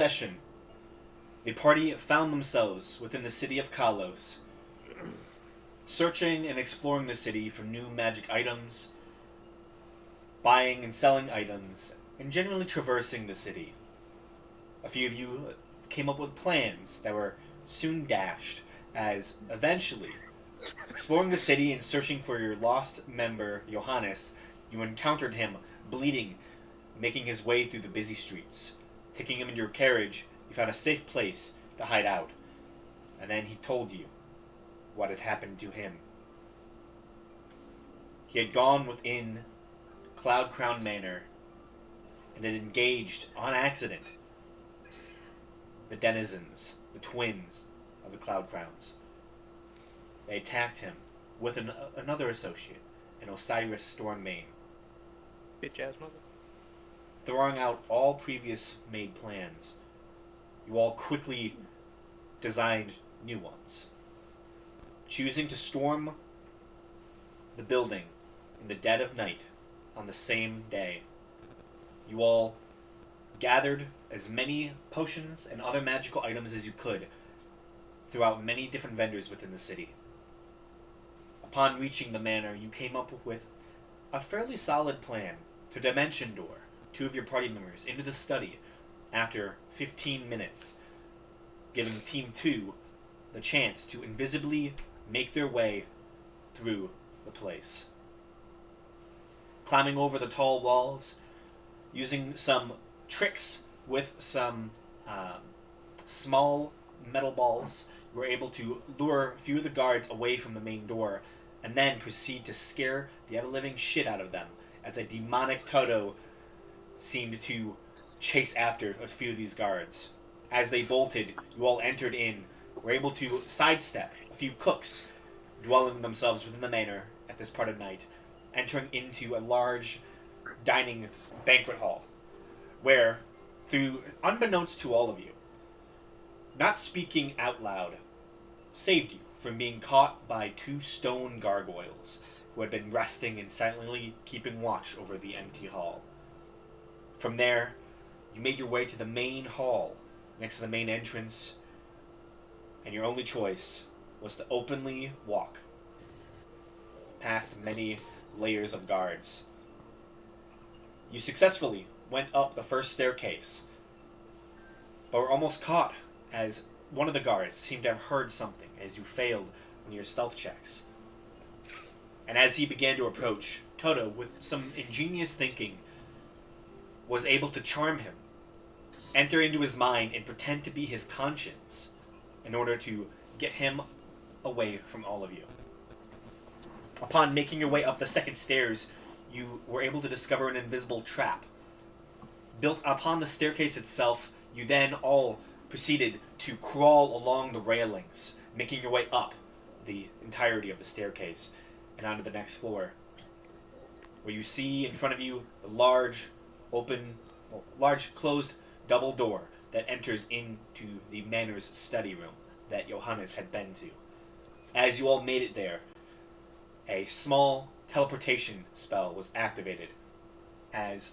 session, the party found themselves within the city of Kalos, searching and exploring the city for new magic items, buying and selling items, and generally traversing the city. A few of you came up with plans that were soon dashed, as eventually, exploring the city and searching for your lost member, Johannes, you encountered him bleeding, making his way through the busy streets. Taking him into your carriage, you found a safe place to hide out. And then he told you what had happened to him. He had gone within Cloud Crown Manor and had engaged, on accident, the denizens, the twins of the Cloud Crowns. They attacked him with another associate, an Osiris Stormbane. Bitch ass mother. Throwing out all previous made plans, you all quickly designed new ones. Choosing to storm the building in the dead of night on the same day, you all gathered as many potions and other magical items as you could throughout many different vendors within the city. Upon reaching the manor, you came up with a fairly solid plan to dimension door two of your party members into the study after 15 minutes, giving Team 2 the chance to invisibly make their way through the place. Climbing over the tall walls, using some tricks with some small metal balls, you were able to lure a few of the guards away from the main door and then proceed to scare the ever-living shit out of them as a demonic Toto seemed to chase after a few of these guards. As they bolted, you all entered in, were able to sidestep a few cooks dwelling themselves within the manor at this part of night, entering into a large dining banquet hall, where, through unbeknownst to all of you, not speaking out loud saved you from being caught by two stone gargoyles who had been resting and silently keeping watch over the empty hall. From there, you made your way to the main hall next to the main entrance, and your only choice was to openly walk past many layers of guards. You successfully went up the first staircase, but were almost caught as one of the guards seemed to have heard something as you failed on your stealth checks. And as he began to approach, Toto, with some ingenious thinking, was able to charm him, enter into his mind, and pretend to be his conscience in order to get him away from all of you. Upon making your way up the second stairs, you were able to discover an invisible trap. Built upon the staircase itself, you then all proceeded to crawl along the railings, making your way up the entirety of the staircase and onto the next floor, where you see in front of you the large closed double door that enters into the manor's study room that Johannes had been to. As you all made it there, a small teleportation spell was activated as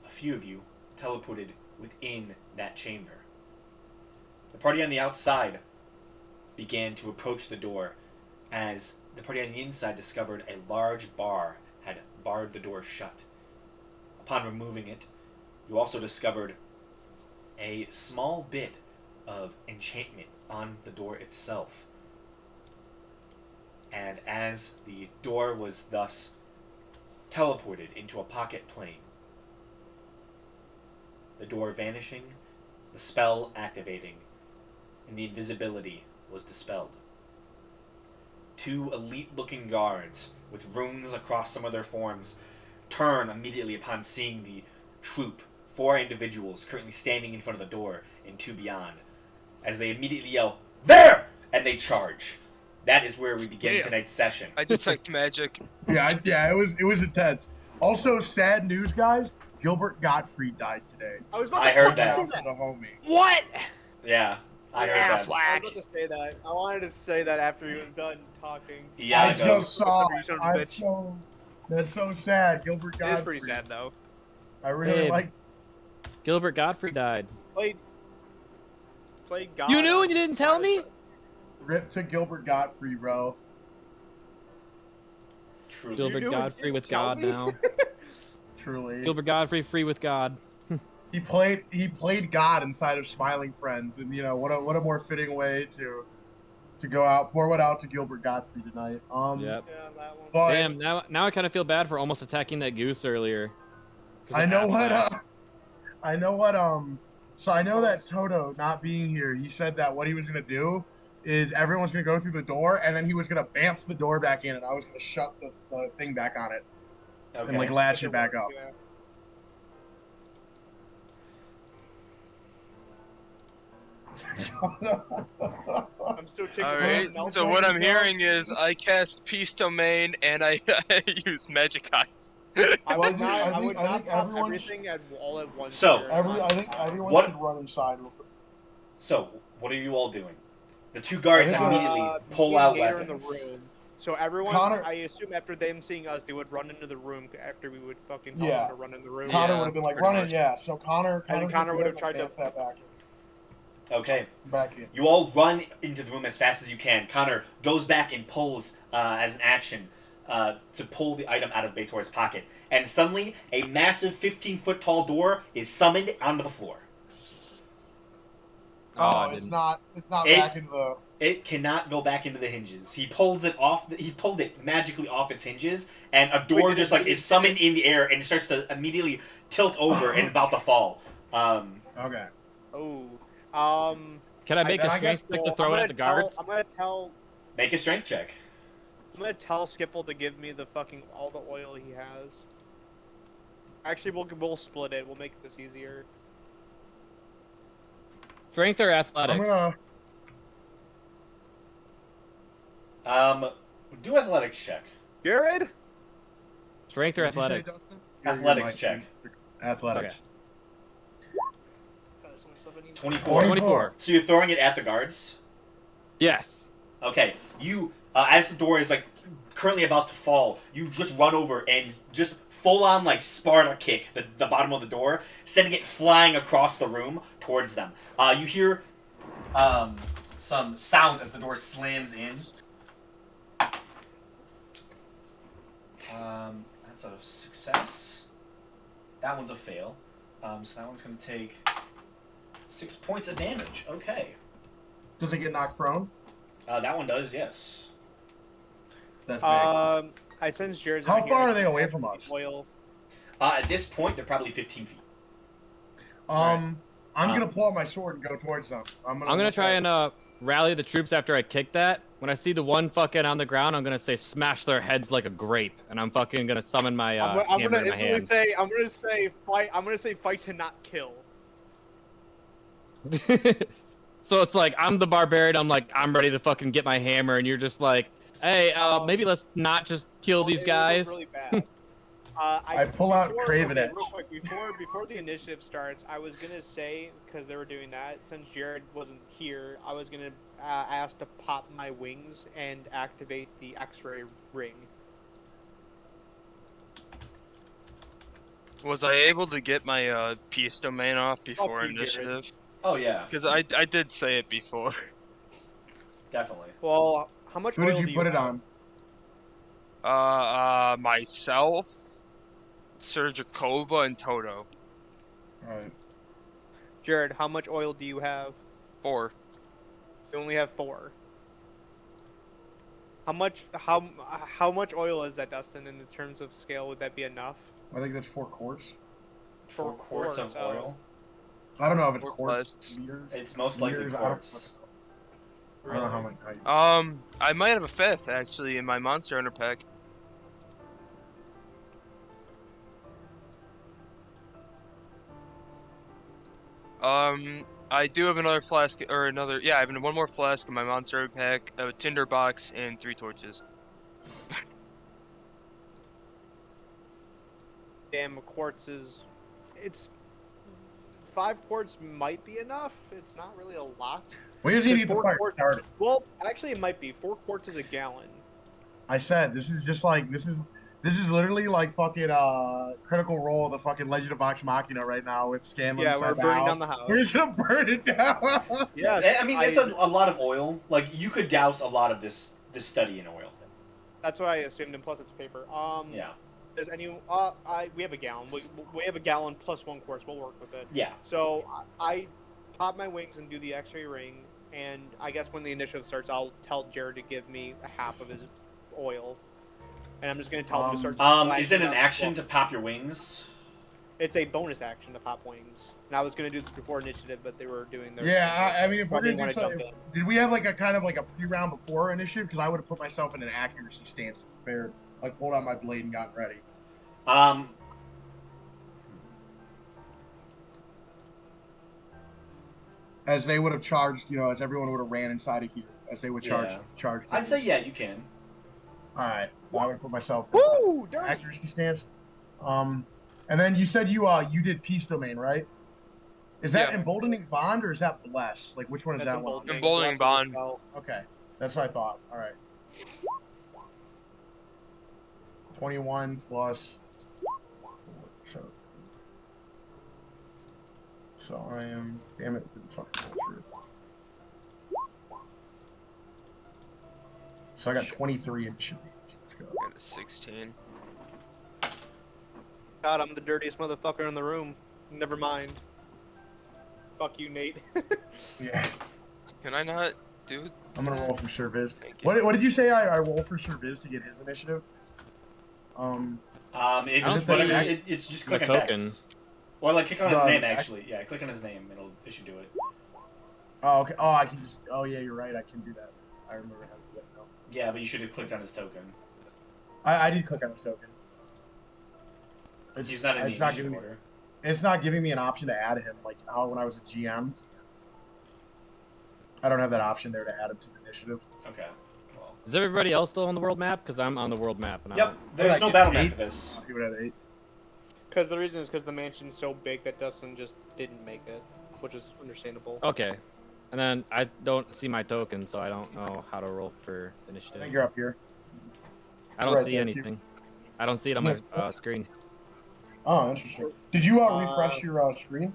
a few of you teleported within that chamber. The party on the outside began to approach the door as the party on the inside discovered a large bar had barred the door shut. Upon removing it, you also discovered a small bit of enchantment on the door itself. And as the door was thus teleported into a pocket plane, the door vanishing, the spell activating, and the invisibility was dispelled. Two elite-looking guards, with runes across some of their forms, turn immediately upon seeing the troop, 4 individuals currently standing in front of the door and 2 beyond, as they immediately yell, "There!" and they charge. That is where we begin tonight's session. I detect magic. Yeah, it was intense. Also, sad news, guys. Gilbert Gottfried died today. I heard that. The homie. What? Yeah, I heard that. I was about to say that. I wanted to say that after he was done talking. Yeah, I just saw. You son of a bitch. That's so sad. Gilbert Gottfried. It is pretty sad though. I really Hey. like. Gilbert Godfrey died. Played played God. You knew and you didn't tell me? Rip to Gilbert Gottfried, bro. Truly. Gilbert knew and Godfrey didn't with tell God me? now. Truly. Gilbert Godfrey free with God. He played God inside of Smiling Friends, and what a more fitting way to go out, pour one out to Gilbert Godfrey tonight. Yep. Yeah, that one. But Damn, now I kind of feel bad for almost attacking that goose earlier. 'Cause I of know what Affleck. I know what so I know that Toto not being here, he said that what he was gonna do is everyone's gonna go through the door and then he was gonna bamf the door back in and I was gonna shut the thing back on it Okay. and like latch it back up. Yeah. I'm still taking Alright, so what I'm hearing is I cast Peace Domain and I use Magic Eyes. I Well, would not. I think would not pop everyone everything all at once. So, here. I think everyone What- should run inside real quick. So, what are you all doing? The two guards I think, immediately pull me and out Gator weapons. in the room. So everyone, Connor- I assume after them seeing us, they would run into the room after we would fucking tell Yeah. them to run in the room. Connor Yeah, would have been like, pretty run it, much. yeah. So Connor would have tried to bamf that back Okay. back in. You all run into the room as fast as you can. Connor goes back and pulls, as an action, to pull the item out of Beator's pocket. And suddenly, a massive 15-foot tall door is summoned onto the floor. I It's didn't. not It- back into the It cannot go back into the hinges. He pulls it off. He pulled it magically off its hinges, and a door Wait, just did like it- is summoned in the air and starts to immediately tilt over and about to fall. Okay. Oh. Can I make then a I guess- strength check to throw it at the guards? I'm gonna tell Make a strength check. Skipple to give me the fucking all the oil he has. Actually, we'll split it. We'll make this easier. Strength or I'm athletics? gonna Do athletics check. Jared. Strength or What'd you say, athletics? Dustin? Athletics mic- check. Athletics. 24. 24. So you're throwing it at the guards. Yes. Okay. You, as the door is like currently about to fall, you just run over and just full on like Sparta kick the bottom of the door, sending it flying across the room towards them. You hear some sounds as the door slams in. That's a success. That one's a fail. So that one's going to take 6 points of damage. Okay. Does it get knocked prone? That one does, yes. That's big. I sense Jared's. How in here. far are they away from us? Oil. At this point, they're probably 15 feet. I'm gonna pull out my sword and go towards them. I'm gonna try and rally the troops after I kick that. When I see the one fucking on the ground, I'm gonna say smash their heads like a grape, and I'm fucking gonna summon my I'm hammer gonna in my instantly hand. say. I'm gonna say fight. I'm gonna say fight to not kill. So it's like I'm the barbarian. I'm ready to fucking get my hammer, and you're just like, hey, maybe let's not just kill these It would look guys. Really bad. I pull out Craven Edge. Real quick, before the initiative starts, I was gonna say, because they were doing that, since Jared wasn't here, I was gonna ask to pop my wings and activate the X-ray ring. Was I able to get my Peace Domain off before please, Jared. initiative? Oh, yeah. Because I did say it before. Definitely. Well, how much Who oil did you do put it have? on? Myself, Sergikova, and Toto. Alright. Jared, how much oil do you have? 4. You only have 4. How much oil is that, Dustin? In the terms of scale, would that be enough? I think that's 4 quarts. 4 quarts of quarts, oil. I don't know if it's 4 quarts. plus. Meters. It's most likely Meters, quarts. I don't know how much. How you... I might have a 5th actually in my Monster Hunter pack. I do have another flask, or another. Yeah, I have one more flask in my Monster Hunter pack, a tinder box, and 3 torches. Damn, a quartz is... It's... 5 quarts might be enough. It's not really a lot. We just need to get the 4 fire quarts... started. Well, actually, it might be. 4 quarts is a gallon. I said this is just like this is This is literally like fucking Critical Role of the fucking Legend of Vox Machina right now with Scanlan Yeah, we're inside the burning house. down the house. We're just gonna burn it down. Yeah, Yes, I mean, it's a lot of oil. Like, you could douse a lot of this study in oil. That's what I assumed, and plus it's paper. Yeah. Does any? We have a gallon. We have a gallon plus 1 quart. We'll work with it. Yeah. So I pop my wings and do the X-ray ring, and I guess when the initiative starts, I'll tell Jared to give me a half of his oil, and I'm just gonna tell him to start. Is it splashing an out- action well, to pop your wings? It's a bonus action to pop wings. And I was gonna do this before initiative, but they were doing their. Yeah, I mean, if So I we're didn't gonna do wanna jump something, in. did we have like a kind of like a pre-round before initiative? Because I would have put myself in an accuracy stance, prepared, like pulled out my blade and gotten ready. As they would have charged, as everyone would have ran inside of here, as they would charge. I'd say yeah, you can. All right, well, I would put myself in Woo! an accuracy stance. And then you said you did Peace Domain, right? Is that Yeah. Emboldening Bond or is that Bless? Like, which one is That's that one? Emboldening Blessing Bond. spell. Okay, that's what I thought. All right. 21 plus. So I am. Damn it! Didn't fucking roll through. So I got 23 initially. Let's go. I got a 16. God, I'm the dirtiest motherfucker in the room. Never mind. Fuck you, Nate. Yeah. Can I not do? I'm gonna roll for Service. Thank you. What did you say? I roll for Service to get his initiative. It's don't whatever. think It's just the click on token. X. Or like click on his No, name I- actually. Yeah, click on his name. It should do it. Oh, okay. Oh, I can just. Oh, yeah, you're right. I can do that. I remember how to do that now. Yeah, but you should have clicked on his token. I did click on his token. He's not in the it's not initiative giving me. order. It's not giving me an option to add him like how when I was a GM. I don't have that option there to add him to the initiative. Okay. Well. Is everybody else still on the world map? Because I'm on the world map. And I Yep. don't- There's Like no an battle map 8? for this. He would have 8. Because the reason is because the mansion's so big that Dustin just didn't make it, which is understandable. Okay. And then I don't see my token, so I don't know how to roll for I initiative. think you're up here. I don't right see there, anything. I don't see it on my screen. Oh, interesting. Did you refresh your screen?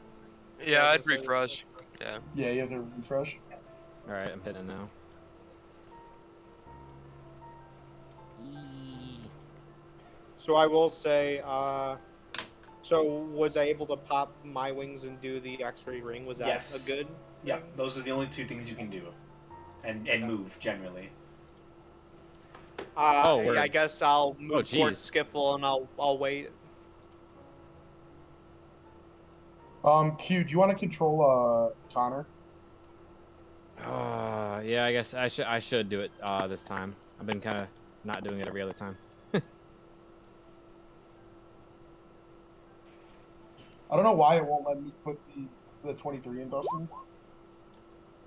Yeah, I'd refresh. Yeah. Yeah, you have to refresh. All right, I'm hitting now. So I will say, so was I able to pop my wings and do the X-ray ring? Was that Yes. a good? Yeah, thing? those are the only two things you can do, and move generally. Oh, word. I guess I'll move jeez. towards Skiffle and I'll wait. Q, do you want to control Connor? Yeah, I guess I should do it this time. I've been kind of not doing it every other time. I don't know why it won't let me put the 23 in Dustin.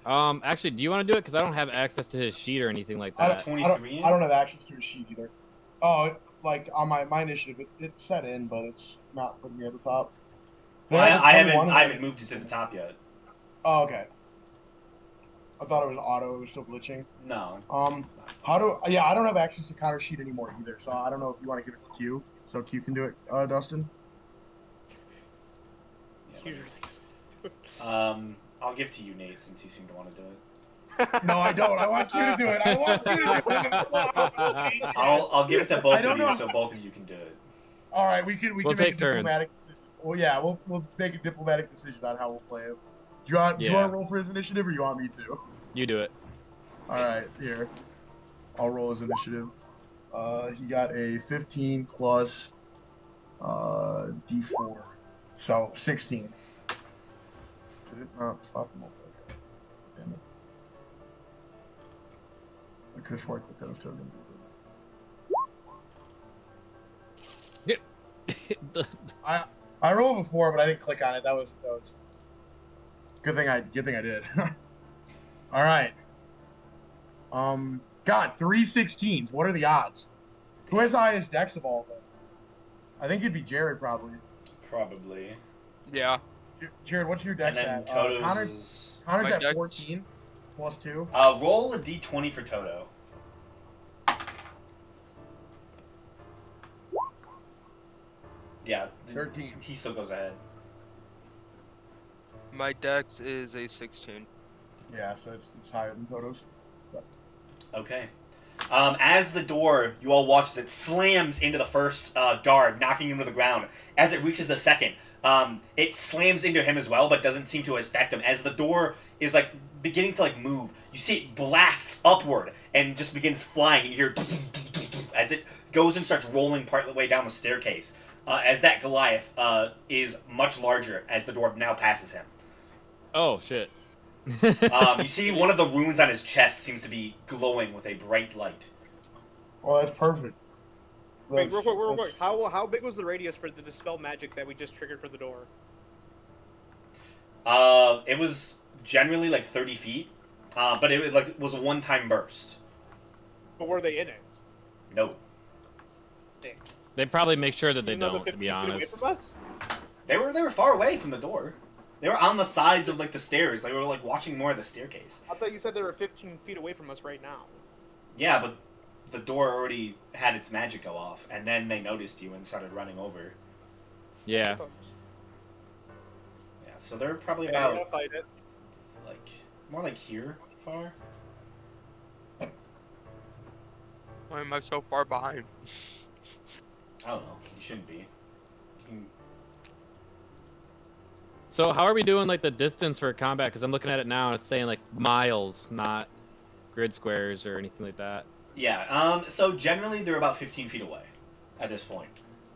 Actually, do you want to do it? Because I don't have access to his sheet or anything like I that. don't, 23 I don't have access to a sheet either. Oh, like on my initiative, it's set in, but it's not putting me at the top. Well, Did I have a 21 haven't and I haven't moved it to the top yet. Oh, okay. I thought it was auto. It was still glitching. No. I don't have access to Connor's sheet anymore either, so I don't know if you want to give it to Q, so Q can do it, Dustin. I'll give to you, Nate, since you seem to want to do it. No, I don't. I want you to do it. I want you to do it. I'll give it to both I don't of you, know. so both of you can do it. All right, we can We'll make a take turns. diplomatic decision. Well, yeah, we'll make a diplomatic decision on how we'll play it. Do you want to roll for his initiative, or you want me to? You do it. All right, here. I'll roll his initiative. He got a 15 plus D4, so 16. Did it not fucking multiply? Damn it. I could have sworn I clicked on his token. I rolled before, but I didn't click on it. That was good thing I did. All right. God, 3 16s. What are the odds? Who has the highest dex of all of them? I think it'd be Jared probably. Probably. Yeah. Jared, what's your dex And then at? Toto's Connor's is... Connor's My at dex- 14 plus 2. Roll a d20 for Toto. Yeah, 13. he still goes ahead. My dex is a 16. Yeah, so it's higher than Toto's. Okay. As the door, you all watch as it slams into the first guard, knocking him to the ground. As it reaches the second, it slams into him as well, but doesn't seem to affect him. As the door is like beginning to like move, you see it blasts upward and just begins flying. And you hear as it goes and starts rolling part of the way down the staircase. As that Goliath is much larger as the door now passes him. Oh shit. You see one of the runes on his chest seems to be glowing with a bright light. Well, that's perfect. Wait, real quick, real That's- quick. How big was the radius for the dispel magic that we just triggered for the door? It was generally like 30 feet, but it was a one-time burst. But were they in it? No, Damn. They probably make sure that they Another don't, to 15 be feet away honest. from us? they were far away from the door. They were on the sides of like the stairs. They were like watching more of the staircase. I thought you said they were 15 feet away from us right now. Yeah, but the door already had its magic go off, and then they noticed you and started running over. Yeah. Yeah, so they're probably Yeah, I'm about gonna fight it. like more like here far. Why am I so far behind? I don't know. You shouldn't be. You can- So how are we doing like the distance for combat? Because I'm looking at it now and it's saying like miles, not grid squares or anything like that. Yeah. So generally they're about 15 feet away at this point.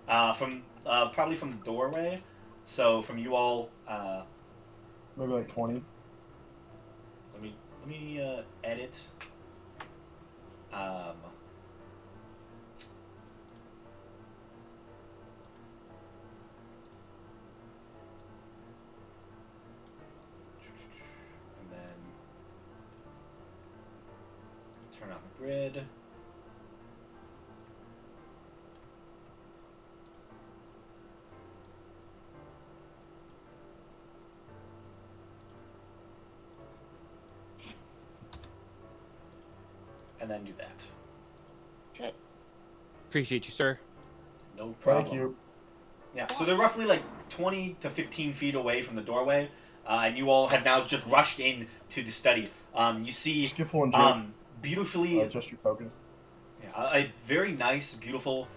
From probably from the doorway. So from you all, Maybe like 20. let me edit. And then turn on the grid. And then do that. Appreciate you, sir. No problem. Thank you. Yeah, so they're roughly like 20 to 15 feet away from the doorway, and you all have now just rushed in to the study. You see Skiffle and Jim. beautifully, Just your token. a very nice, beautiful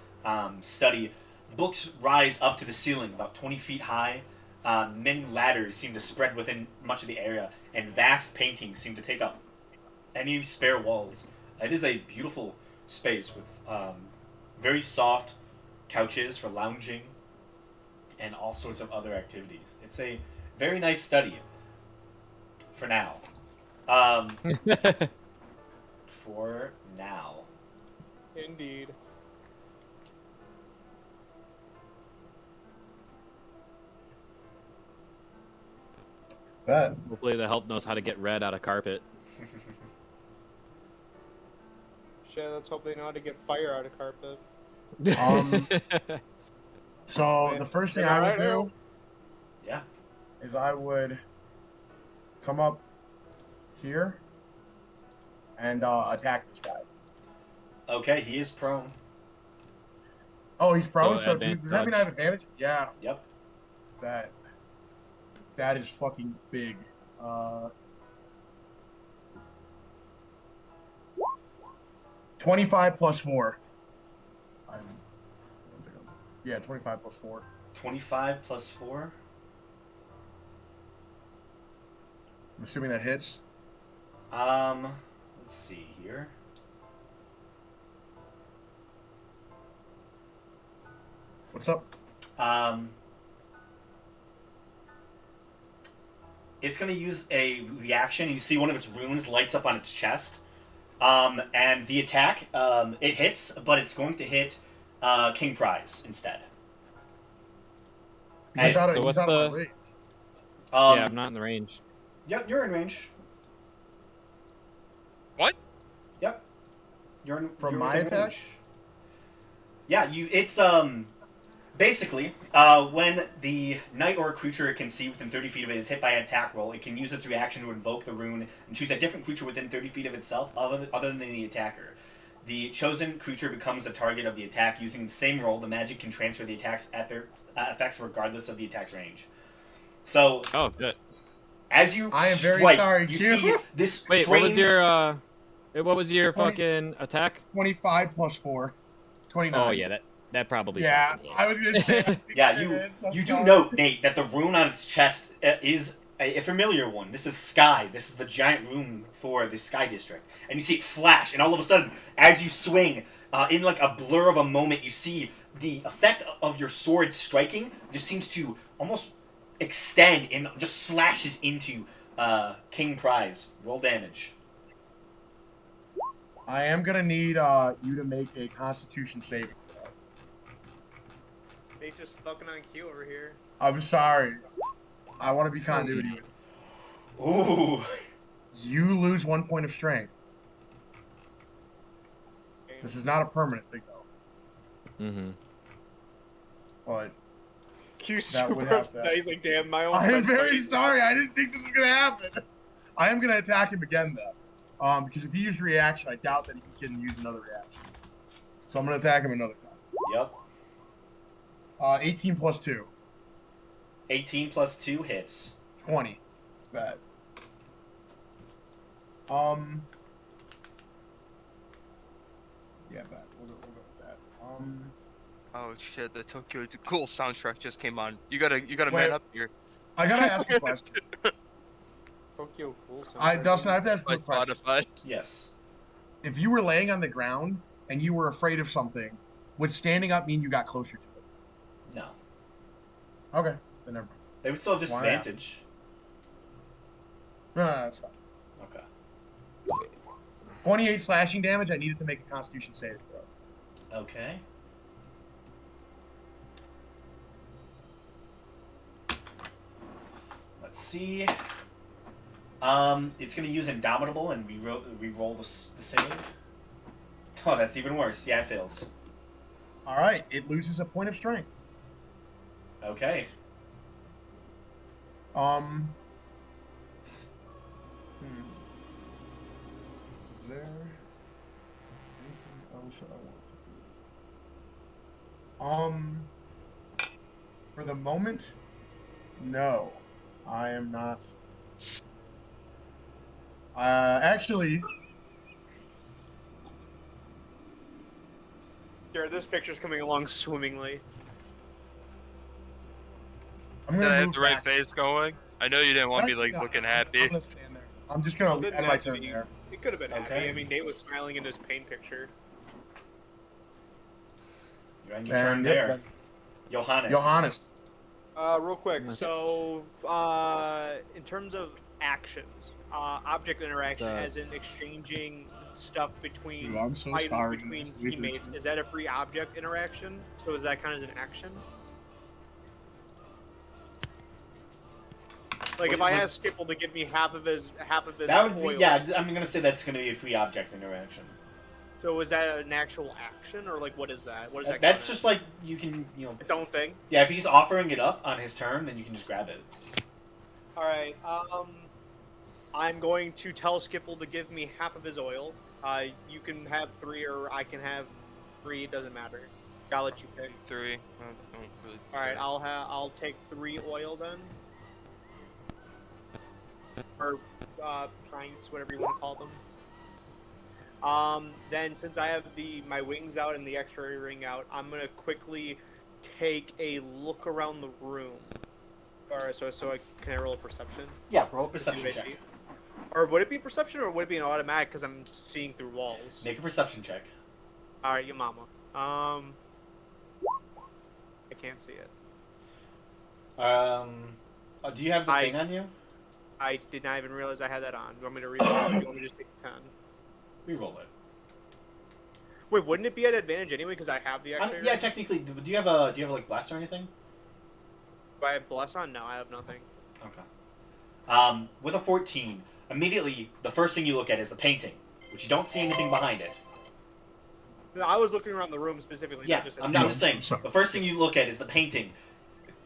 study. Books rise up to the ceiling, about 20 feet high. Many ladders seem to spread within much of the area, and vast paintings seem to take up any spare walls. It is a beautiful space with very soft couches for lounging and all sorts of other activities. It's a very nice study for now. For now. Indeed. Bet. Hopefully the help knows how to get red out of carpet. Shit, let's hope they know how to get fire out of carpet. Um, So Wait, the first thing am I I would right, do Harold? Yeah. is I would come up here and attack this guy. Okay, he is prone. Oh, he's prone. So So advantage does that mean I dodge. have advantage? Yeah. Yep. That is fucking big. 25 plus 4. Yeah, 25 plus 4. 25 plus 4. I'm assuming that hits. Let's see here. What's up? It's going to use a reaction. You see one of its runes lights up on its chest. And the attack, it hits, but it's going to hit King Prize instead. He's As- out of, so he's what's out of the- my range. Yeah, I'm not in the range. Yep, you're in range. What? Yep. You're From you're my within attack? range. Yeah, it's basically when the knight or a creature it can see within 30 feet of it is hit by an attack roll, it can use its reaction to invoke the rune and choose a different creature within 30 feet of itself other than the attacker. The chosen creature becomes the target of the attack. Using the same roll, the magic can transfer the attack's effects regardless of the attack's range. So, Oh, shit. as you I am very strike, sorry, you Q. see this Wait, strange... what was your 20 fucking attack? 25 plus 4. 29. Oh, yeah, that probably Yeah, fucking hit. I was gonna say. I think Yeah, it is. I'm you do sorry. note, Nate, that the rune on its chest is a familiar one. This is Sky. This is the giant rune for the Sky District. And you see it flash, and all of a sudden, as you swing, in like a blur of a moment, you see the effect of your sword striking just seems to almost extend and just slashes into King Prize. Roll damage. I am gonna need you to make a Constitution saving throw. They just fucking on Q over here. I'm sorry. I want to be continuity with you. Ooh. You lose 1 point of strength. This is not a permanent thing though. Mm-hmm. But Q's That would super have upset. that. He's like, damn, my own I am friend very played- sorry. I didn't think this was gonna happen. I am gonna attack him again though. Because if he used reaction, I doubt that he can use another reaction. So I'm gonna attack him another time. Yep. 18 plus 2. 18 plus 2 hits. 20. Bad. Yeah, bad. We'll go with that. Oh shit! The Tokyo Ghoul soundtrack just came on. You gotta Wait. man up here. I gotta ask a question. Tokyo Cool. Dustin, I have to ask you By a question. Spotify. Yes. If you were laying on the ground and you were afraid of something, would standing up mean you got closer to it? No. Okay, then never mind. They would still have Why not? disadvantage. No, that's fine. Okay. 28 slashing damage. I needed to make a Constitution saving throw. Okay. Let's see. It's gonna use Indomitable and re-roll the save. Oh, that's even worse. Yeah, it fails. All right, it loses a point of strength. Okay. Is there anything else I want to do? For the moment, no, I am not. Actually, Jared, this picture's coming along swimmingly. I'm Did gonna I have move the right back. face going? I know you didn't want me like No, looking I'm happy. gonna stand there. I'm just gonna Didn't end have my to turn be- there. It could have been Okay. happy. I mean, Nate was smiling in his pain picture. You're on your turn And there. yep, Johannes. Johannes. Real quick. Okay. So, in terms of actions, object interaction, So- as in exchanging stuff between Dude, I'm so items sorry. between That's weird. teammates, is that a free object interaction? So is that kind of an action? Like if I ask Skipple to give me half of his That would oil, be, yeah, I'm gonna say that's gonna be a free object interaction. So is that an actual action, or like what is that? What is that? That's count just as? like, you can, its own thing. yeah, if he's offering it up on his turn, then you can just grab it. All right. I'm going to tell Skipple to give me half of his oil. You can have 3, or I can have 3. It doesn't matter. I'll let you pick. 3. I don't really All right. care. I'll take 3 oil then, or pints, whatever you want to call them. Then since I have my wings out and the extra ring out, I'm gonna quickly take a look around the room. Or so can I roll a perception? Yeah, roll a To see perception what I check. see? Or would it be perception, or would it be an automatic because I'm seeing through walls? Make a perception check. All right, your mama. I can't see it. Do you have the thing on you? I did not even realize I had that on. You want me to read it? Or do you want me to just take 10? Reroll it. Wait, wouldn't it be at advantage anyway because I have the extra? Yeah, technically. Do you have like blast or anything? Do I have bless on? No, I have nothing. Okay. With a 14, immediately the first thing you look at is the painting, which you don't see anything behind it. No, I was looking around the room specifically. Yeah, not just I'm just saying. Sorry. The first thing you look at is the painting.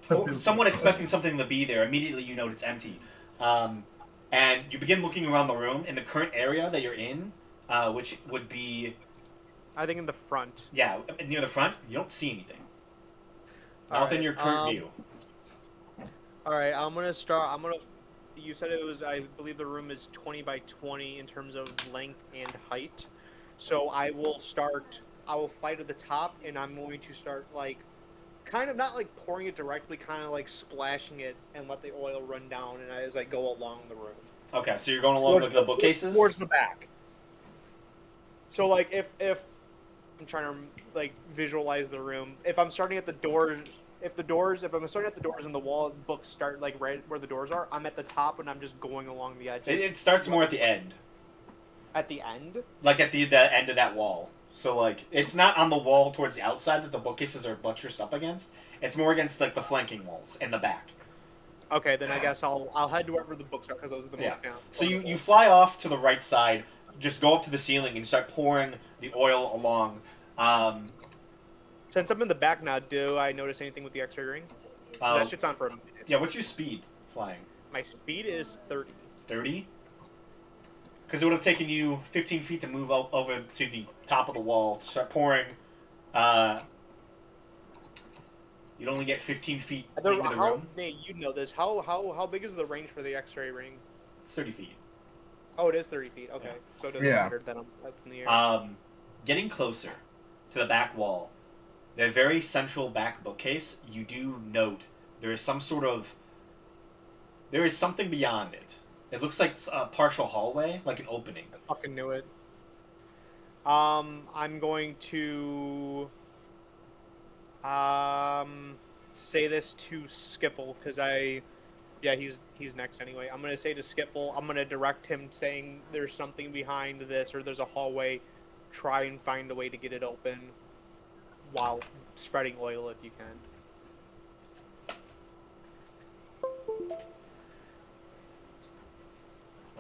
For someone expecting something to be there, immediately you note it's empty. And you begin looking around the room in the current area that you're in, which would be I think in the front. Yeah, near the front, you don't see anything. Not All within right, your current view. All right, I'm gonna start. You said it was. I believe the room is 20 by 20 in terms of length and height. So I will start. I will fly to the top, and I'm going to start like, kind of not like pouring it directly, kind of like splashing it and let the oil run down, and as I go along the room. Okay, so you're going along like the bookcases? Towards the back. So like if I'm trying to like visualize the room, if I'm starting at the doors. If I'm starting at the doors and the wall books start like right where the doors are, I'm at the top and I'm just going along the edges. It starts more at the end. At the end? Like at the end of that wall. So like it's not on the wall towards the outside that the bookcases are buttressed up against. It's more against like the flanking walls in the back. Okay, then I guess I'll head to wherever the books are because those are the most. So you fly off to the right side, just go up to the ceiling and start pouring the oil along. Since I'm in the back now, do I notice anything with the X-ray ring? That shit's on for a minute. Yeah, what's your speed flying? My speed is 30. 30? Because it would have taken you 15 feet to move over to the top of the wall to start pouring. You'd only get 15 feet into the room. Nate, you know this. How big is the range for the X-ray ring? It's 30 feet. Oh, it is 30 feet. Okay, Yeah. so it doesn't matter that I'm up in the air. Getting closer to the back wall, the very central back bookcase, you do note there is something beyond it. It looks like a partial hallway, like an opening. I fucking knew it. I'm going to say this to Skiffle because he's next anyway. I'm gonna say to Skiffle, I'm gonna direct him saying there's something behind this or there's a hallway. Try and find a way to get it open while spreading oil if you can.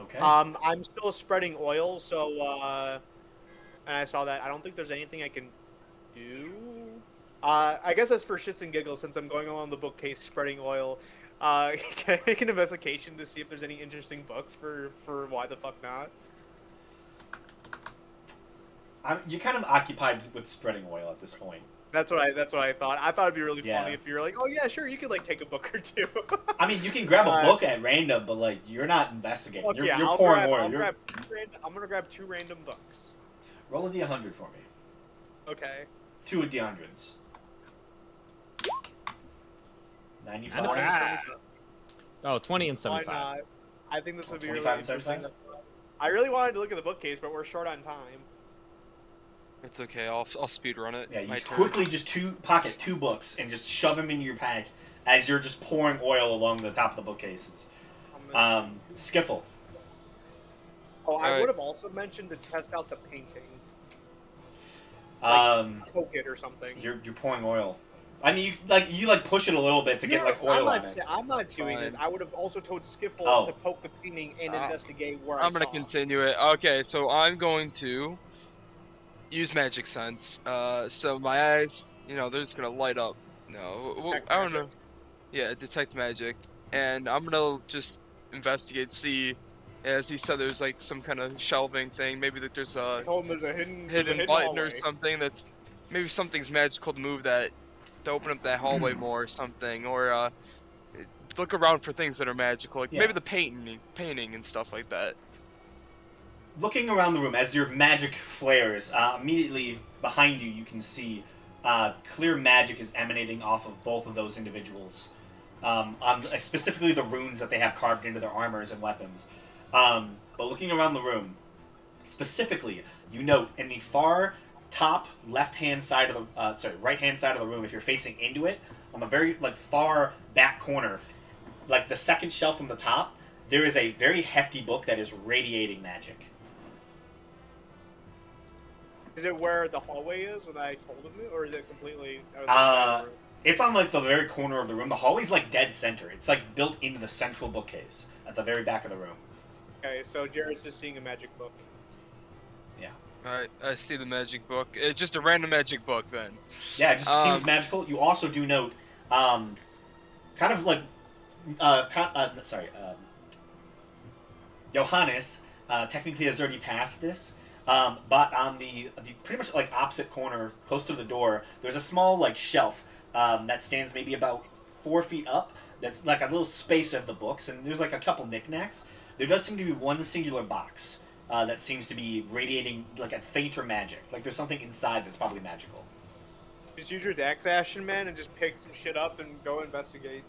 Okay. I'm still spreading oil, so and I saw that. I don't think there's anything I can do. I guess that's for shits and giggles since I'm going along the bookcase spreading oil. Can I make an investigation to see if there's any interesting books for why the fuck not? You're kind of occupied with spreading oil at this point. That's what I thought. I thought it'd be really Yeah. funny if you were like, oh yeah, sure, you could like take a book or two. I mean, you can grab a book at random, but like you're not investigating. Fuck You're yeah, pouring oil. I'm gonna grab 2 random books. Roll a d100 for me. Okay. 2 d100s. 95. Not bad. Oh, 20 and Why 75. not? I think this would be really 25 and interesting. 75? I really wanted to look at the bookcase, but we're short on time. It's okay. I'll speed run it. Yeah, you My turn. quickly just pocket 2 books and just shove them into your pack as you're just pouring oil along the top of the bookcases. Skiffle. Oh, I Alright. would have also mentioned to test out the painting. Poke it or something. You're pouring oil. I mean, you push it a little bit to get like oil on it. I'm not doing this. Fine. I would have also told Skiffle Oh. to poke the painting and investigate where I'm I gonna saw. continue it. Okay, so I'm going to use magic sense. So my eyes, they're just gonna light up. No, Detect I don't magic. know. Yeah, detect magic, and I'm gonna just investigate, see. As he said, there's like some kind of shelving thing. Maybe that there's I a told him there's a hidden hidden button hallway. or something. That's maybe something's magical to move that to open up that hallway more or something, or look around for things that are magical, like Yeah. maybe the painting and stuff like that. Looking around the room as your magic flares, immediately behind you, you can see clear magic is emanating off of both of those individuals. Specifically the runes that they have carved into their armors and weapons. But looking around the room, specifically, you note in the far top right-hand side of the room, if you're facing into it, on the very far back corner, like the second shelf from the top, there is a very hefty book that is radiating magic. Is it where the hallway is, when I told him it, or is it completely? It's on the very corner of the room. The hallway's dead center. It's built into the central bookcase at the very back of the room. Okay, so Jared's just seeing a magic book. Yeah. Alright, I see the magic book. It's just a random magic book then. Yeah, it just seems magical. You also do note, Johannes technically has already passed this, But on the pretty much like opposite corner, close to the door, there's a small like shelf that stands maybe about 4 feet up. That's like a little space of the books, and there's like a couple knickknacks. There does seem to be one singular box that seems to be radiating like a fainter magic. Like there's something inside that's probably magical. Just use your Dax action, man, and just pick some shit up and go investigate.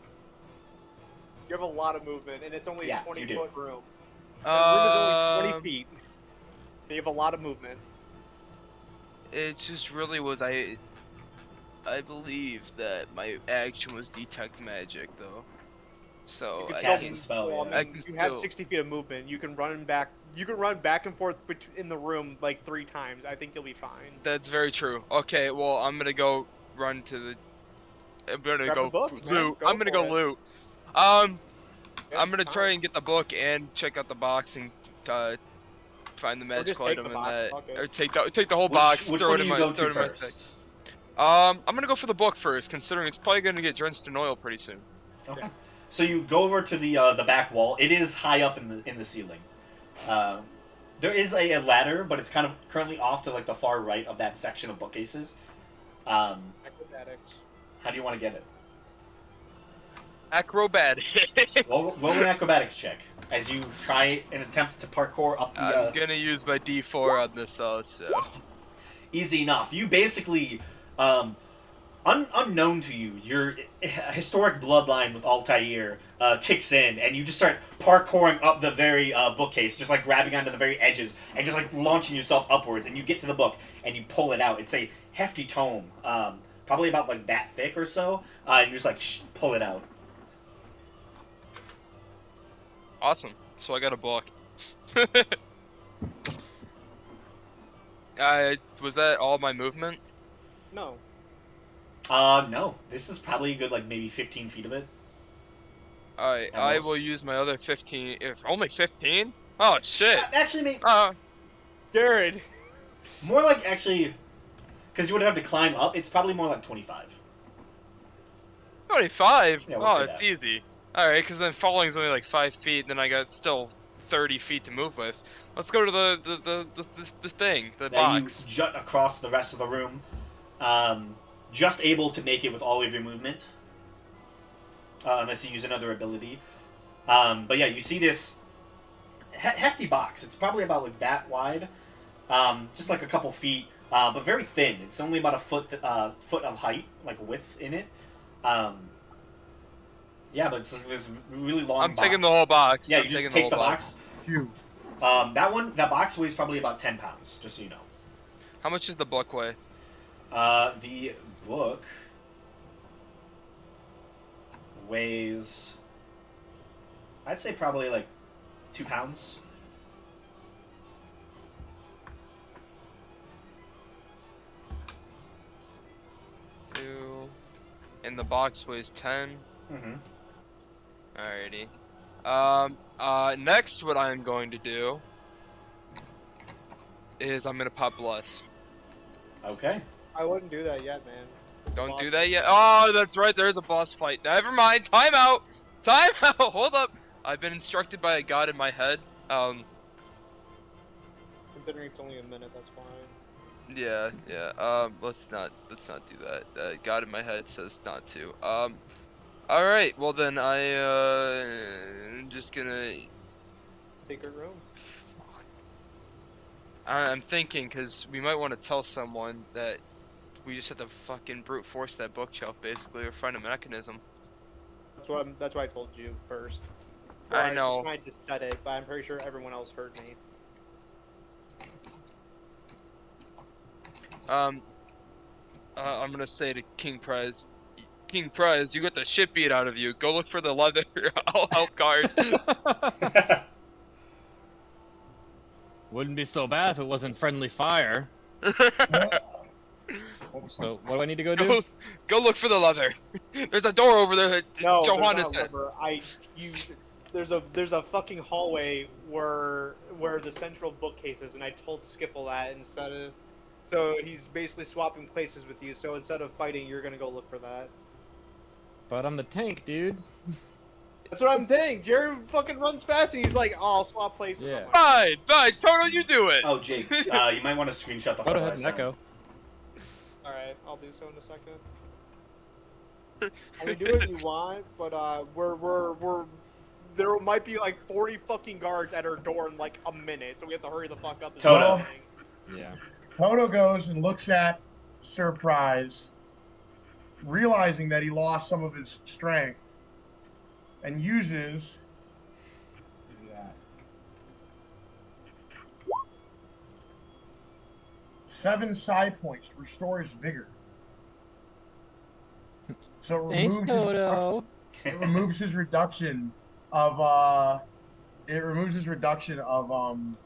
You have a lot of movement, and it's only Yeah, a 20 you do. foot room. The room is only 20 feet. You have a lot of movement. It just really was. I believe that my action was detect magic, though. So You can I cast still- the spell, well, yeah. I I mean, can you have still- 60 feet of movement. You can run back. You can run back and forth in the room like 3 times. I think you'll be fine. That's very true. Okay, well, I'm gonna go run to the. I'm gonna Grab the go book, man. loot. Go I'm gonna for go it. loot. Yes, I'm gonna try fine. and get the book and check out the box and find the magical take item the in box, that, fuck it. or take the whole box. Which throw one it do in you my go throw to it in my first? stick. I'm gonna go for the book first, considering it's probably gonna get drenched in oil pretty soon. Okay. So you go over to the back wall. It is high up in the ceiling. There is a ladder, but it's kind of currently off to like the far right of that section of bookcases. Acrobatics. How do you want to get it? Acrobatics. Roll an acrobatics check as you try and attempt to parkour up the. I'm gonna use my D4 on this also. Easy enough. You basically, unknown to you, your historic bloodline with Altair kicks in, and you just start parkouring up the very bookcase, just like grabbing onto the very edges and just like launching yourself upwards. And you get to the book and you pull it out. It's a hefty tome, probably about like that thick or so. And you just like pull it out. Awesome. So I got a book. Was that all my movement? No. No. This is probably a good like maybe 15 feet of it. Alright, At I most. will use my other 15. If only 15? Oh shit. Actually, maybe Jared. more like actually, because you would have to climb up. It's probably more like 25. 25? Yeah, we'll Oh, say it's that. easy. Alright, because then falling is only like 5 feet, and then I got still 30 feet to move with. Let's go to the thing, the That box. you jut across the rest of the room, just able to make it with all of your movement, unless you use another ability. But yeah, you see this hefty box. It's probably about like that wide, just like a couple feet, but very thin. It's only about a foot of height, like width in it. Yeah, but it's like this really long. I'm box. taking the whole box. Yeah, I'm you just taking take whole the box. Huge. That box weighs probably about 10 pounds, just so you know. How much does the book weigh? The book weighs, I'd say probably like 2 pounds. Two. And the box weighs 10. Mm-hmm. Alrighty. Next what I'm going to do is I'm gonna pop Bless. Okay. I wouldn't do that yet, man. Don't do that yet. Oh, that's right. There is a boss fight. Never mind. Time out. Time out. Hold up. I've been instructed by a god in my head. Considering it's only a minute, that's fine. Yeah. Let's not do that. God in my head says not to. All right. Well then, I'm just gonna. Secret room. I'm thinking because we might want to tell someone that we just have to fucking brute force that bookshelf basically, or find a mechanism. That's what I told you first. I know. I just said it, but I'm pretty sure everyone else heard me. I'm gonna say to King Prize, King Prize, you got the shit beat out of you. Go look for the leather. I'll help guard. Wouldn't be so bad if it wasn't friendly fire. So what do I need to go do? Go look for the leather. There's a door over there that No, Johannes there's not a said. lever. There's a fucking hallway where the central bookcase is, and I told Skipple that instead of. So he's basically swapping places with you. So instead of fighting, you're gonna go look for that. But I'm the tank, dude. That's what I'm saying. Jared fucking runs fast, and he's like, "Oh, I'll swap places." Yeah. I'm like, Fine, fine. Toto, you do it. Oh, Jake, you might want to screenshot the Photo photo I has an sent. echo. all right, I'll do so in a second. I mean, do what you want, but we're there might be like 40 fucking guards at our door in like a minute, so we have to hurry the fuck up. Toto. Yeah. Toto goes and looks at Surprise, realizing that he lost some of his strength, and uses that. 7 side points to restore his vigor. So it Thanks, removes Toto. it removes his reduction of it removes his reduction of Of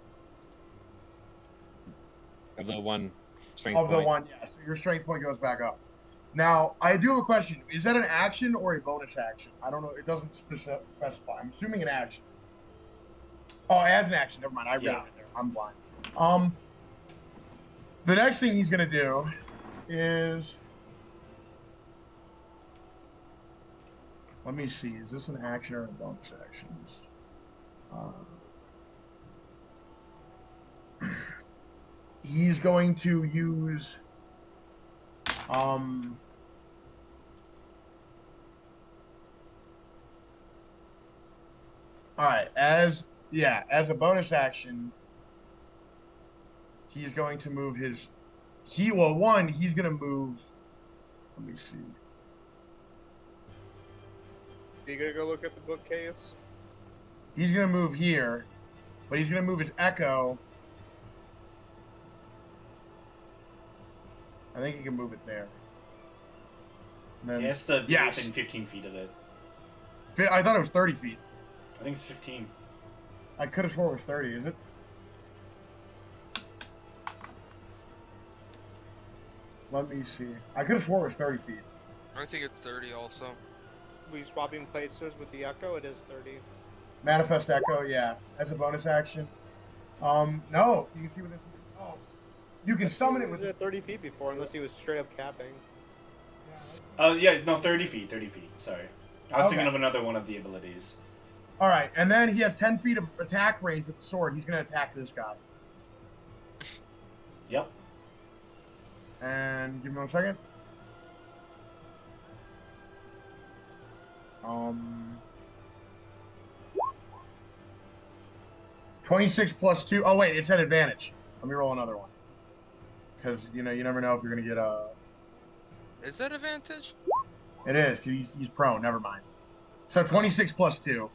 the one strength of the point. one, yeah. So your strength point goes back up. Now, I do have a question. Is that an action or a bonus action? I don't know. It doesn't specify. I'm assuming an action. Oh, it has an action. Never mind. I read Yeah. it there. I'm blind. The next thing he's gonna do is, let me see. Is this an action or a bonus action? He's going to use all right, as a bonus action, he's going to move his he's gonna move, let me see. You gonna go look at the bookcase? He's gonna move here, but he's gonna move his echo. I think he can move it there. And then, He has to be Yes. within 15 feet of it. I thought it was 30 feet. I think it's 15. I could have swore it was 30. Is it? Let me see. I could have swore it was 30 feet. I think it's 30 also. We swapping places with the echo. It is 30. Manifest Echo, yeah. That's a bonus action. No. You can see what this is. Oh. You can summon it He with was at 30 feet before, unless he was straight up capping. Oh, yeah, no, 30 feet, 30 feet. Sorry. I was thinking Okay. of another one of the abilities. Alright, and then he has 10 feet of attack range with the sword. He's going to attack this guy. Yep. And give me 1 second. 26 plus 2. Oh, wait, it's at advantage. Let me roll another one. Because, you never know if you're going to get a... Is that advantage? It is, because he's prone. Never mind. So 26 plus 2.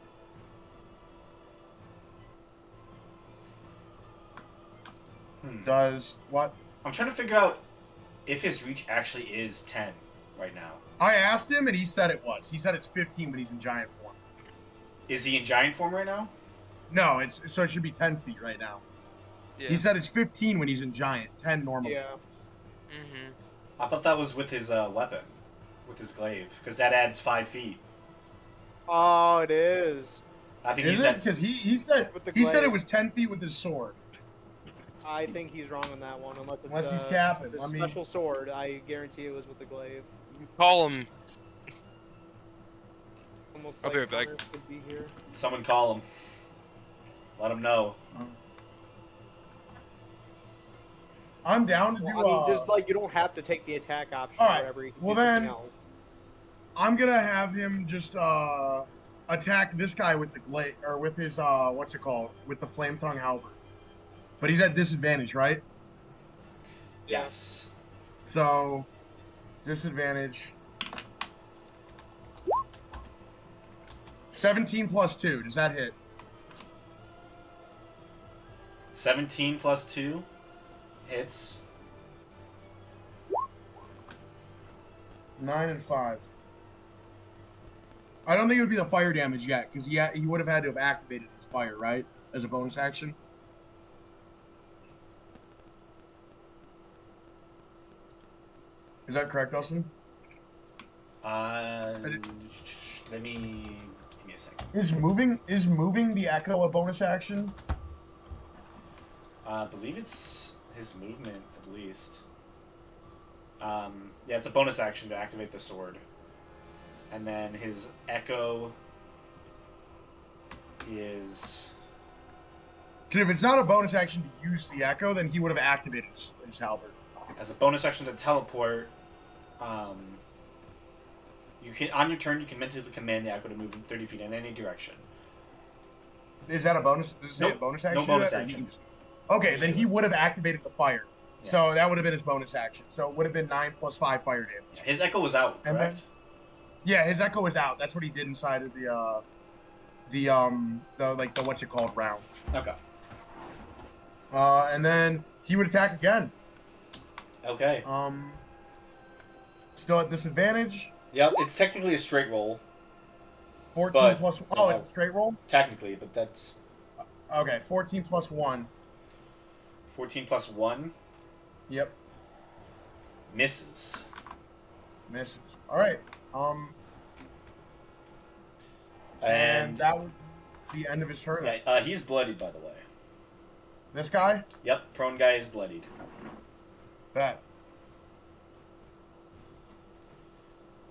Does what? I'm trying to figure out if his reach actually is 10 right now. I asked him, and he said it was. He said it's 15, but he's in giant form. Is he in giant form right now? No, it should be 10 feet right now. Yeah. He said it's 15 when he's in giant, 10 normally. Yeah. Mm-hmm. I thought that was with his weapon, with his glaive, because that adds 5 feet. Oh, it is. I think Is he's it? at. Because he said With the he said glaive. it was 10 feet with his sword. I think he's wrong on that one, unless it's Unless he's capping. the I mean- special sword. I guarantee it was with the glaive. Call him. Almost I'll like be right back. Connor could be here. Someone call him. Let him know. I'm down to do. Well, I mean, just like you don't have to take the attack option All or right, whatever. You can well do something then- else. I'm gonna have him just attack this guy with the glaive, or with his what's it called, with the flame tongue halberd. But he's at disadvantage, right? Yeah. Yes. So disadvantage. 17 plus 2. Does that hit? 17 plus 2 hits. 9 and 5. I don't think it would be the fire damage yet, because he would have had to have activated his fire, right? As a bonus action. Is that correct, Dustin? Let me. Give me a second. Is moving the echo a bonus action? I believe it's his movement, at least. Yeah, it's a bonus action to activate the sword. And then his echo He is. Because if it's not a bonus action to use the echo, then he would have activated his halberd. As a bonus action to teleport, you can on your turn you can mentally command the echo to move 30 feet in any direction. Is that a bonus? Does it say Nope. a bonus action? No bonus to that, or action. you can okay, then he would have activated the fire. Yeah. So that would have been his bonus action. So it would have been 9 plus 5 fire damage. Yeah, his echo was out, And correct? Yeah, his echo was out. That's what he did inside of the what's it called round. Okay. And then he would attack again. Okay. Still at disadvantage. Yep, it's technically a straight roll. 14 But- plus. Oh, it's a straight roll. Technically, but that's Okay, 14 plus 1. 14 plus 1 Yep, misses. misses. All right. And that would be the end of his turn. yeah, he's bloodied, by the way. This guy. Yep, prone guy is bloodied. That.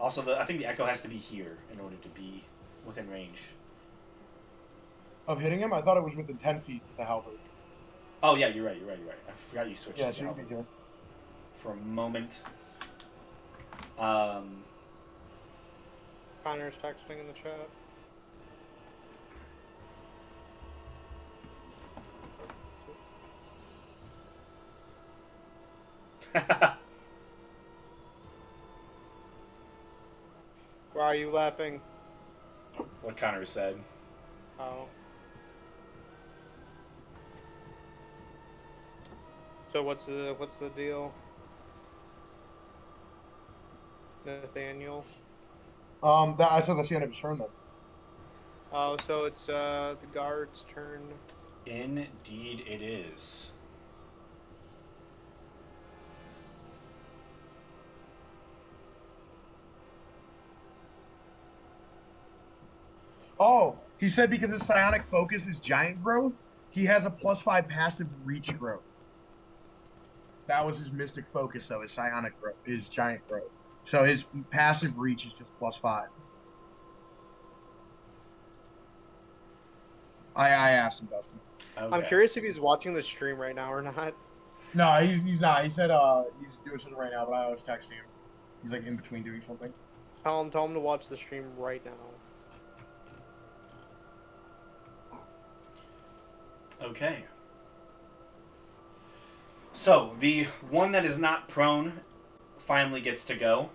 Also, I think the echo has to be here in order to be within range. Of hitting him, I thought it was within 10 feet with the halberd. Oh yeah, you're right. I forgot you switched. Yeah, to so you'd be Albert here. for a moment. Connor's texting in the chat. Why are you laughing? what Connor said. Oh. So what's the deal? Nathaniel. I said that's the end of his turn then. Oh, so it's the guard's turn. Indeed, it is. Oh, he said because his psionic focus is giant growth, he has a +5 passive reach growth. That was his mystic focus, though, his psionic growth, his giant growth. So his passive reach is just +5. I asked him, Dustin. Okay. I'm curious if he's watching the stream right now or not. No, he's not. He said he's doing something right now, but I was texting him. He's like in between doing something. Tell him to watch the stream right now. Okay. So, the one that is not prone finally gets to go.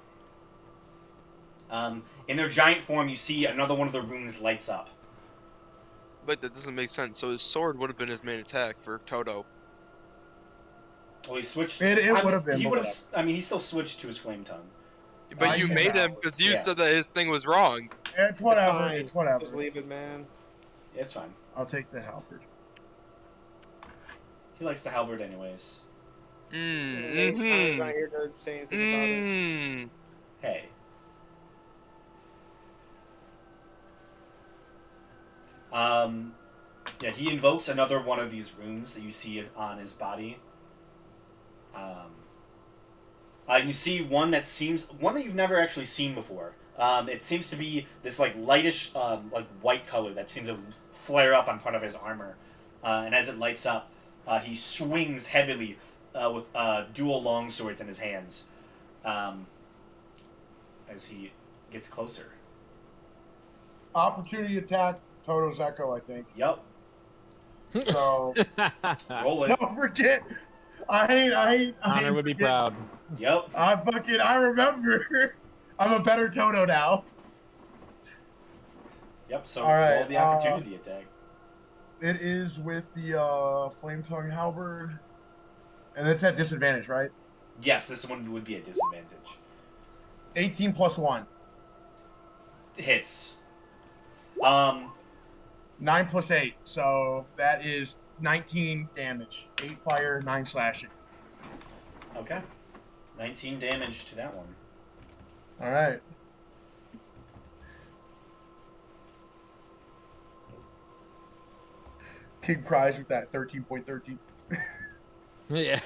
In their giant form, you see another one of the runes lights up. But that doesn't make sense. So his sword would have been his main attack for Toto. Well, he switched. It would have been. He but would have. whatever. I mean, he still switched to his flame tongue. But you yeah. made him because you Yeah. said that his thing was wrong. It's whatever. Fine. It's whatever. Just leave it, man. Yeah, it's fine. I'll take the halberd. He likes the halberd anyways. Connor's not Mm-hmm. here to say anything about it. Mm. Hey. Yeah, he invokes another one of these runes that you see on his body. You see one that you've never actually seen before. It seems to be this like lightish, like white color that seems to flare up on part of his armor, and as it lights up, he swings heavily with dual longswords in his hands, as he gets closer. Opportunity attack, Toto's Echo, I think. Yep. So Roll it. don't forget. I Connor would be forget. proud. Yep. I remember. I'm a better Toto now. Yep. So All right, roll the opportunity attack. It is with the Flame Tongue Halberd. And it's at disadvantage, right? Yes, this one would be a disadvantage. 18 plus 1. Hits. 9 plus 8. So that is 19 damage. 8 fire, 9 slashing. Okay. 19 damage to that one. All right. King cries with that 13.13. Yeah.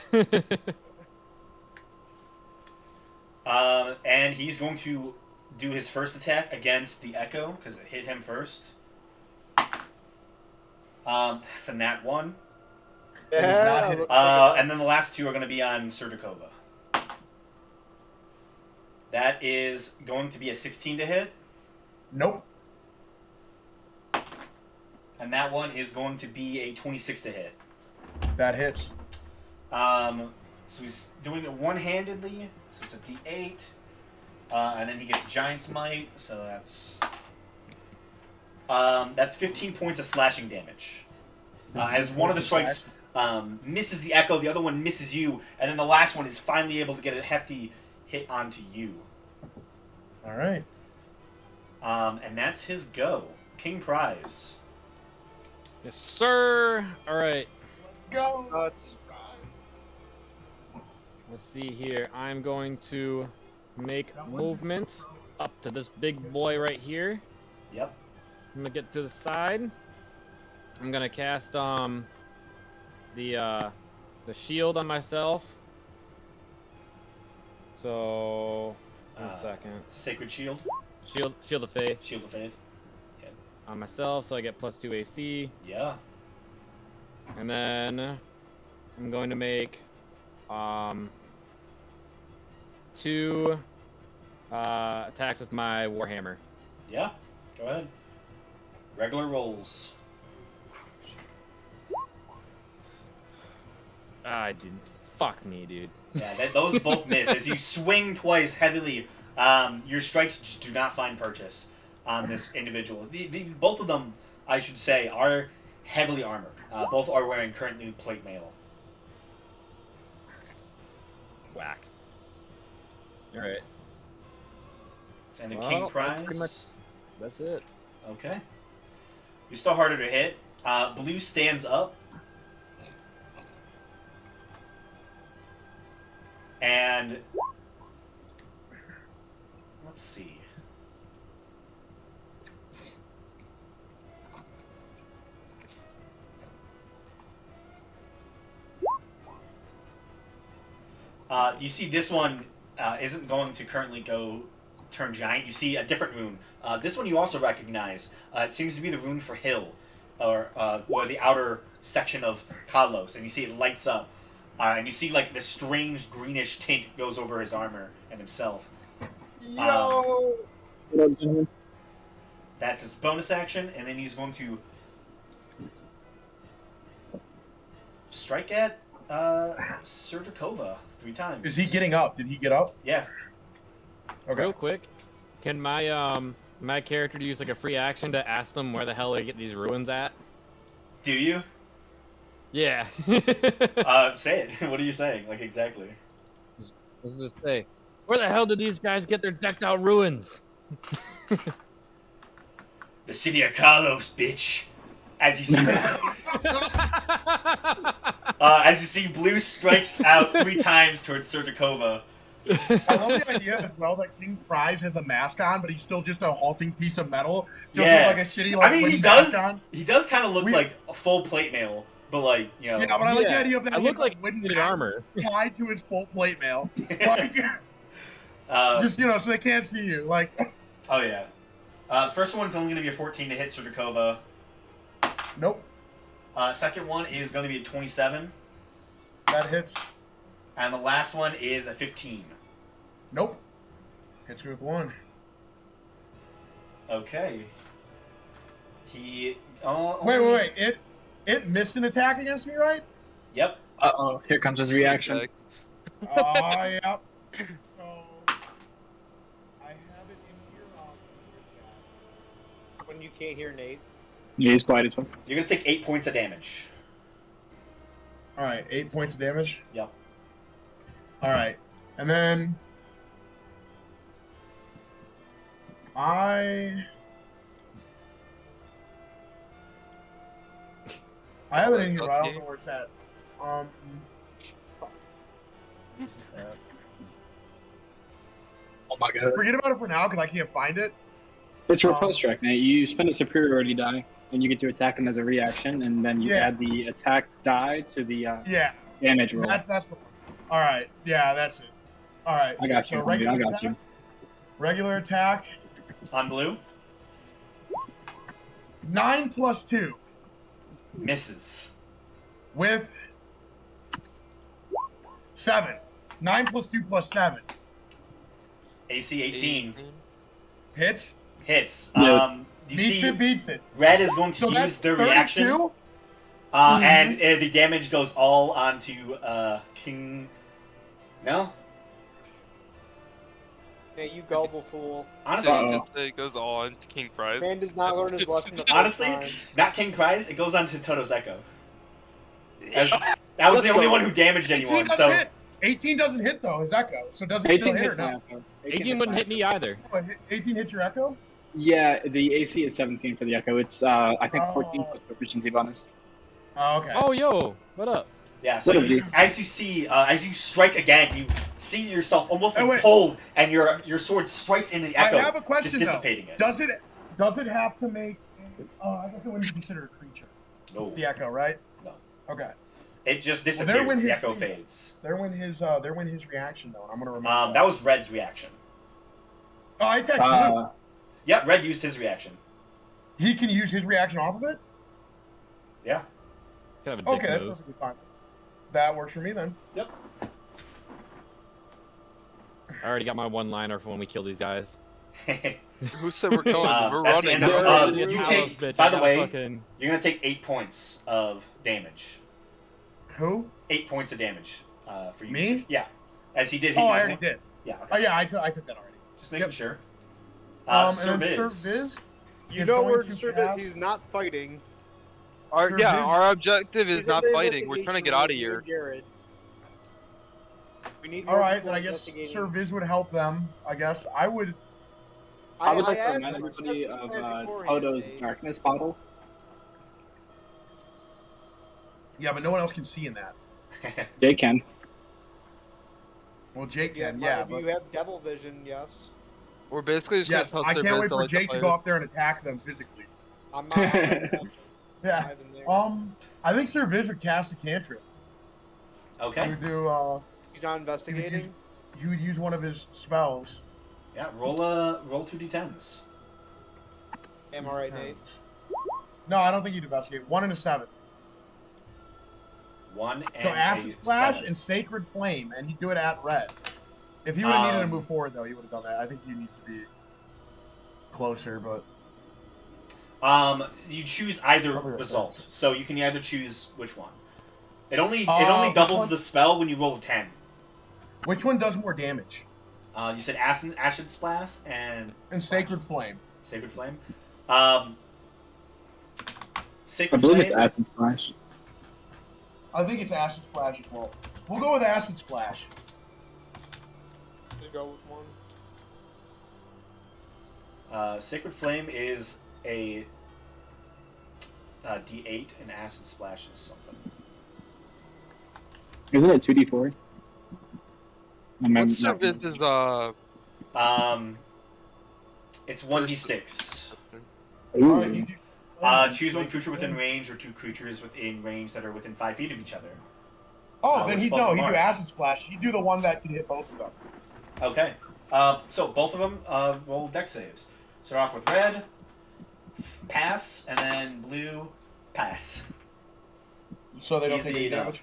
And he's going to do his first attack against the Echo because it hit him first. That's a nat 1. It is not Yeah. hitting. looks like And then the last two are going to be on Sergikova. That is going to be a 16 to hit. Nope. And that one is going to be a 26 to hit. That hits. So he's doing it one-handedly. So it's a D8. And then he gets Giant's Might. So that's 15 points of slashing damage. As one of the strikes misses the Echo, the other one misses you, and then the last one is finally able to get a hefty hit onto you. All right. And that's his go. King Prize. Yes, sir. All right. Go. nuts. Let's see here. I'm going to make movement up to this big boy right here. Yep. I'm gonna get to the side. I'm gonna cast the shield on myself. So one second. Sacred Shield. Shield of Faith Shield of Faith. on myself, so I get +2 AC. Yeah. And then I'm going to make 2 attacks with my Warhammer. Yeah. Go ahead. Regular rolls. I didn't. Fuck me, dude. Yeah, those both miss. As you swing twice heavily, your strikes just do not find purchase on this individual. Both of them, I should say, are heavily armored. Both are wearing currently plate mail. Whack. Alright, And a Well, King that's Prize. pretty much- that's it. Okay. You're still harder to hit. Blue stands up. And let's see. You see this one isn't going to currently go turn giant. You see a different rune. This one you also recognize. It seems to be the rune for hill, or the outer section of Kalos, and you see it lights up. And you see like this strange greenish tint goes over his armor and himself. Yo. That's his bonus action, and then he's going to strike at Sergikova 3 times. Is he getting up? Did he get up? Yeah. Okay. Real quick, can my my character use like a free action to ask them where the hell they get these ruins at? Do you? Yeah. Say it. What are you saying? Like exactly. Let's just say, where the hell did these guys get their decked out ruins? The city of Carlos, bitch. As you see, as you see, Blue strikes out 3 times towards Sergikova. I love the idea as well that King Prize has a mask on, but he's still just a halting piece of metal, just Yeah. with like a shitty like I mean, wooden he does. mask on. He does kind of look like a full plate mail, but like Yeah, but I like the idea of that. I he look has a like wooden in mask armor. tied to his full plate mail, like just so they can't see you. Like, Oh yeah. First one's only going to be a 14 to hit Sergikova. nope, Second one is going to be a 27, that hits. and the last one is a 15. Nope, hits you with 1. Okay. He. Wait. It missed an attack against me, right? Yep. Uh-oh, here comes his reaction. Perfect. Yep. So I have it in here. When you can't hear Nate. Yeah, he's quiet as well. You're going to take 8 points of damage. All right, 8 points of damage. Yep. All right, and then I have it in here, but I don't know where it's at. Oh my god. Forget about it for now because I can't find it. It's repulse strike, Nate. You spend a superiority die, and you get to attack him as a reaction, and then you Yeah. add the attack die to the Yeah, damage roll. that's the one. All right, yeah, that's it. All right, I got so you. I regular got attack, you. Regular attack, On Blue? 9 plus 2. Misses. with 7. 9 plus 2 plus 7. AC 18 Hits. hits. Yeah. You Beats see, it, beats it. Red is going to So use that's their 32? reaction, and the damage goes all onto King. No, Yeah, you gullible fool. honestly, Did he just say it goes on to King Prize? Man does not learn his lesson the first honestly, time. not King cries. It goes on to Toto's Echo. As, that was Let's the only go. one who damaged 18 anyone. doesn't So hit. 18 doesn't hit though, his echo. So does it 18 still hit hits or my no? echo. 18 wouldn't hit me either. Oh, 18 hits your echo? Yeah, the AC is 17 for the echo. It's I think 14 plus proficiency bonus. Oh, okay. Oh, yo, what up? yeah, so What a you, as you see, as you strike again, you see yourself almost Oh, like wait. pulled, and your sword strikes into the I echo, have a question just dissipating it. Does it have to make? I guess it wouldn't be considered a creature. No, The echo, right? No. Okay. it just Well, disappears. when The his echo thing- fades. There went his reaction though, and I'm gonna remember. That was Red's reaction. Oh, I attacked blue. Yep, Red used his reaction. He can use his reaction off of it. Yeah. Kind of a dick Okay, that's move. perfectly fine. That works for me then. Yep. I already got my one-liner for when we kill these guys. Who said we're killing them? We're That's the running. end of, They're you in take, Talos, bitch. by I the gotta way, fucking- you're gonna take 8 points of damage. Who? 8 points of damage for you. Me? Yeah. As he did. Hit Oh, you I with already one. did. Yeah. Oh Okay. yeah, I took that already. Just making Yep. sure. And Sir then Viz. Sir Viz. You is know going where to Sir have- Viz, he's not fighting. Sir Viz- Our objective is He's not in fighting. We're trying to get out of here. Garrett. We need All more right, people then I guess investigating. Sir Viz would help them. I guess I would. I would like to asked remind him, everybody especially of beforehand, Toto's Dave. darkness bottle. Yeah, but no one else can see in that. They can. Well, Jake Yeah, can. but Yeah, if but you have devil vision, yes. We're basically just yes, gonna I tell can't Sir wait Biz to for light the Jake to fire. go up there and attack them physically. I'm not. I'm Yeah. not in there. I think Sir Viz would cast a cantrip. He Okay. would do. He's not investigating. He would use one of his spells. Yeah. Roll 2d10s. Am I right, Nate? No, I don't think he'd investigate. 1 and a 7. 1 and So Acid a Splash 7. and Sacred Flame, and he'd do it at red. If he would have needed to Um, move forward, though, he would have done that. I think he needs to be closer, but You choose either Probably right result, so you can either choose which one. It only which doubles one? the spell when you roll a 10. which one does more damage? You said acid splash and And Splash. Sacred Flame. Sacred flame. I Sacred believe flame. it's Acid Splash. I think it's Acid Splash as well. We'll go with Acid Splash. Just go with one. Sacred flame is a D8, and acid splash is something. Isn't it 2d4? What's Sir Viz's It's 1d6. Alright, you do- Choose one creature within range, or 2 creatures within range that are within 5 feet of each other. Oh, then which he'd both no, of he'd them do are. Acid Splash. He'd do the one that can hit both of them. Okay. So both of them roll dex saves. Start off with red, pass, and then blue, pass. So they don't Easy take any enough.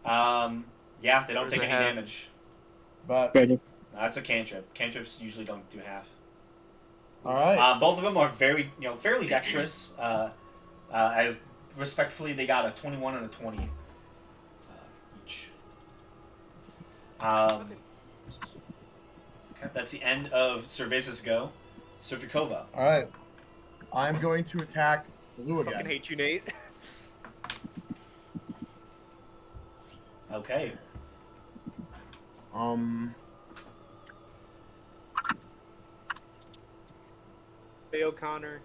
damage. Yeah, they don't Where's take the any half? damage. But That's a cantrip. Cantrips usually don't do half. alright. Both of them are very, fairly dexterous. As respectfully, they got a 21 and a 20 each. Okay, that's the end of Cervezas go. Sergikova. Alright. I'm going to attack blue Fucking again. hate you, Nate. Okay. Hey O'Connor.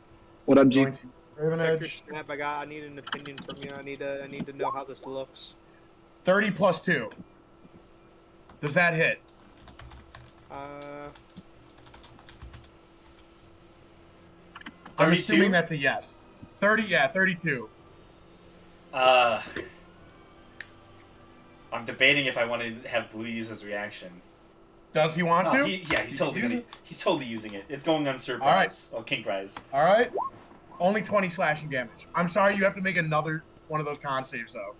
What up, G? Going to Raven Check your Edge. snap. I need an opinion from you. I need to know how this looks. 30 plus 2. Does that hit? Uh, I'm 32? assuming that's a yes. 30, yeah, 32. I'm debating if I want to have blue use his reaction. Does he want Oh, to? he's totally use gonna. it? He's totally using it. It's going on Sir All right. Prize or King Prize. Alright. Only 20 slashing damage. I'm sorry, you have to make another one of those con saves though.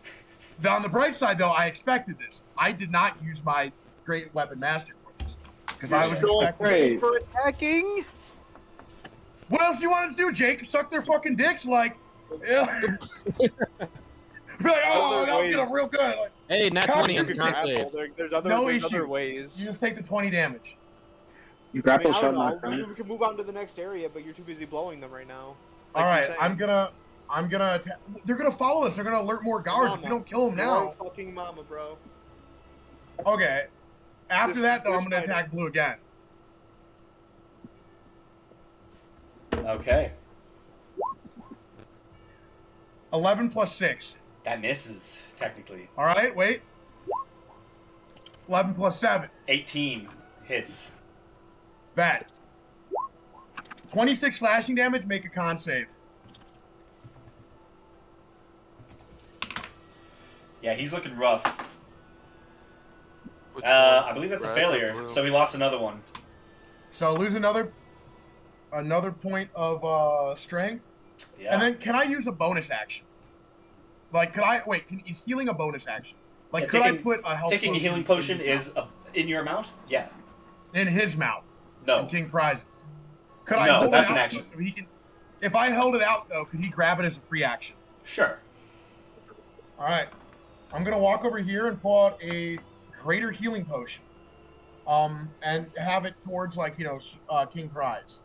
On the bright side though, I expected this. I did not use my great weapon master for this because I was Still expecting. great. for attacking. What else do you want us to do, Jake? Suck their fucking dicks, like. Yeah. Be like, oh, Other that was gonna ways. real good. Like, Hey, nat Cock 20 your on You the can con grapple. save. There's other No there's issue. other ways. you just take the 20 damage. You I grapple mean, I shot don't know. knock, right? We can move on to the next area, but you're too busy blowing them right now. All Like you're right, saying. I'm gonna. They're gonna follow us. They're gonna alert more guards. If we Mama. don't kill them You're now. a fucking mama, bro. Okay. After Just- that, though, I'm just gonna fight attack blue again. Okay. 11 plus 6. That misses, technically. All right, wait. 11 plus 7. 18 hits. Bet. 26 slashing damage. Make a con save. Yeah, he's looking rough. Which I believe that's a Red or failure. blue? So we lost another one. So lose another point of strength. Yeah. And then can I use a bonus action? Like, could I wait? Is healing a bonus action? Like, Yeah, could I taking- put a health Taking a healing in potion his is in your mouth? Yeah. mouth? In his mouth. No. In King Prizes. Could I No, hold that's it an out action. so he can? If I held it out though, could he grab it as a free action? Sure. All right. I'm gonna walk over here and pull out a greater healing potion, and have it towards like King Prize.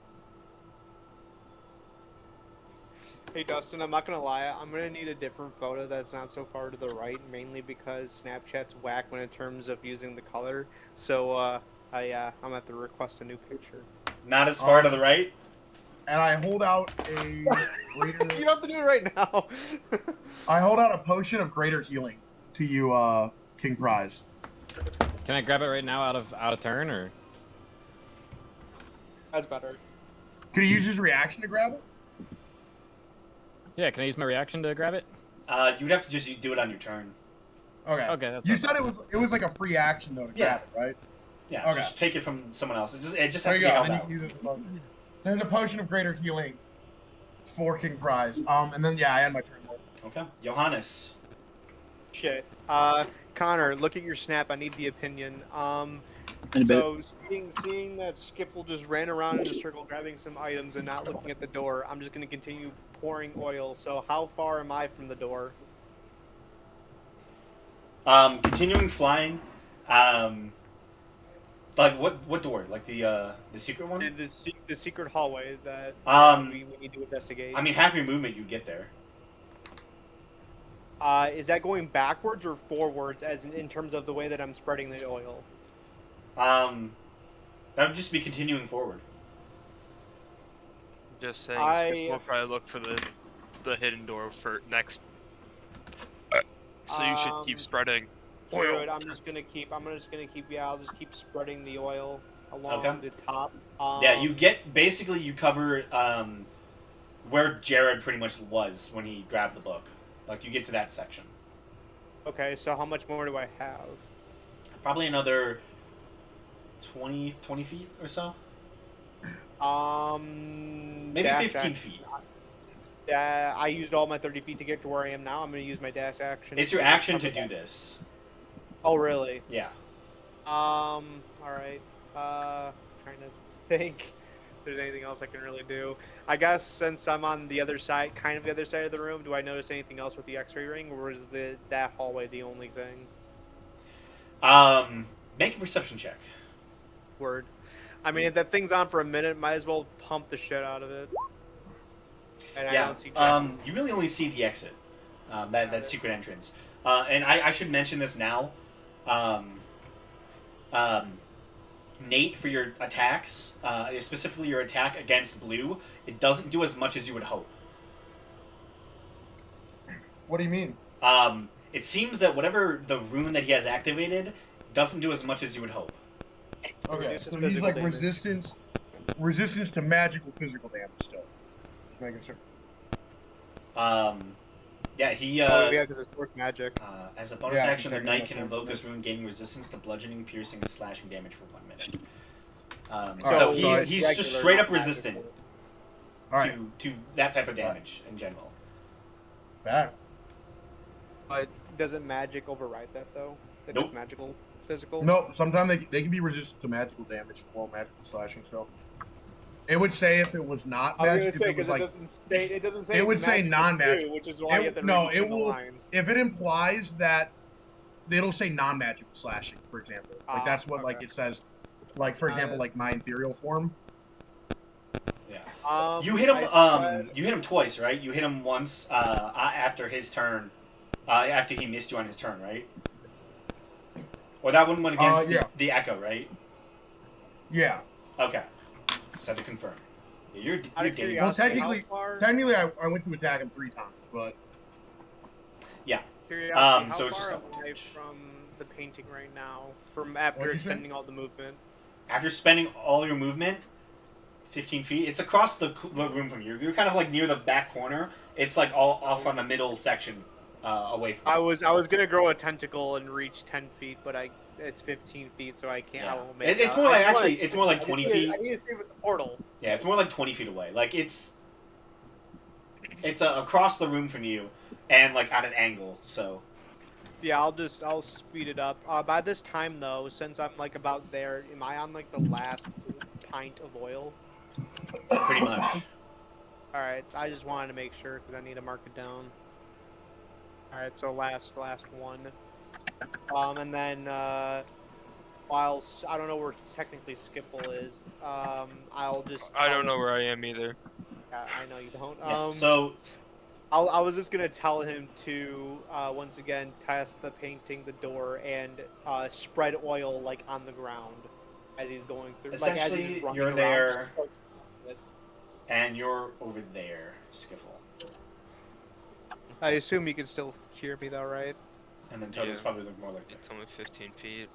Hey Dustin, I'm not gonna lie. I'm gonna need a different photo that's not so far to the right, mainly because Snapchat's whack when in terms of using the color. So I'm gonna have to request a new picture. Not as far to the right. And I hold out a You greater. don't have to do it right now. I hold out a potion of greater healing to you, King Prize. Can I grab it right now out of turn, or? That's better. Could he use his reaction to grab it? Yeah, can I use my reaction to grab it? You would have to just do it on your turn. Okay. Okay, that's You fine. said it was like a free action though to Yeah. grab it, right? Yeah, Okay. just take it from someone else. It just There has you to be go. held And you out. can use it as a potion. There's a potion of greater healing for King Prize. And then I end my turn. Okay. Johannes. Shit. Connor, look at your snap. I need the opinion. In a bit. So seeing that Skiffle just ran around in a circle grabbing some items and not looking at the door, I'm just gonna continue pouring oil. So how far am I from the door? Continuing flying. Like what door? Like the secret one? The secret hallway that we need to investigate. I mean, half your movement, you get there. Is that going backwards or forwards, as in terms of the way that I'm spreading the oil? That would just be continuing forward. Just saying, I- Skip will probably look for the hidden door for next. So you should keep spreading oil. Good. I'm just gonna keep. Yeah, I'll just keep spreading the oil along Okay. the top. Yeah, you cover where Jared pretty much was when he grabbed the book. Like, you get to that section. Okay, so how much more do I have? Probably another 20 feet or so. Maybe Dash 15 action. feet. I used all my 30 feet to get to where I am now. I'm gonna use my dash action. It's your action to do this. Oh, really? Yeah. All right. Trying to think if there's anything else I can really do. I guess since I'm on the other side, kind of the other side of the room, do I notice anything else with the X-ray ring, or is that hallway the only thing? Make a perception check. Word. I mean, if that thing's on for a minute, might as well pump the shit out of it. And I Yeah. don't see. You really only see the exit. That secret entrance. And I should mention this now. Nate, for your attacks, specifically your attack against blue, it doesn't do as much as you would hope. What do you mean? It seems that whatever the rune that he has activated doesn't do as much as you would hope. Okay, Reduces so he's physical like damage. resistance to magical physical damage still. Just making sure. Yeah, he Oh, yeah, because it's work magic. as a bonus Yeah, action, the exactly. knight can invoke this rune, gaining resistance to bludgeoning, piercing, and slashing damage for 1 minute. Alright, So so he's Regular, just straight up not magic. resistant All right, to that type of damage in general. bad. But doesn't magic override that though? If Nope. it's magical, physical. No, sometimes they can be resistant to magical damage while magical slashing still. It would say if it was not I was magic, gonna if say it was because like it doesn't say it it's would say magical non-magic. too, which is why you have to read No, between it the will. lines. If it implies that it'll say non-magical slashing, for example. Like that's what like Okay. it says. Like for example, like my ethereal form. Yeah. You hit him. You hit him twice, right? You hit him once after his turn, after he missed you on his turn, right? Or that one went against yeah. the echo, right? Yeah. Okay. Just had to confirm. Yeah, you're Out of dating. Well, curiosity, technically, I went to attack him 3 times, but Yeah. Curiosity, so how it's just far double am I damage. from the painting right now? From after What'd you say? expending all the movement. After spending all your movement, 15 feet. It's across the room from you. You're kind of like near the back corner. It's like all off on the middle section, away from. I was gonna grow a tentacle and reach 10 feet, but it's 15 feet, so I can't. Yeah. I won't make It's it. more like it's more like 20 feet. I need to see if it's a portal. Yeah, it's more like 20 feet away. Like it's across the room from you, and like at an angle. So Yeah, I'll speed it up. By this time though, since I'm like about there, am I on like the last pint of oil? pretty much. All right, I just wanted to make sure because I need to mark it down. All right, so last one, and then while I don't know where technically Skipple is, I'll just. I don't know where I am either. Yeah, I know you don't. Yeah. So I was just gonna tell him to once again test the painting the door and spread oil like on the ground as he's going through. Essentially, like, as he's running you're around, there. just- and you're over there, Skiffle. I assume you can still hear me though, right? And then Toto's Yeah. probably more like It's only 15 feet.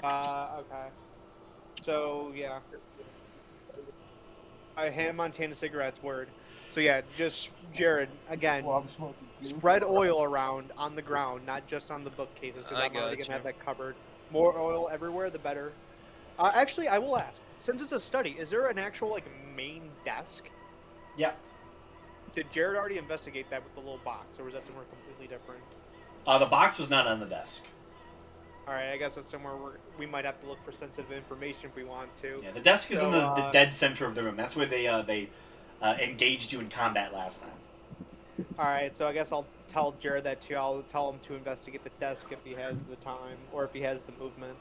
Okay. So yeah. I hand Montana cigarettes. Word. So yeah, just Jared again. well, I'm smoking too. Spread oil around on the ground, not just on the bookcases, because I I'm already gotcha. gonna have that covered. More oil everywhere, the better. Actually, I will ask. Since it's a study, is there an actual like main desk? Yeah. Did Jared already investigate that with the little box, or was that somewhere completely different? The box was not on the desk. All right, I guess that's somewhere we might have to look for sensitive information if we want to. Yeah, the desk is in the So, dead center of the room. That's where they engaged you in combat last time. All right, so I guess I'll tell Jared that too. I'll tell him to investigate the desk if he has the time or if he has the movement.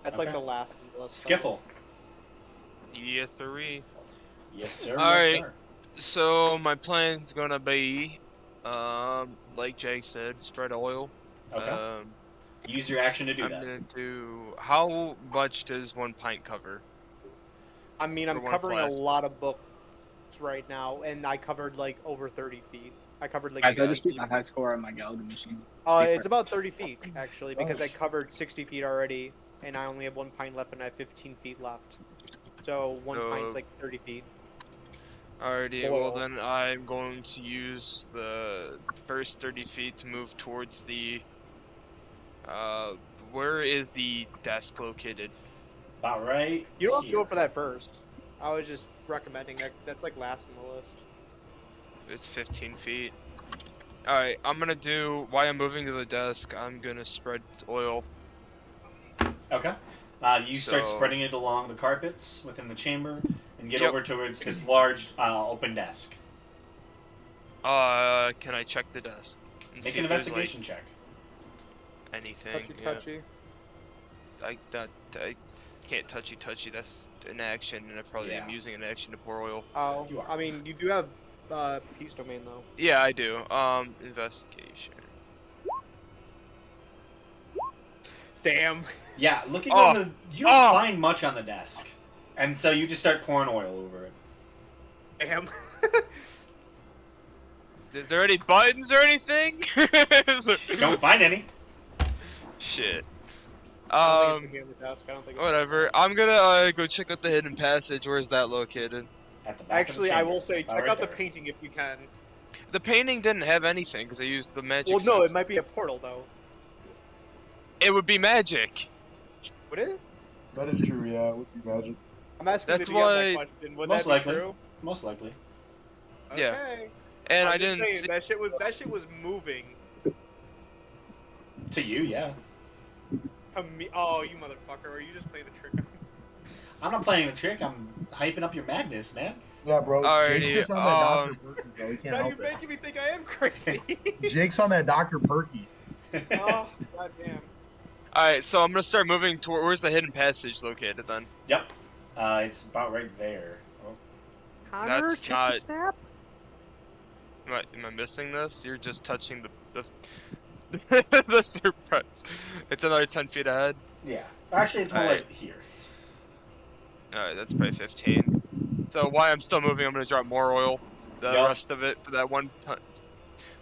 That's like Okay. the last on the list. Skiffle. Yes, sirree. Yes, sir. All yes, right. sir. So my plan's gonna be, like Jake said, spread oil. Okay. Use your action to do I'm that. gonna do. How much does 1 pint cover? I mean, I'm For one covering a flask. lot of books right now, and I covered like over 30 feet. I covered like. Guys, I 60 just beat feet. my high score on my Galaga machine. It's about 30 feet actually, because I covered 60 feet already, and I only have 1 pint left, and I have 15 feet left. So 1 pint's So- like 30 feet. Alrighty, Oil. well then I'm going to use the first 30 feet to move towards the. Where is the desk located? About right. You don't have to here. go for that first. I was just recommending that. That's like last on the list. It's 15 feet. Alright, I'm gonna do. While I'm moving to the desk, I'm gonna spread oil. Okay. You start So- spreading it along the carpets within the chamber and get Yep. over towards this large open desk. Can I check the desk? And Make see an if there's, investigation check. Like, anything. Touchy, Yeah. touchy. I can't touchy. That's an action, and I probably am Yeah. using an action to pour oil. Oh, You are. I mean, you do have peace domain though. Yeah, I do. Investigation. Damn. Yeah, looking Oh. on the, you don't Oh. find much on the desk, and so you just start pouring oil over it. Damn. Is there any buttons or anything? Don't find any. Shit. I don't think it's in the desk. I don't think it's- Whatever. I'm gonna go check out the hidden passage. Where is that located? At the back Actually, of the I chamber. will say, check Right out the there. painting if you can. The painting didn't have anything because I used the magic. Well, no, it sense. might be a portal though. It would be magic. Would it? That is true. Yeah, it would be magic. I'm asking That's if you have why- that question. Would Most that likely. be true? Most likely. Yeah. Okay. And I'm I just didn't saying, see. that shit was moving. To you, yeah. To me, oh, you motherfucker! Are you just playing a trick on me? I'm not playing a trick. I'm hyping up your Magnus, man. Yeah, bro. Jake's Alrighty, just on that Dr. Perky, bro. He can't Now help you're it. making me think I am crazy. Jake's on that Dr. Perky. Oh, goddamn. Alright, so I'm gonna start moving toward. Where's the hidden passage located then? Yep. It's about right there. Oh. Connor, That's check not- the snap. Am I missing this? You're just touching the the surprise. It's another 10 feet ahead. Yeah. Actually, it's more Alright. like here. Alright, that's probably 15. So while I'm still moving, I'm gonna drop more oil. The Yup. rest of it for that one.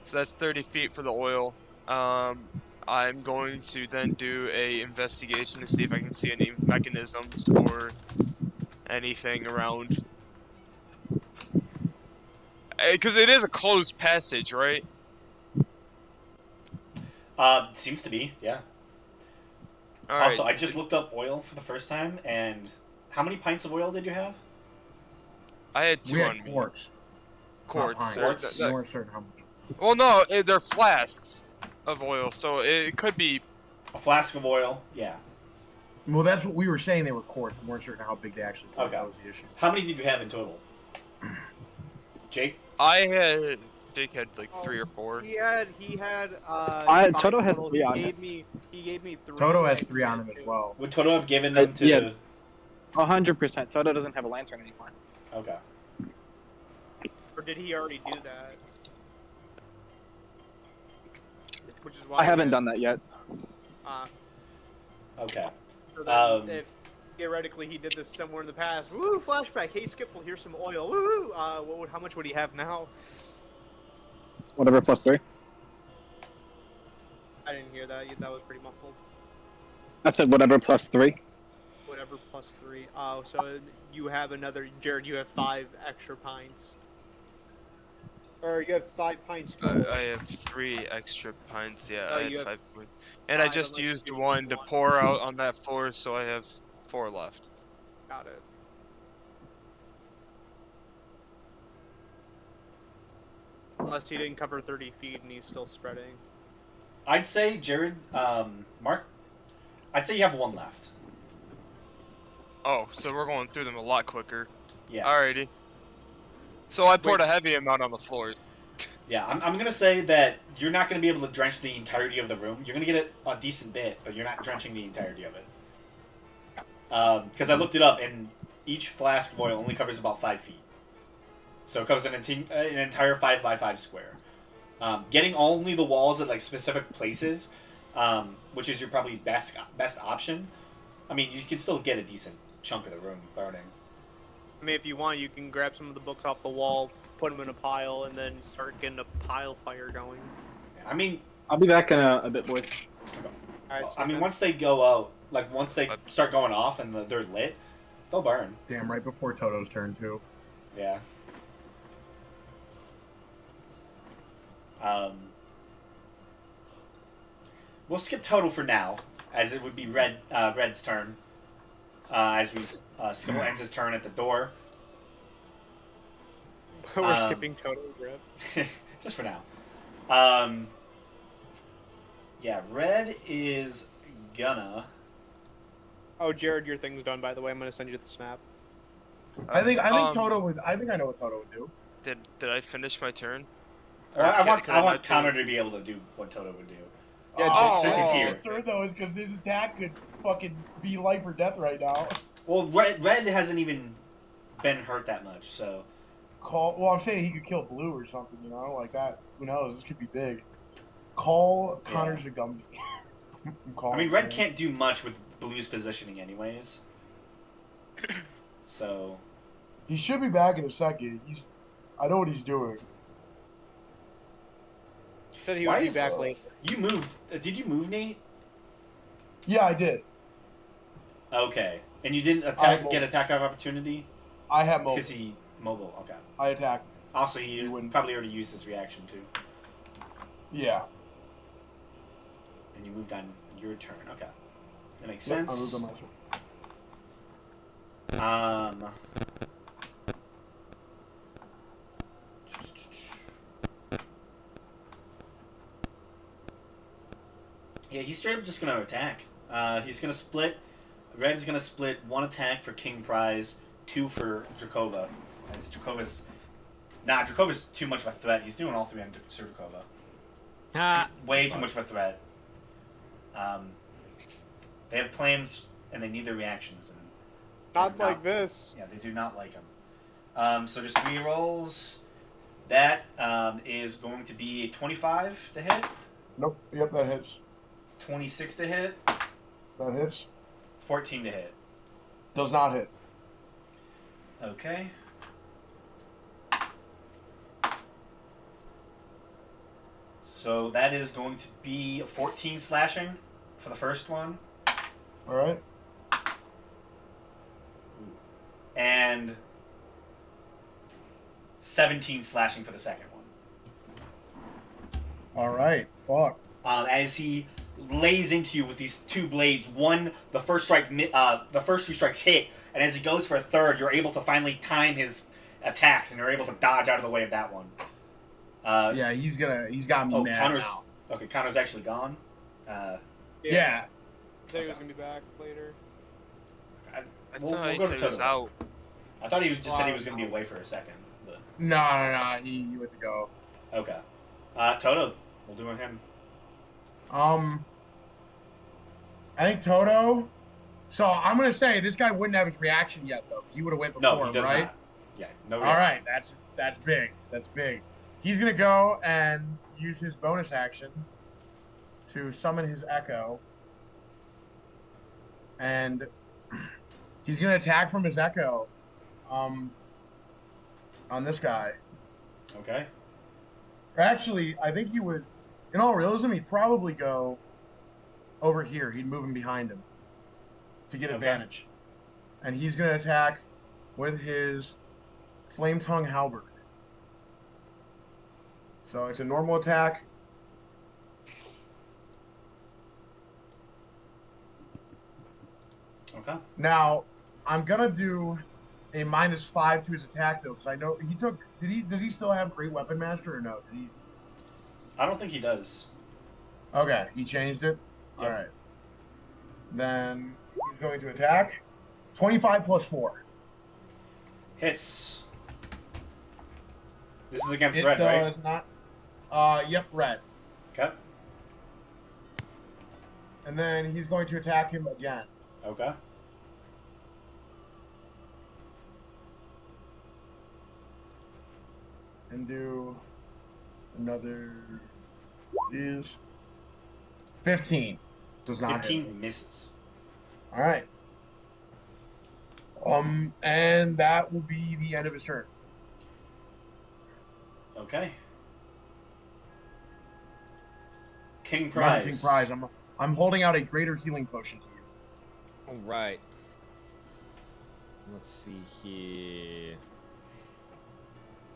So that's 30 feet for the oil. I'm going to then do a investigation to see if I can see any mechanisms or anything around. Because it is a closed passage, right? Seems to be, yeah. All right. Also, I just looked up oil for the first time, and how many pints of oil did you have? I had 2 We on had me. quarts. Quarts. Not or pints. th- You weren't certain how much. well, no, they're flasks of oil, so it could be. A flask of oil, yeah. Well, that's what we were saying. They were quarts. We weren't certain how big they actually were. Okay. That was the issue. How many did you have in total? Jake? Jake had like 3 or 4. He had. Toto has total. 3 on him. He gave me 3. Toto has and 3 on him you guys as two. well. Would Toto have given them to... Yeah. 100%. Toto doesn't have a lantern anymore. Okay. Or did he already do that? Which is why I haven't done that yet. Okay. So then if theoretically he did this somewhere in the past, woo! Flashback. Hey, Skipful, here's some oil. Woo! How much would he have now? Whatever plus 3. I didn't hear that. That was pretty muffled. I said whatever plus 3. Whatever plus 3. Oh, so you have another. Jared, you have 5 extra pints. Or you have 5 pints total. I have 3 extra pints. Yeah, Oh, I had you have 5. And I 5, just unless you used used one to one. pour out on that floor, so I have 4 left. Got it. Unless he didn't cover 30 feet and he's still spreading. I'd say, Jared, Mark, I'd say you have 1 left. Oh, so we're going through them a lot quicker. Yeah. Alrighty. So I poured Wait. a heavy amount on the floor. Yeah, I'm going to say that you're not going to be able to drench the entirety of the room. You're going to get a decent bit, but you're not drenching the entirety of it. Because I looked it up, and each flask of oil only covers about 5 feet. So it covers an entire 5x5 square. Getting only the walls at like specific places, which is your probably best option. I mean, you can still get a decent chunk of the room burning. I mean, if you want, you can grab some of the books off the wall, put them in a pile, and then start getting a pile fire going. I mean, I'll be back in a bit, boys. Alright, I mean, once they go out, like once they start going off and they're lit, they'll burn. Damn, right before Toto's turn too. Yeah. We'll skip Toto for now, as it would be Red's turn. As Skipple ends his turn at the door. We're skipping Toto, Red. Just for now. Yeah, Red is gonna... Oh, Jared, your thing's done, by the way. I'm going to send you the snap. I think Toto would. I think I know what Toto would do. Did I finish my turn? I Can want not do Connor it? to be able to do what Toto would do. Yeah, Since he's oh. here. Concern though is because his attack could fucking be life or death right now. Well, Red hasn't even been hurt that much, so... Well, I'm saying he could kill Blue or something, you know, like that. Who knows? This could be big. Call Connor Zagumbi. I mean, Red can't do much with Blue's positioning anyways. So... He should be back in a second. I know what he's doing. Said he Why would be is- back later. You moved... Did you move, Nate? Yeah, I did. Okay. And you didn't I get attack of opportunity? I have mobile. Because he... Mobile, okay. I attacked. Also, he He wouldn't. probably already used his reaction, too. Yeah. And you moved on your turn. Okay. That makes Yep, sense. I moved on my turn. Yeah, he's straight up just gonna attack. He's gonna split. Red is gonna split 1 attack for King Prize, 2 for Drakova. As Drakova's Drakova's too much of a threat. He's doing all 3 on Sir Drakova. Ah. Way too much of a threat. They have plans and they need their reactions. And Not they're like this. Yeah, they do not like him. So just 3 rolls. That is going to be a 25 to hit, Nope. Yep, that hits. 26 to hit, That hits. 14 to hit. Does not hit. Okay. So that is going to be a 14 slashing for the first one, All right. and 17 slashing for the second one. All right. Fuck. As he lays into you with these 2 blades, the first 2 strikes hit, and as he goes for a third, you're able to finally time his attacks, and you're able to dodge out of the way of that one. Yeah, he's got me mad Connor's now. okay. Connor's actually gone. Yeah. Said he was gonna be back later. I We'll thought he go to said he was Totoro. out. I thought he was just said he was going to be away for a second. But, No. He went to go. okay. Toto, we'll do him. I think Toto. So I'm gonna say this guy wouldn't have his reaction yet though, because he would have went before No, he him, does right? not. Yeah, no. All reaction. right, that's big. That's big. He's gonna go and use his bonus action to summon his Echo, and he's gonna attack from his Echo, on this guy. Okay. Or actually, I think he would. In all realism, he'd probably go over here. He'd move him behind him to get Okay. advantage, and he's gonna attack with his Flame Tongue Halberd. So it's a normal attack. Okay. Now, I'm gonna do a -5 to his attack though, because I know he took. Does he still have Great Weapon Master or no? Did he? I don't think he does. Okay, he changed it. Yep. All right. Then he's going to attack. 25 plus 4. Hits. This is against It red, does right? not. Yep, red. Okay. And then he's going to attack him again. Okay. And do another is 15. Does not hit. 15 misses. All right. And that will be the end of his turn. Okay. King Not Prize. King Prize. I'm holding out a greater healing potion to you. All right. Let's see here.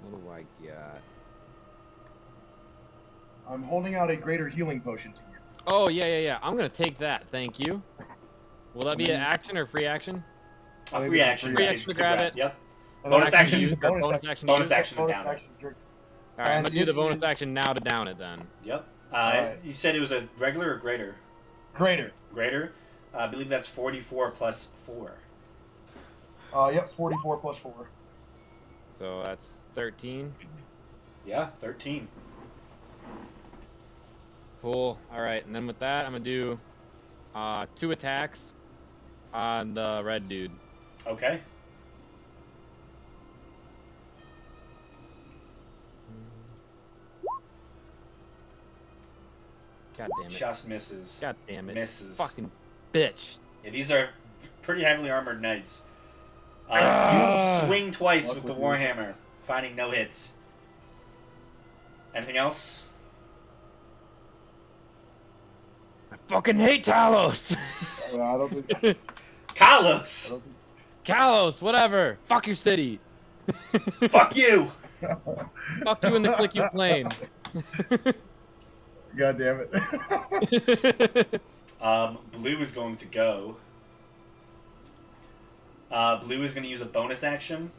What do I got? I'm holding out a greater healing potion to you. Oh, yeah. I'm going to take that. Thank you. Will that be an action or free action? A free action. Free action to grab it. Yep. And Bonus then I can action. use a Bonus bonus action. Bonus use it? action to down it. drink. All right, I'm And going to do the it bonus is- action now to down it then. Yep. Alright. You said it was a regular or greater? Greater. Greater. I believe that's 44 plus 4. Yep, 44 plus 4. So that's 13. Yeah, 13. Cool. All right, and then with that, I'm going to do 2 attacks on the red dude. Okay. God damn it. Just misses. God damn it. Misses. Fucking bitch. Yeah, these are pretty heavily armored knights. Ah. You swing twice Luck with the with you. warhammer, finding no hits. Anything else? I fucking hate Talos. I don't think. Kalos! Kalos, whatever. Fuck your city. Fuck you! Fuck you in the click you plane. God damn it. Blue is going to go. Blue is going to use a bonus action.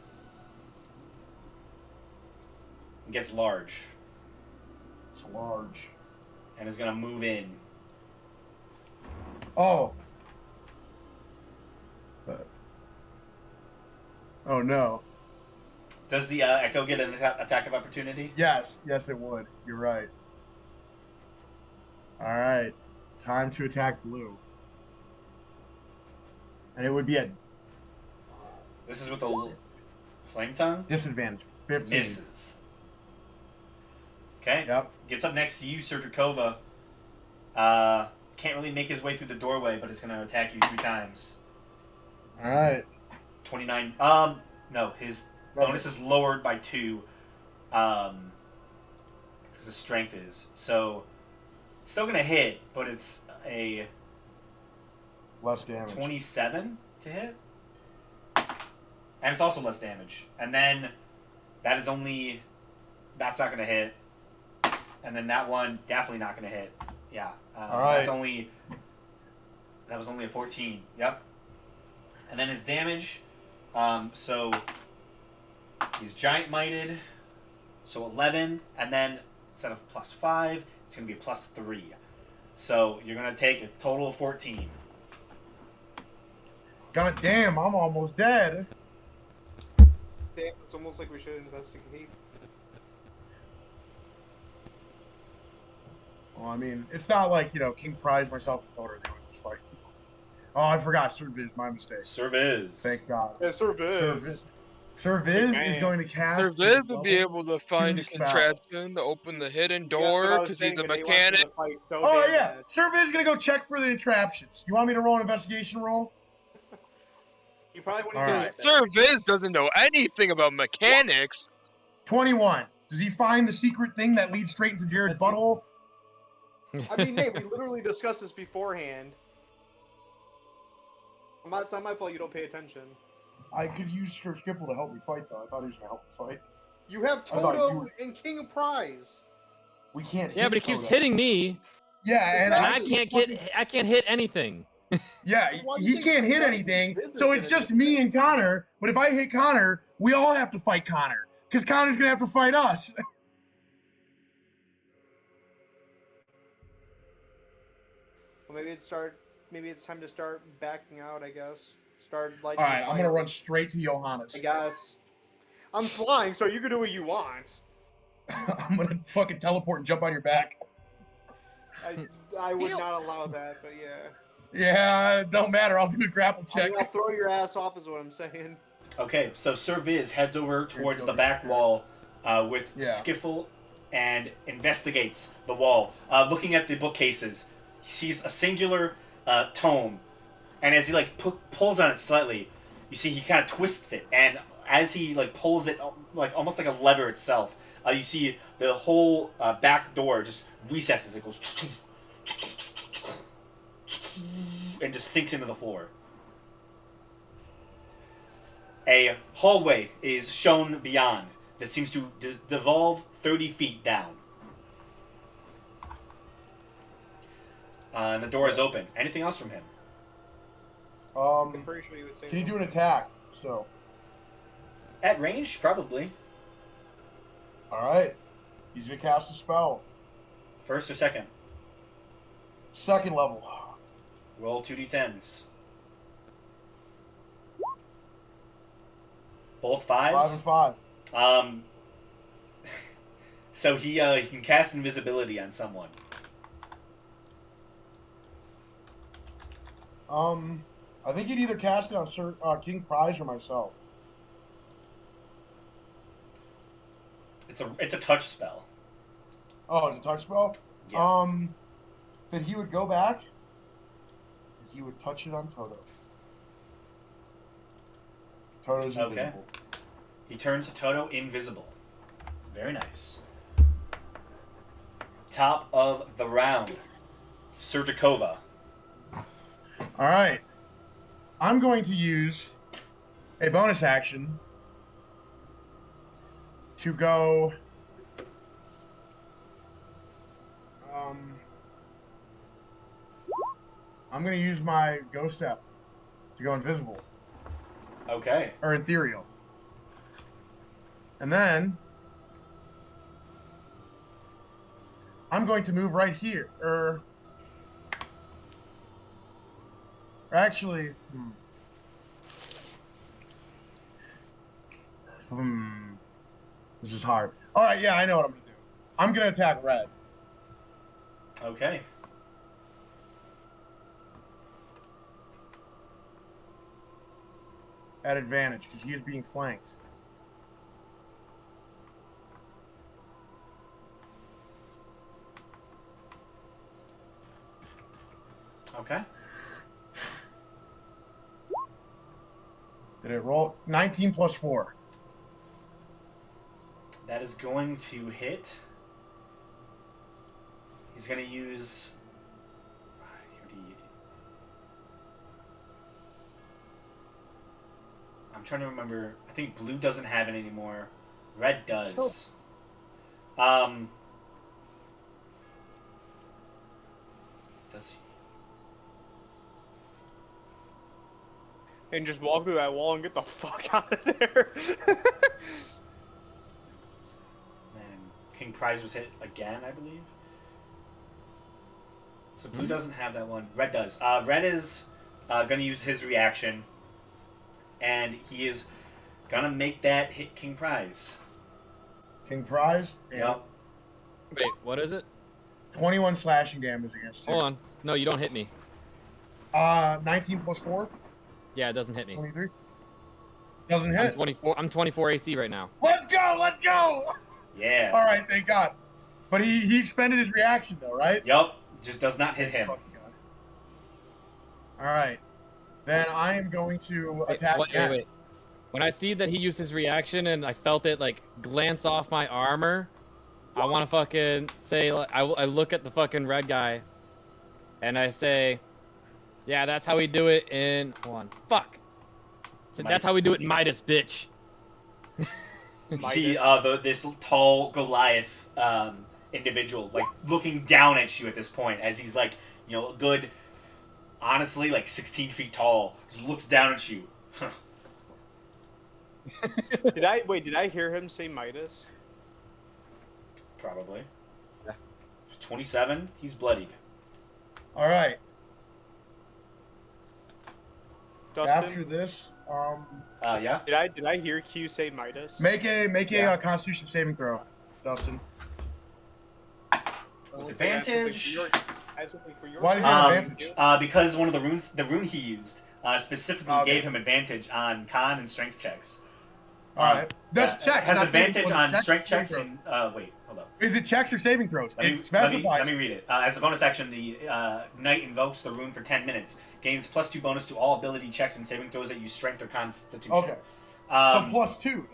It gets large. It's large. And is going to move in. Oh. Oh no. Does the Echo get an attack of opportunity? Yes, it would. You're right. All right. Time to attack blue. And it would be at This is with the flame tongue. disadvantage. 15. Misses. Okay. Yep. Gets up next to you, Sergikova. Can't really make his way through the doorway, but it's going to attack you 3 times. All right. 29. No, his bonus is lowered by 2. Because his strength is. So, still going to hit, but it's a Less damage. 27 to hit. And it's also less damage. And then that is only... That's not going to hit. And then that one, definitely not going to hit. Yeah. All right. That was only a 14. Yep. And then his damage... so he's giant mighted, so 11, and then instead of plus 5, it's going to be plus 3. So you're going to take a total of 14. God damn, I'm almost dead. Damn, it's almost like we should investigate. Well, I mean, it's not like, King Prize, myself, and Coder, they would just fight. Oh, I forgot. Serviz, my mistake. Serviz. Thank God. Yeah, Serviz. Serviz is going to cast. Serviz will be able to find a spell. contraption to open the hidden Yeah, that's what I door was because he's a thinking. He wants you mechanic. to fight so Oh, damn yeah. bad. Serviz is going to go check for the contraptions. You want me to roll an investigation roll? You probably wouldn't All do right. that. Serviz doesn't know anything about mechanics. 21. Does he find the secret thing that leads straight into Jared's butthole? I mean, Nate, we literally discussed this beforehand. It's not my fault you don't pay attention. I could use Skiffle to help me fight, though. I thought he was going to help me fight. You have I thought Toto and King of Prize. We can't Yeah, hit but he keeps Toto. hitting me, Yeah, and and I can't hit anything. Yeah, So why do you he think can't hit Scotty's anything, business so it's gonna just do me it? and Connor. But if I hit Connor, we all have to fight Connor. Because Connor's going to have to fight us. Well, maybe it's time to start backing out, I guess. Start All lighting right, the I'm going to run fires, straight to Johannes. I guess. I'm flying, so you can do what you want. I'm going to fucking teleport and jump on your back. I would not allow that, but yeah. Yeah, it don't matter. I'll do a grapple I check. mean, I'll throw your ass off is what I'm saying. Okay, so Serviz heads over towards the back wall with Yeah. Skiffle and investigates the wall. Looking at the bookcases, he sees a singular tome, and as he pulls on it slightly, you see he kind of twists it, and as he pulls it almost like a lever itself, you see the whole back door just recesses. It goes and just sinks into the floor. A hallway is shown beyond that seems to devolve 30 feet down. And the door is open. Anything else from him? I'm pretty sure you would say Can you no. do an attack? So, At range, probably. all right. He's going to cast a spell. First or second? Second level. Roll 2d10s. Both 5 5s? and 5. So he can cast invisibility on someone. I think you'd either cast it on King Prize or myself. It's a touch spell. Oh, it's a touch spell? Yeah. Then he would go back. And he would touch it on Toto. Toto's Okay. invisible. He turns Toto invisible. Very nice. Top of the round. Sergikova. All right. I'm going to use a bonus action to go. I'm going to use my Ghost Step to go invisible Okay. or ethereal, and then I'm going to move right here. Actually, this is hard. All right, yeah, I know what I'm gonna do. I'm gonna attack red. Okay. At advantage because he is being flanked. Okay. Did it roll? 19 plus 4. That is going to hit. He's going to use... I'm trying to remember. I think blue doesn't have it anymore. Red does. Does he? And just walk through that wall and get the fuck out of there. And King Prize was hit again, I believe. So blue doesn't have that one. Red does. Red is going to use his reaction. And he is going to make that hit King Prize. King Prize? Yep. Wait, what is it? 21 slashing damage against you. Hold on. No, you don't hit me. 19 plus 4? Yeah, it doesn't hit me. 23? Doesn't I'm hit. 24. I'm 24 AC right now. Let's go! Let's go! Yeah. All right, thank God. But he expended his reaction, though, right? Yup. Just does not hit him. All right. Then I am going to attack again. Wait. When I see that he used his reaction and I felt it like glance off my armor, I want to fucking say, I look at the fucking red guy, and I say, yeah, that's how we do it in. Hold on. Fuck. So that's how we do it in Midas, bitch. You see this tall Goliath individual like looking down at you at this point as he's like, you know, a good, honestly, like 16 feet tall. Just looks down at you. Did I hear him say Midas? Probably. Yeah. 27. He's bloodied. All right. Dustin, After this, Yeah. did I hear Q say Midas? make a Yeah. Constitution saving throw, Dustin. With advantage. Why does he have advantage? Because one of the rune he used specifically Okay. gave him advantage on con and strength checks. All right. That's checks. Has not saving advantage throws. on strength checks saving and wait, hold up. throws. Is it checks or saving throws? Let me, It specifies. let me read it. As a bonus action, the knight invokes the rune for 10 minutes. Gains +2 bonus to all ability checks and saving throws that use strength or constitution. Okay. So +2.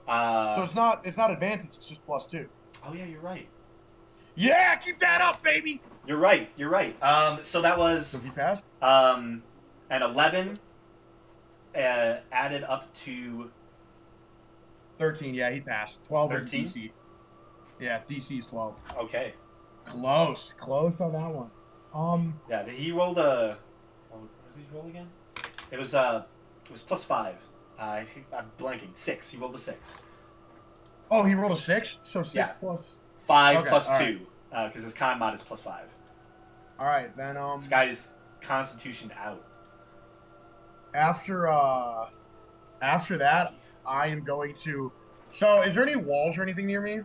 Uh, So it's not advantage. It's just +2. oh yeah, you're right. Yeah, keep that up, baby. You're right. So that was Does he pass? an 11 added up to 13. Yeah, he passed. 12 was 13? DC. Yeah, DC is 12. okay. Close on that one. Yeah, he rolled a. What did he roll again? It was +5. I think I'm blanking. 6. He rolled a 6. Oh, he rolled a 6. So 6 Yeah. plus. 5 Okay, plus all 2, because his con mod is +5. All right, then This guy's constitution out. after that, I am going to. So, is there any walls or anything near me?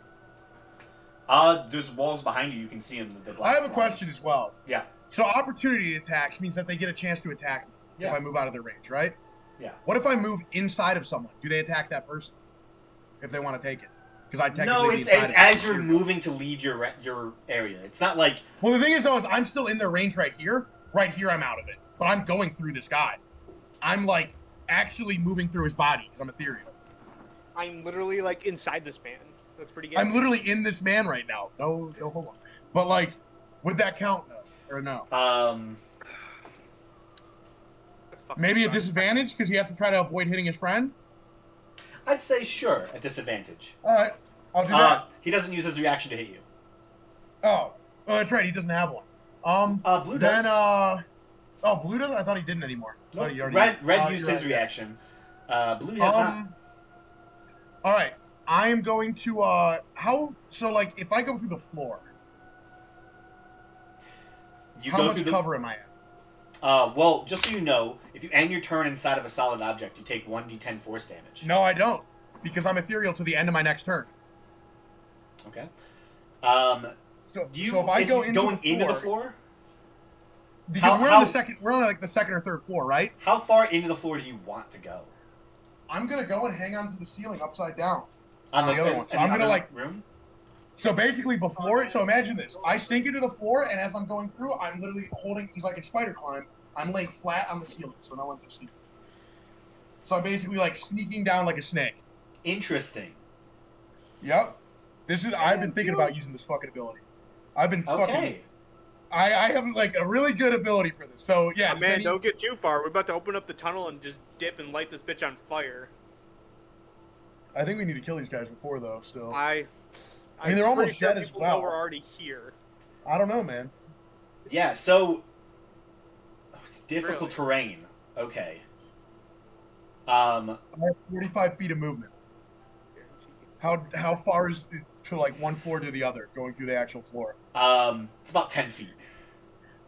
There's walls behind you. You can see in the black I have a lines. question as well. Yeah. So, opportunity attacks means that they get a chance to attack me if Yeah. I move out of their range, right? Yeah. What if I move inside of someone? Do they attack that person if they want to take it? Because I technically No, be it's inside as it. you're moving to leave your area. It's not like Well, the thing is, though, is I'm still in their range right here. Right here, I'm out of it. But I'm going through this guy. I'm, like, actually moving through his body because I'm ethereal. I'm literally like inside this man. That's pretty good. I'm literally in this man right now. No, hold on. But, like, would that count, though? Or no? That's fucking Maybe a sucks. disadvantage because he has to try to avoid hitting his friend? I'd say sure at disadvantage. All right. I'll do that. He doesn't use his reaction to hit you. Oh, that's right. He doesn't have one. Blue then, does. Blue doesn't? I thought he didn't anymore. I thought he already Red did. used You're his right, yeah. reaction. Blue has not. All right. I am going to, if I go through the floor, You how go much through the cover am I Well, just so you know, if you end your turn inside of a solid object, you take 1d10 force damage. No, I don't, because I'm ethereal to the end of my next turn. Okay. Um, So, you so if I go you into going the into the floor, floor? because How- we're how- on the second, we're on like the second or third floor, right? How far into the floor do you want to go? I'm gonna go and hang on to the ceiling upside down. On the other one. So I'm gonna, other like- room. So basically, so imagine this: I stink into the floor, and as I'm going through, I'm literally holding, because like in spider climb, I'm laying flat on the ceiling, so no one can see me. So I'm basically like sneaking down like a snake. Interesting. Yep. I've been thinking about using this fucking ability. I've been fucking. Okay. I have like a really good ability for this. So yeah, Man, don't get too far. We're about to open up the tunnel and just dip and light this bitch on fire. I think we need to kill these guys before though. Still, I mean, they're I'm almost pretty sure dead as people well. know we're already here. I don't know, man. Yeah. So it's difficult Really? terrain. Okay. I have 45 feet of movement. How far is it to like one floor to the other, going through the actual floor? It's about 10 feet.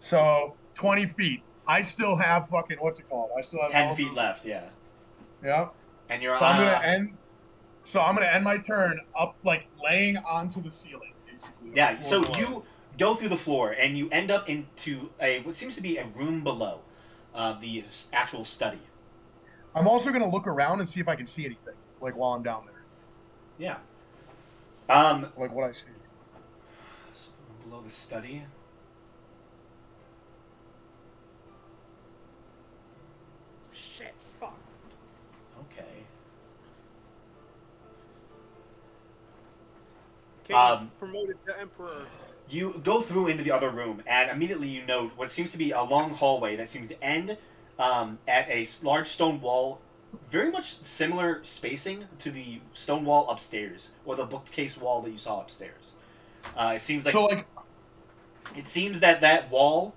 So 20 feet. I still have fucking what's it called? I still have 10 all feet the- left. Yeah. Yeah. And you're So I'm gonna end. So I'm gonna end my turn up, like laying onto the ceiling, basically. Yeah. The So floor below. you go through the floor and you end up into what seems to be a room below the actual study. I'm also gonna look around and see if I can see anything, like while I'm down there, Yeah. like what I see. So below the study. Shit, fuck. Okay. King promoted to emperor. You go through into the other room, and immediately you note what seems to be a long hallway that seems to end at a large stone wall, very much similar spacing to the stone wall upstairs, or the bookcase wall that you saw upstairs. It seems like So like, it seems that that wall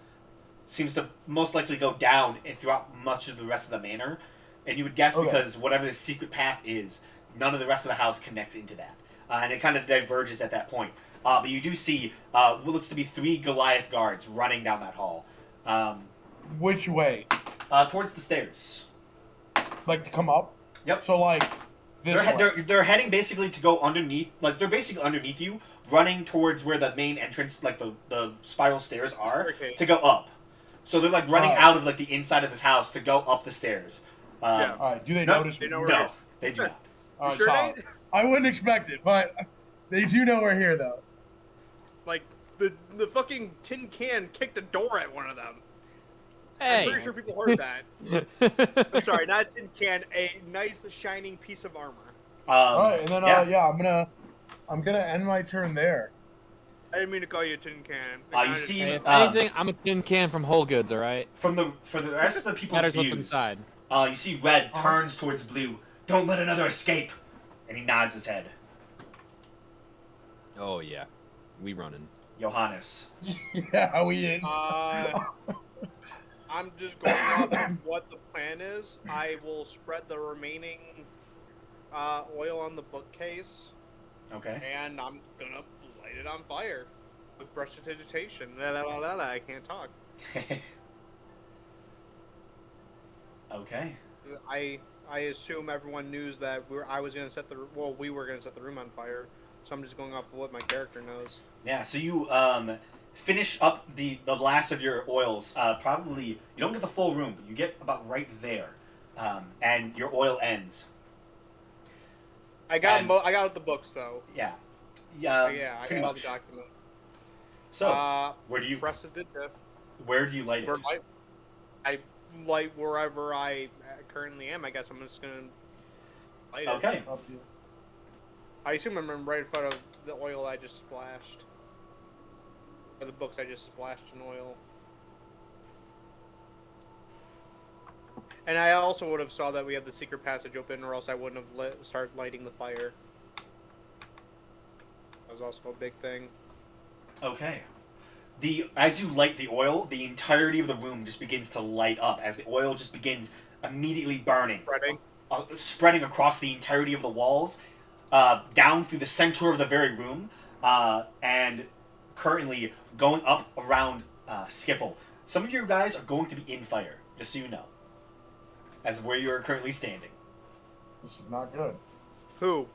seems to most likely go down and throughout much of the rest of the manor, and you would guess Okay. because whatever the secret path is, none of the rest of the house connects into that, and it kind of diverges at that point. But you do see what looks to be 3 Goliath guards running down that hall, which way? towards the stairs. Like to come up? Yep. So like, this way. They're heading basically to go underneath, like they're basically underneath you, running towards where the main entrance, like the spiral stairs are, Staircase. to go up. So they're like running Alright. out of like the inside of this house to go up the stairs. Yeah. All right. Do they No, notice they me? know we're No, here. they do not. All right, Sure, solid. Nate? I wouldn't expect it, but they do know we're here though. Like, the fucking tin can kicked a door at one of them. I'm Hey. pretty sure people heard that. I'm sorry, not a tin can, a nice shining piece of armor. All right, and then yeah. I'm gonna end my turn there. I didn't mean to call you a tin can. You see- Hey, if Um, anything, I'm a tin can from Whole Goods, all right? for the rest of the people's Matters what's views, inside. you see Red turns towards Blue. Don't let another escape, and he nods his head. Oh yeah, we running. Johannes. Yeah, we is. I'm just going off of what the plan is. I will spread the remaining oil on the bookcase, Okay. and I'm gonna light it on fire with prestidigitation. I can't talk. Okay. I assume everyone knew that we were gonna set the room on fire. So I'm just going off of what my character knows. Yeah, so you finish up the last of your oils. Probably you don't get the full room, but you get about right there, and your oil ends. I got And- I got out the books though. Yeah, I pretty got all the much. documents. So where do you Prestidigitation. light it? Where I light wherever I currently am. I guess I'm just gonna light it. Okay. I assume I'm right in front of the oil I just splashed. Or the books I just splashed in oil. And I also would have saw that we had the secret passage open, or else I wouldn't have started lighting the fire. That was also a big thing. Okay. As you light the oil, the entirety of the room just begins to light up as the oil just begins immediately burning, Spreading. spreading across the entirety of the walls, down through the center of the very room, and currently going up around Skiffle. Some of your guys are going to be in fire, just so you know, as of where you are currently standing. This is not good. Who?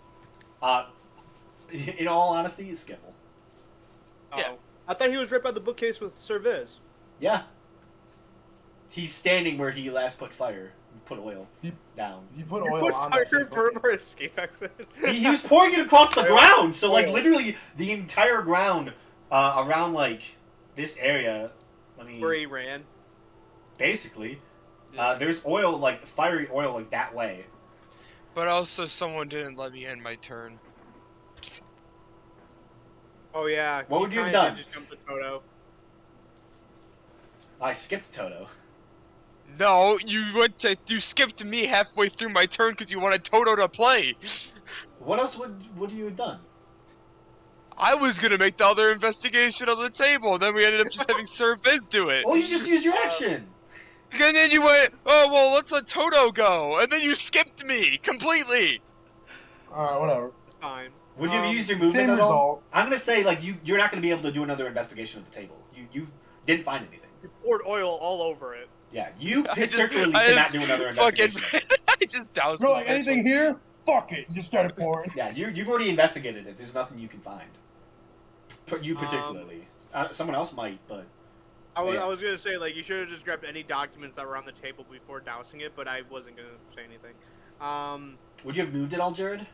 In all honesty, Skiffle. Yeah. Oh. I thought he was right by the bookcase with Serviz. Yeah. He's standing where he last put fire, put oil down. He put You oil put on fire that shit. for escape exit. He was pouring it across the ground, so like Oil. literally the entire ground around like this area. I mean, Where he ran. basically, Yeah. there's oil like fiery oil like that way. But also, someone didn't let me end my turn. Oh yeah. What would you have kinda done? did Just jump to Toto. I skipped Toto. No, you skipped me halfway through my turn because you wanted Toto to play. What else would you have done? I was gonna make the other investigation on the table, then we ended up just having Serviz do it. Oh, you just used your action. And then you went, oh well, let's let Toto go, and then you skipped me completely. Alright, whatever. It's fine. Would you have used your movement Same at all? result. I'm gonna say like you're not gonna be able to do another investigation at the table. You didn't find anything. You poured oil all over it. Yeah, you I particularly I did not just do another fucking- investigation. I just doused Bro, this like bitch anything with- here? Fuck it. You just started pouring. Yeah, you've already investigated it. There's nothing you can find. You particularly. Someone else might, but I was, Yeah. I was gonna say, like, you should have just grabbed any documents that were on the table before dousing it, but I wasn't gonna say anything. would you have moved it all, Jared?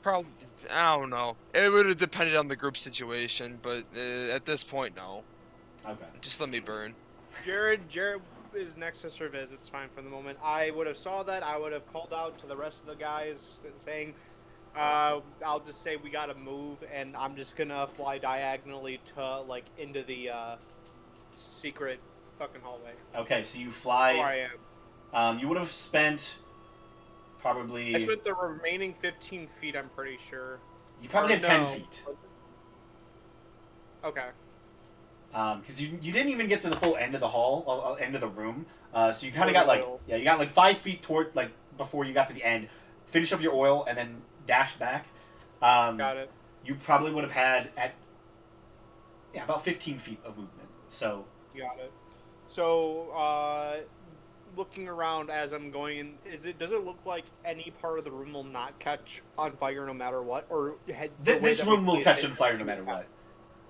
Probably, I don't know. It would have depended on the group situation, but at this point, no. Okay. Just let me burn. Jared is next to Serviz. It's fine for the moment. I would have saw that. I would have called out to the rest of the guys saying, I'll just say we gotta move, and I'm just gonna fly diagonally to, like, into the, secret fucking hallway. Okay, so you Where fly. I am. You would have spent probably. I spent the remaining 15 feet, I'm pretty sure. You probably Or had 10 no. feet. Okay. Because you didn't even get to the full end of the hall, end of the room. So you kind of got like Oil. you got like 5 feet toward like before you got to the end. Finish up your oil and then dash back. Got it. You probably would have had about 15 feet of movement. So Got it. So, looking around as I'm going in, does it look like any part of the room will not catch on fire no matter what? Or this room will catch on fire no matter what.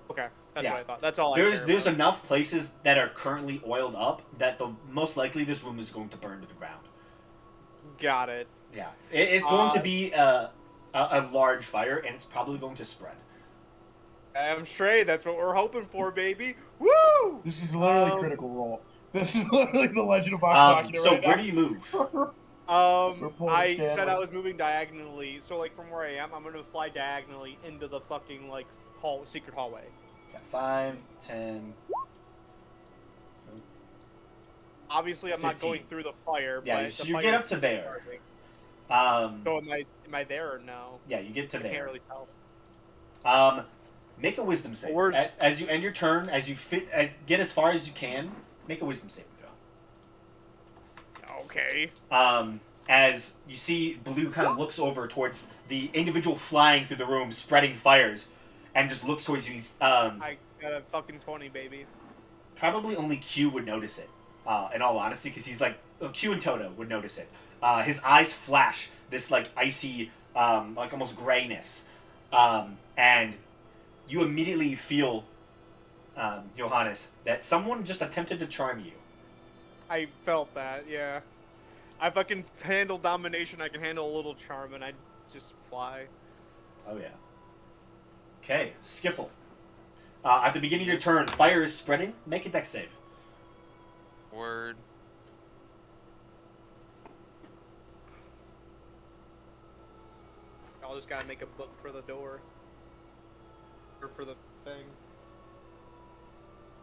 Okay, that's Yeah. what I thought. That's all I There's care about. enough places that are currently oiled up that the most likely this room is going to burn to the ground. Got it. Yeah, it's going to be a large fire, and it's probably going to spread. I'm straight. That's what we're hoping for, baby. Woo! This is literally Critical Role. This is literally the Legend of Box Machina So right where now. do you move? We're pulling I Scanlan. said I was moving diagonally. So, like, from where I am, I'm gonna fly diagonally into the fucking, like, secret hallway. Got 5, 10. Obviously, I'm not 15. going through the fire. Yeah, but so the you fire get up is to there. starting. So am I there or no? Yeah, you get to I can't there. really tell. Make a wisdom save. Where's- As you end your turn, as you get as far as you can, make a wisdom saving throw. Okay. As you see, Blue kind of looks over towards the individual flying through the room, spreading fires, and just looks towards you. He's, I got a fucking 20, baby. probably only Q would notice it, in all honesty, because he's like, Q and Toto would notice it. His eyes flash this, like, icy, like, almost grayness. And you immediately feel, Johannes, that someone just attempted to charm you. I felt that, yeah. If I can handle domination, I can handle a little charm, and I just fly. Oh, yeah. Okay, Skiffle. At the beginning of your turn, fire is spreading. Make a dex save. Word. I'll just gotta make a book for the door. Or for the thing.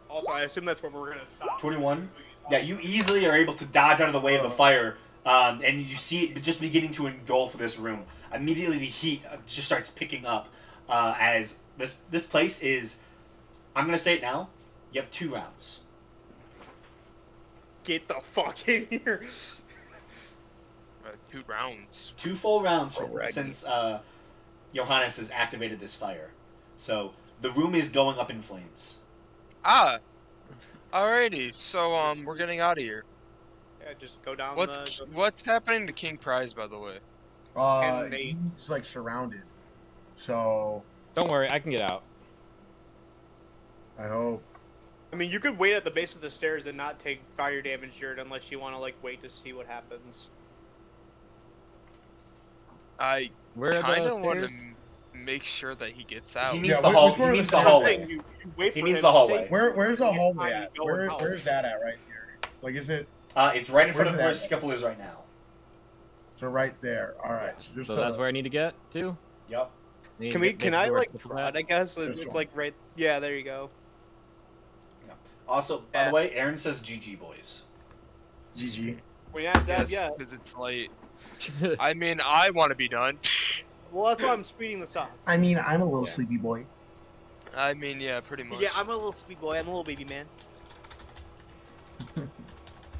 Also, I assume that's where we're gonna stop. 21. Yeah, you easily are able to dodge out of the way of the fire, and you see it just beginning to engulf this room. Immediately, the heat just starts picking up as this place is. I'm gonna say it now. You have 2 rounds. Get the fuck in here! 2 rounds. 2 full rounds Alrighty. since Johannes has activated this fire. So the room is going up in flames. Ah, alrighty. So we're getting out of here. Yeah, just go down What's happening to King Prize, by the way? And they- He's like surrounded. So Don't worry, I can get out. I hope. I mean, you could wait at the base of the stairs and not take fire damage, Jared, unless you want to like wait to see what happens. I Where are kind the of want to stairs? make sure that he gets out. He means Yeah, which He one are means the the stairs? hallway. You wait He for means him the to hallway. say- Where's the Yeah, hallway time at? to go and help. Where's that at right here? Like, is it It's right in front Where's of it where at? Skiffle is right now. so right there? All right. So just So that's where I need to get to. Yep. Need Can to we? get Can next to I where like Skiffle's prod? at. I guess This it's one. like right. Yeah, there you go. Also, by Yeah. the way, Aaron says GG boys. GG. We haven't done Yes, yet. because it's late. I mean, I want to be done. Well, that's why I'm speeding this up. I mean, I'm a little Yeah. sleepy boy. I mean, yeah, pretty much. Yeah, I'm a little sweet boy. I'm a little baby man.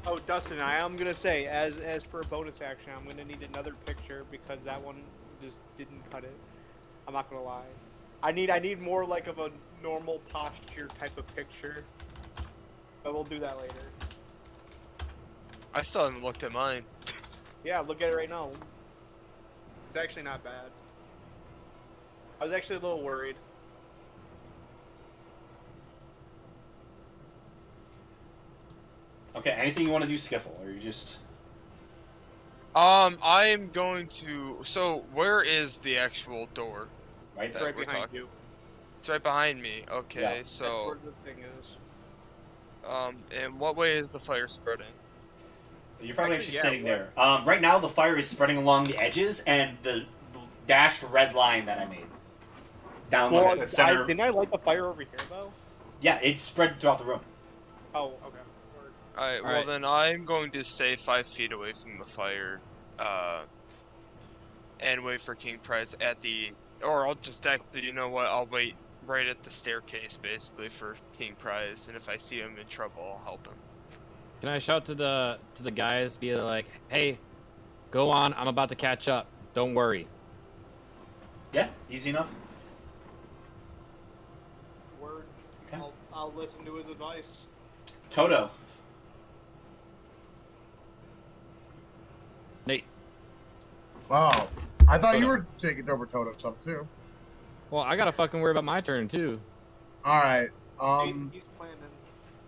Oh, Dustin, I am gonna say, as for a bonus action, I'm gonna need another picture because that one just didn't cut it. I'm not gonna lie. I need more like of a normal posture type of picture. But we'll do that later. I still haven't looked at mine. Yeah, look at it right now. It's actually not bad. I was actually a little worried. Okay, anything you want to do, Skiffle, or you just... I am going to. So, where is the actual door? Right It's there. right we're behind talking- you. It's right behind me. Okay, Yeah. That's so, where the thing is. and what way is the fire spreading? You're probably Actually, actually yeah, sitting there. Right now, the fire is spreading along the edges and the dashed red line that I made. Down Well, the center. didn't I light the fire over here though? Yeah, it's spread throughout the room. Oh, okay. Word. Alright, well Alright. then I'm going to stay 5 feet away from the fire, and wait for King Prize at the, or I'll just actually, you know what, I'll wait right at the staircase basically for King Prize, and if I see him in trouble, I'll help him. Can I shout to the guys, be like, "Hey, go on. I'm about to catch up. Don't worry." Yeah, easy enough. Word. Okay. I'll listen to his advice. Toto. Nate. Wow. I thought you were taking over Toto stuff too. Well, I gotta fucking worry about my turn too. All right. He's planning.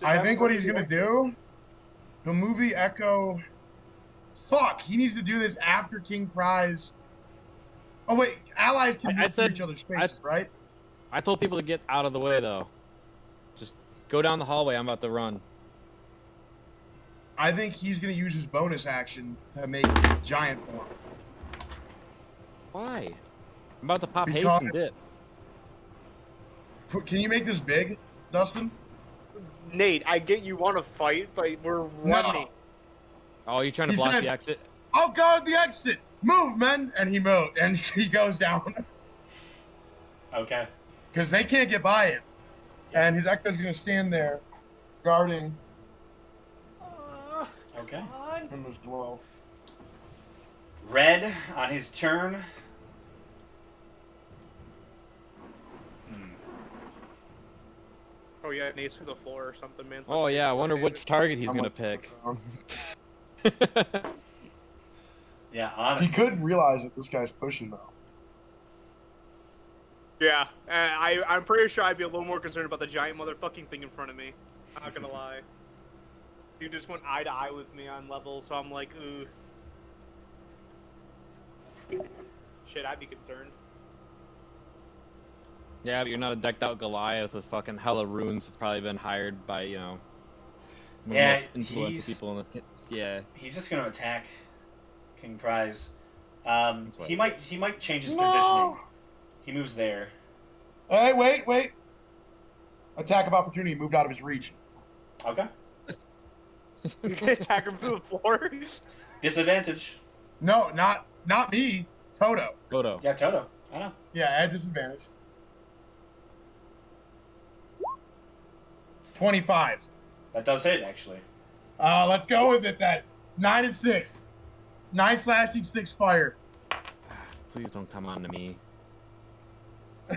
I think what he's gonna do, he'll move the Echo. Fuck. He needs to do this after King Prize. Oh wait, allies can I move through said- each other's spaces, right? I told people to get out of the way though. Just go down the hallway. I'm about to run. I think he's gonna use his bonus action to make giant form. Why? I'm about to pop haste Because- and dip. Can you make this big, Dustin? Nate, I get you want to fight, but we're running. Oh, you trying to He block said- the exit? I'll guard the exit. Move, men! And he moved, and he goes down Okay. because they can't get by him. And his Echo's gonna stand there, guarding Okay. him as well. Red on his turn. Oh yeah, Nate's through the floor or something, man. Oh yeah, I wonder which target he's I'm gonna like- pick. Yeah, He honestly. could realize that this guy's pushing though. Yeah, I'm pretty sure I'd be a little more concerned about the giant motherfucking thing in front of me. I'm not gonna lie. Dude just went eye to eye with me on level, so I'm like, ooh. Shit, I'd be concerned. Yeah, but you're not a decked out Goliath with fucking hella runes. It's probably been hired by, you know, one of the Yeah, most influential he's- people in this. Yeah. He's just gonna attack King Prize. That's what- He might change his No! positioning. He moves there. Hey, wait! Attack of opportunity moved out of his reach. Okay. You can attack him through the floor. Disadvantage. No, not me. Toto. Photo. Yeah, Toto. I know. Yeah, at disadvantage. 25. That does hit, actually. Let's go with it then. 9 and 6. 9 slashing, 6 fire. Please don't come on to me.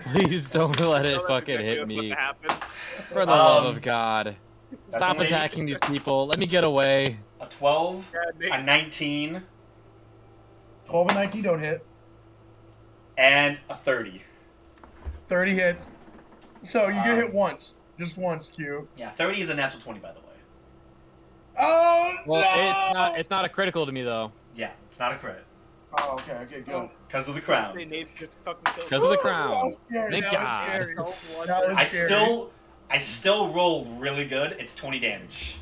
Please don't let it That's fucking exactly hit what's me. about to happen. For the love Um, of God. That's Stop only attacking these people. Let me get away. a 12, Yeah, Nate. a 19, 12 and 19 don't hit. and a 30. 30 hits. So you get hit Um, once. Just once, Q. Yeah, 30 is a natural 20, by the way. Oh, Well, no! it's not a critical to me though. Yeah, it's not a crit. Oh, okay, good. Because of the Say crown. Nate just fucking killed Because of the That crown. was scary. Thank that was God. scary. So what That was I scary. still rolled really good. It's 20 damage.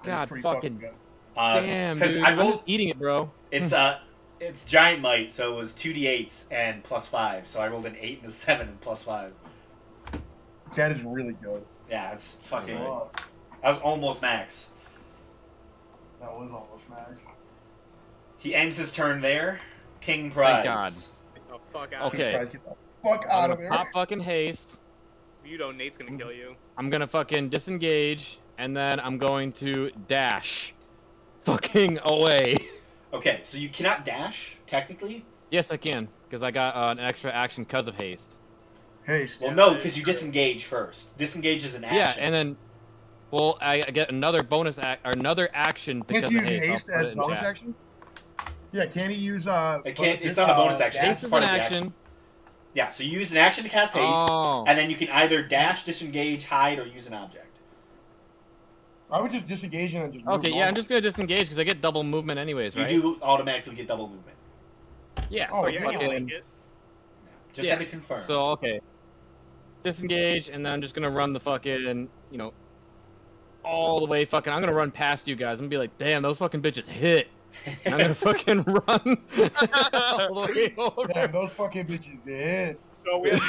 That was God pretty fucking good. damn, Because dude. I I'm just rolled. eating it, bro. It's giant might, so it was 2d8s and +5. So I rolled an 8 and a 7 and +5. That is really good. Yeah, it's fucking. Oh, That was almost max. that was almost max. He ends his turn there. King Prize. Thank God. the fuck out. Okay. Try to get the fuck I'm out gonna of there. pop fucking haste. You know Nate's gonna kill you. I'm gonna fucking disengage, and then I'm going to dash fucking away. Okay, so you cannot dash technically. Yes, I can, because I got an extra action because of haste. Haste. Well, Yeah, no, that because is you true. disengage first. Disengage is an Yeah, action. and then, well, I get another bonus or another action because Can't of you use haste. haste I'll put as it in bonus chat. action? Yeah, can he use It can't. It's not a bonus action. Haste It's is part an of the action. Yeah, so you use an action to cast haste, Oh. and then you can either dash, disengage, hide, or use an object. I would just disengage and then just move Okay, yeah, I'm just gonna disengage because I get double movement anyways, right? You do automatically get double movement. Yeah. Oh, so Yeah, you fucking- like it. Just Yeah, had to confirm. So okay, disengage, and then I'm just gonna run the fucking, all the way fucking. I'm gonna run past you guys. I'm gonna be like, damn, those fucking bitches hit. And I'm gonna fucking run all the way over. Damn, those fucking bitches hit. So we have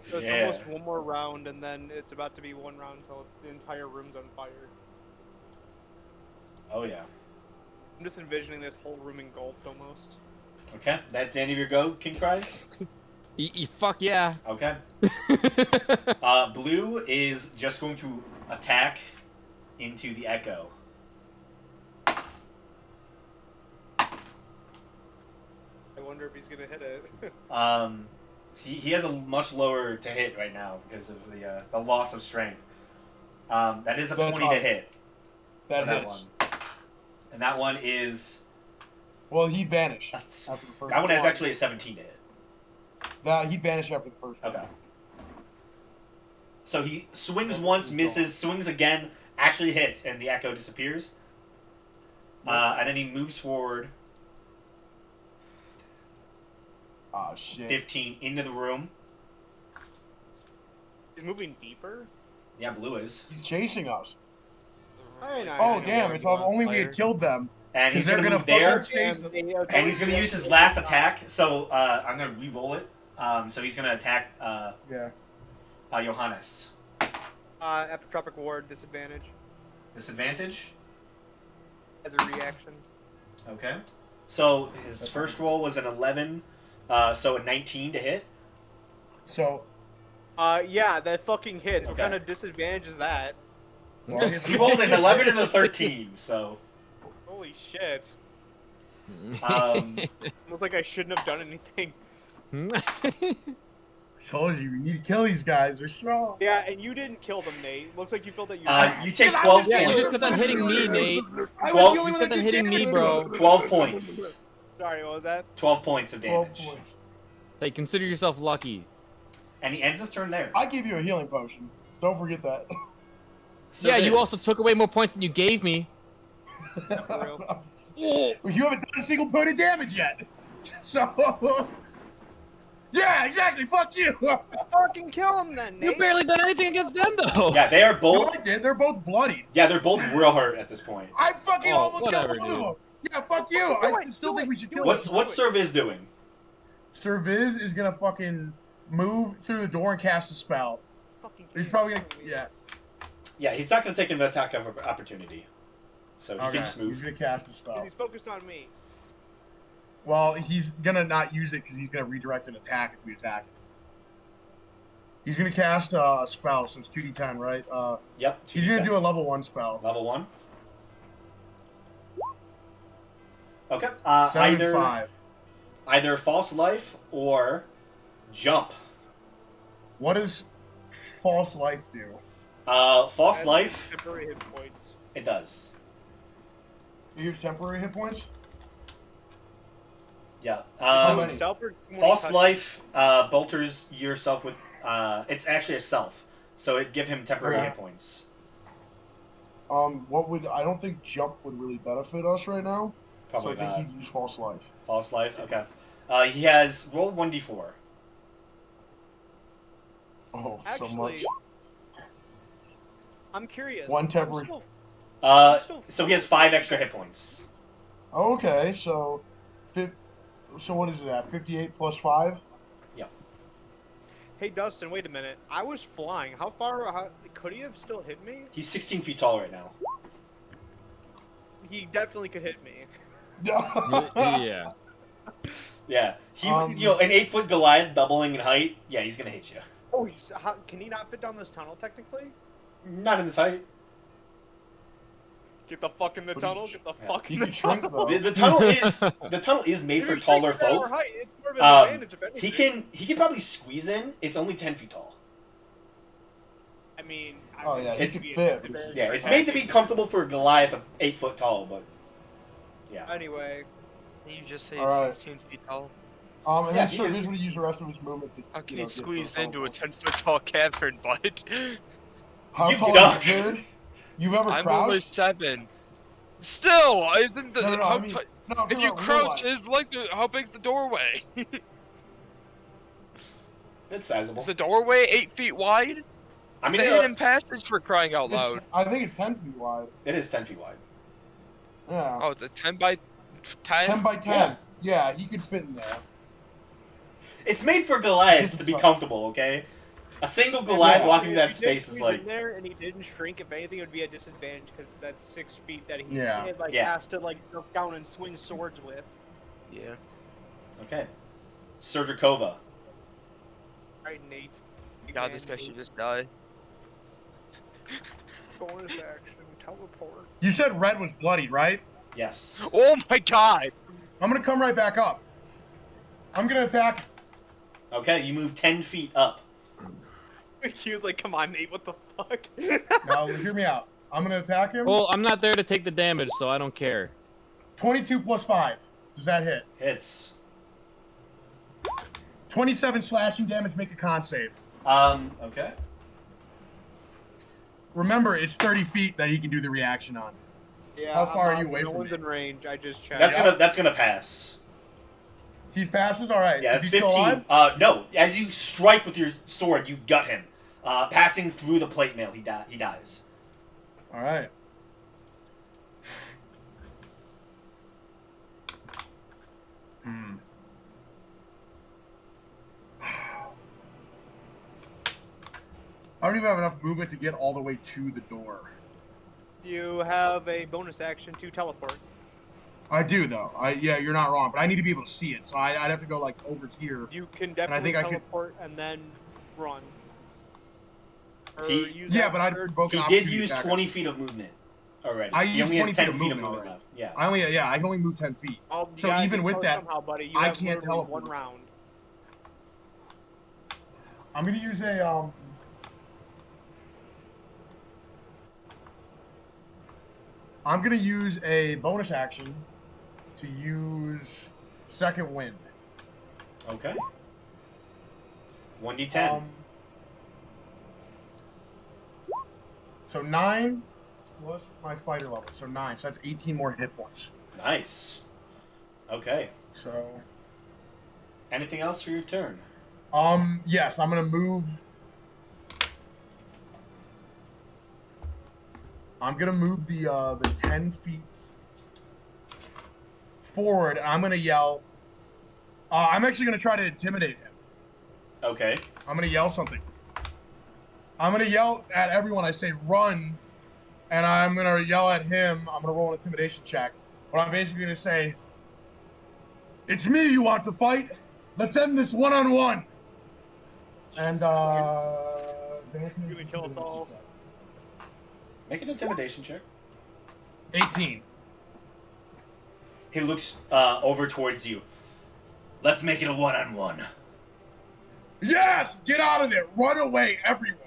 so it's Yeah. almost one more round, and then it's about to be one round until the entire room's on fire. Oh yeah. I'm just envisioning this whole room engulfed almost. Okay, that's the end of your go, King Prize. Fuck yeah. Okay. Blue is just going to attack into the echo. I wonder if he's gonna hit it. He has a much lower to hit right now because of the loss of strength. That is a So 20 to hit. That for that hits. one. And that one is. Well, he vanished That's, after the first that one is actually a 17 to hit. He vanished after the first one. Okay. So he swings once, misses, swings again, actually hits, and the echo disappears. And then he moves forward Oh, shit. 15 into the room. He's moving deeper. Yeah, Blue is. He's chasing us. I know, Oh, I know. damn. If only we had killed them. And he's 'Cause going to they're move gonna there. fucking chase us. And he's going to use his last attack. So I'm going to re-roll it. So he's going to attack Yeah. Johannes. After Tropic Ward, disadvantage Disadvantage. as a reaction. Okay. So his first roll was an 11. So a 19 to hit. So, Yeah, that fucking hits. What Okay. kind of disadvantage is that? well, He rolled an 11 and a 13. So. Holy shit. Um, Looks like I shouldn't have done anything. I told you, we need to kill these guys. They're strong. Yeah, and you didn't kill them, Nate. Looks like you felt that you. you take 12 Yeah, you points. just kept on hitting me, Nate. I was 12 the only You one kept that on did hitting me, damage. bro. 12 points. Sorry, what was that? 12 points of 12 damage. points. Hey, consider yourself lucky. And he ends his turn there. I gave you a healing potion. Don't forget that. So Yeah, you this- also took away more points than you gave me. For real. You haven't done a single point of damage yet. So, yeah, exactly. Fuck you. Fucking kill him then, Nate. You barely done anything against them, though. Yeah, they are No, both. I did. They're both bloody. Yeah, they're both real hurt at this point. I fucking Oh, almost whatever, got both of dude. them. Yeah, fuck you. Do I it, still do think it, we should do kill it. What's him. Serviz doing? Sir Viz is gonna fucking move through the door and cast a spell. Fucking He's kill probably him. gonna, yeah. Yeah, he's not going to take an attack of opportunity. So he Okay. can just He's move. gonna cast a spell. He's focused on me. Well, he's gonna not use it because he's gonna redirect an attack if we attack him. He's gonna cast a spell, so it's 2d10, right? Yep. He's gonna do a level 1 spell. Level 1. Okay. 7 and 5. Either false life or Jump. What does false life do? False Adds life. temporary hit points. It does. It gives temporary hit points. Yeah. How So many? itself or when he False touches- life bolters yourself with. It's actually a self, so it give him temporary Okay. hit points. What would I don't think jump would really benefit us right now. Probably so I think not. he'd use false life. False life. Okay. He has roll 1d4. Oh, so Actually, much. I'm curious. One I'm temporary- still- So he has 5 extra hit points. Okay, so, so what is it at? 58 plus 5? Hey Dustin, wait a minute. I was flying. How could he have still hit me? He's 16 feet tall right now. He definitely could hit me. Yeah. Yeah. He, Um, an 8-foot Goliath doubling in height. Yeah, he's gonna hit you. Oh, can he not fit down this tunnel technically? Not in this height. Get the fuck in the But tunnel. he- Get the yeah. fuck He in the could shrink, tunnel. though. The tunnel is made If for you're taller shrinking our folk. height, it's more of an advantage, if anything. He can probably squeeze in. It's only 10 feet tall. I mean, Oh, yeah, he it could could be fit. a disadvantage Yeah, for it's height. made to be comfortable for a Goliath of 8 foot tall, but yeah. Anyway, Can you just say Alright. 16 feet tall? And Yeah, then he sure, is- here's what he used the rest of his movement to. How can you he know, get squeeze the into a tunnel. 10-foot tall cavern, bud? How You tall duck. is you, dude? You've ever I'm only crouched? 7. Still, isn't the No, how I mean, ti- no, I'm if talking you about real crouch, life. is like how big's the doorway? That's sizable. Is the doorway 8 feet wide? I It's mean, a hidden passage for crying out It's- loud. I think it's 10 feet wide. it is 10 feet wide. Yeah. Oh, it's a 10 by 10? 10 by 10. Yeah, he could fit in there. It's made for Goliaths to be comfortable, okay? A single Goliath Yeah. walking through that If he space did is squeeze like. in there and he didn't shrink. If anything, it would be a disadvantage because that's 6 feet that he Yeah. Yeah. has to jump down and swing swords with. Yeah. Okay. Surgikova. Right, Nate. God, this guy should just die. Bonus action, teleport. You said red was bloodied, right? Yes. Oh my god! I'm gonna come right back up. I'm gonna attack. Okay, you move 10 feet up. He was like, "Come on, Nate, what the fuck?" Now, hear me out. I'm gonna attack him. Well, I'm not there to take the damage, so I don't care. 22 plus 5. Does that hit? Hits. 27 slashing damage, make a con save. Okay. Remember, it's 30 feet that he can do the reaction on. Yeah. How far I'm are you not- away no from one's me? in range. I just checked. That's gonna pass. He passes? Alright. Yeah, Is it's he still 15. alive? No, as you strike with your sword, you gut him. Passing through the plate mail, he dies. Alright. Hmm. I don't even have enough movement to get all the way to the door. You have a bonus action to teleport. I do though. Yeah, you're not wrong, but I need to be able to see it, so I'd have to go like over here. You can I definitely think I could- teleport and then run. Or He- use Yeah, that but I'd third- provoke He an did opportunity use attack. 20 feet of movement already. I He used only has 20 10 feet of feet of movement movement already. left. Yeah. I can only move 10 feet. You So gotta even get with close that, somehow, buddy. You I have can't literally teleport. one round. I'm gonna use a I'm gonna use a bonus action to use second wind. Okay. 1d10. So 9 plus my fighter level, so 9. So that's 18 more hit points. Nice. Okay. So Anything else for your turn? yes, I'm gonna move. I'm gonna move the 10 feet forward, and I'm gonna yell. I'm actually gonna try to intimidate him. Okay. I'm gonna yell something. I'm gonna yell at everyone. I say run, and I'm gonna yell at him. I'm gonna roll an intimidation check. But I'm basically gonna say, "It's me you want to fight. Let's end this one-on-one." And You would kill us all. Make an intimidation check. 18. He looks over towards you. Let's make it a one-on-one. Yes! Get out of there! Run away, everyone!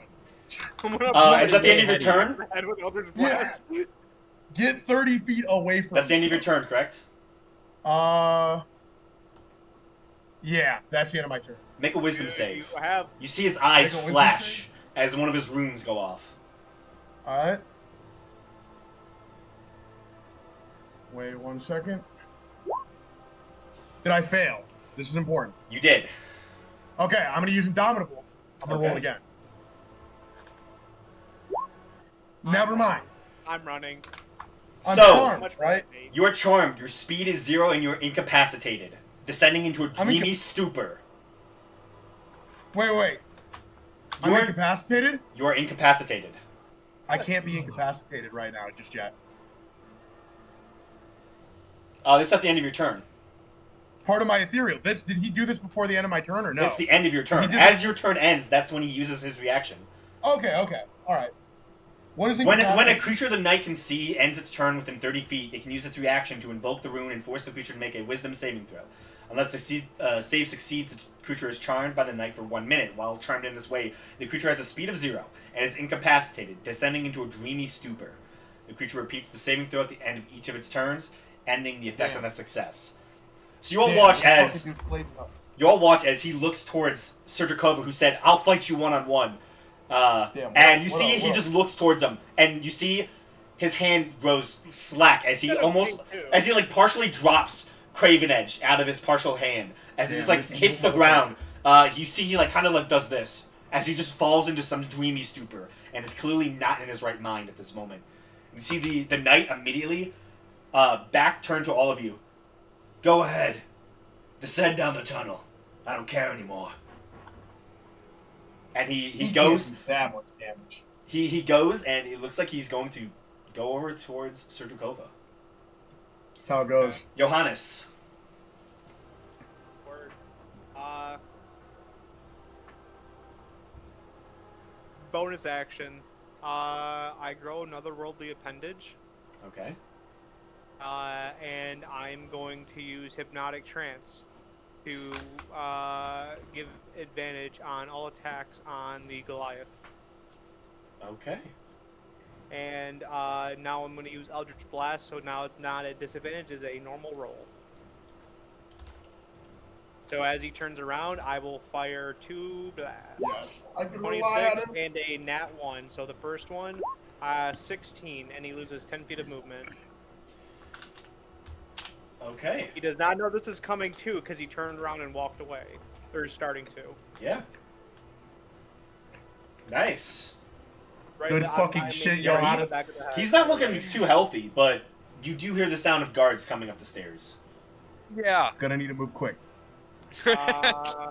I'm gonna Is that the end of your Way ahead turn? the head with Eldritch Yeah! Blast. Get 30 feet away from That's the me. end of your turn, correct? Yeah, that's the end of my turn. Make a wisdom You save. have You see his eyes Make a wisdom flash as one of his runes go off. Alright. Wait 1 second. Did I fail? This is important. You did. Okay, I'm gonna use Indomitable. I'm gonna roll Okay. it again. Never mind. I'm running. I'm So- charmed, Much right? better. You are charmed. Your speed is 0 and you're incapacitated, descending into a I'm dreamy stupor. Wait. I'm You're- incapacitated? You are incapacitated. I can't be incapacitated right now, just yet. This is at the end of your turn. Part of my ethereal. Did he do this before the end of my turn or no? It's the end of your turn. did As your turn ends, that's when he uses his reaction. Okay. All right. What is When a incapacitate? creature the night can see ends its turn within 30 feet, it can use its reaction to invoke the rune and force the creature to make a wisdom saving throw. Unless the save succeeds, the creature is charmed by the night for 1 minute. While charmed in this way, the creature has a speed of 0 and is incapacitated, descending into a dreamy stupor. The creature repeats the saving throw at the end of each of its turns, ending the effect on a success. So you all Damn, watch what the fuck as is your blade up? you all watch as he looks towards Sergikova, who said, "I'll fight you one-on-one." Damn, And you what see up, he what just looks towards him, and you see his hand grows slack as he Instead of almost, me, too. as he like partially drops Craven Edge out of his partial hand, as he Damn, just like this is hits the motherfucker. ground. You see he like kind of like does this as he just falls into some dreamy stupor and is clearly not in his right mind at this moment. You see the knight immediately back turned to all of you. Go ahead, descend down the tunnel. I don't care anymore. And he Can't goes. do that much damage. He goes, and it looks like he's going to go over towards Sergikova. That's how it goes. Johannes. Word. Bonus action. I grow another worldly appendage, Okay. and I'm going to use hypnotic trance to give advantage on all attacks on the Goliath. Okay. And now I'm going to use Eldritch Blast, so now it's not a disadvantage, it's a normal roll. So as he turns around, I will fire 2 blasts. Yes, I can rely on 26 him. and a nat 1. So the first one, 16, and he loses 10 feet of movement. Okay. He does not know this is coming too, because he turned around and walked away. Or starting to. Yeah. Nice. Right Good I'm- fucking I'm shit, making yo. it on He- the back of the head. He's not looking too healthy, but you do hear the sound of guards coming up the stairs. Yeah. Gonna need to move quick. Uh,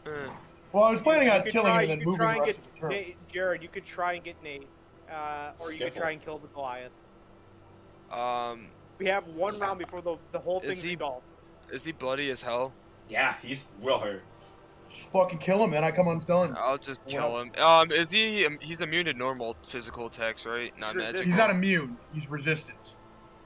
Well, I was planning you on could killing try- him and then you could moving try the and rest get of the turn. Jared, you could try and get Nate. Or you could Skiffle. try and kill the Goliath. um, We have 1 round before the whole Is thing's he- engulfed. is he bloody as hell? Yeah, he's real hurt. Just fucking kill him, man. I come undone. I'll just Well- kill him. Is he? He's immune to normal physical attacks, right? Not He's magical. He's not immune. He's resistance.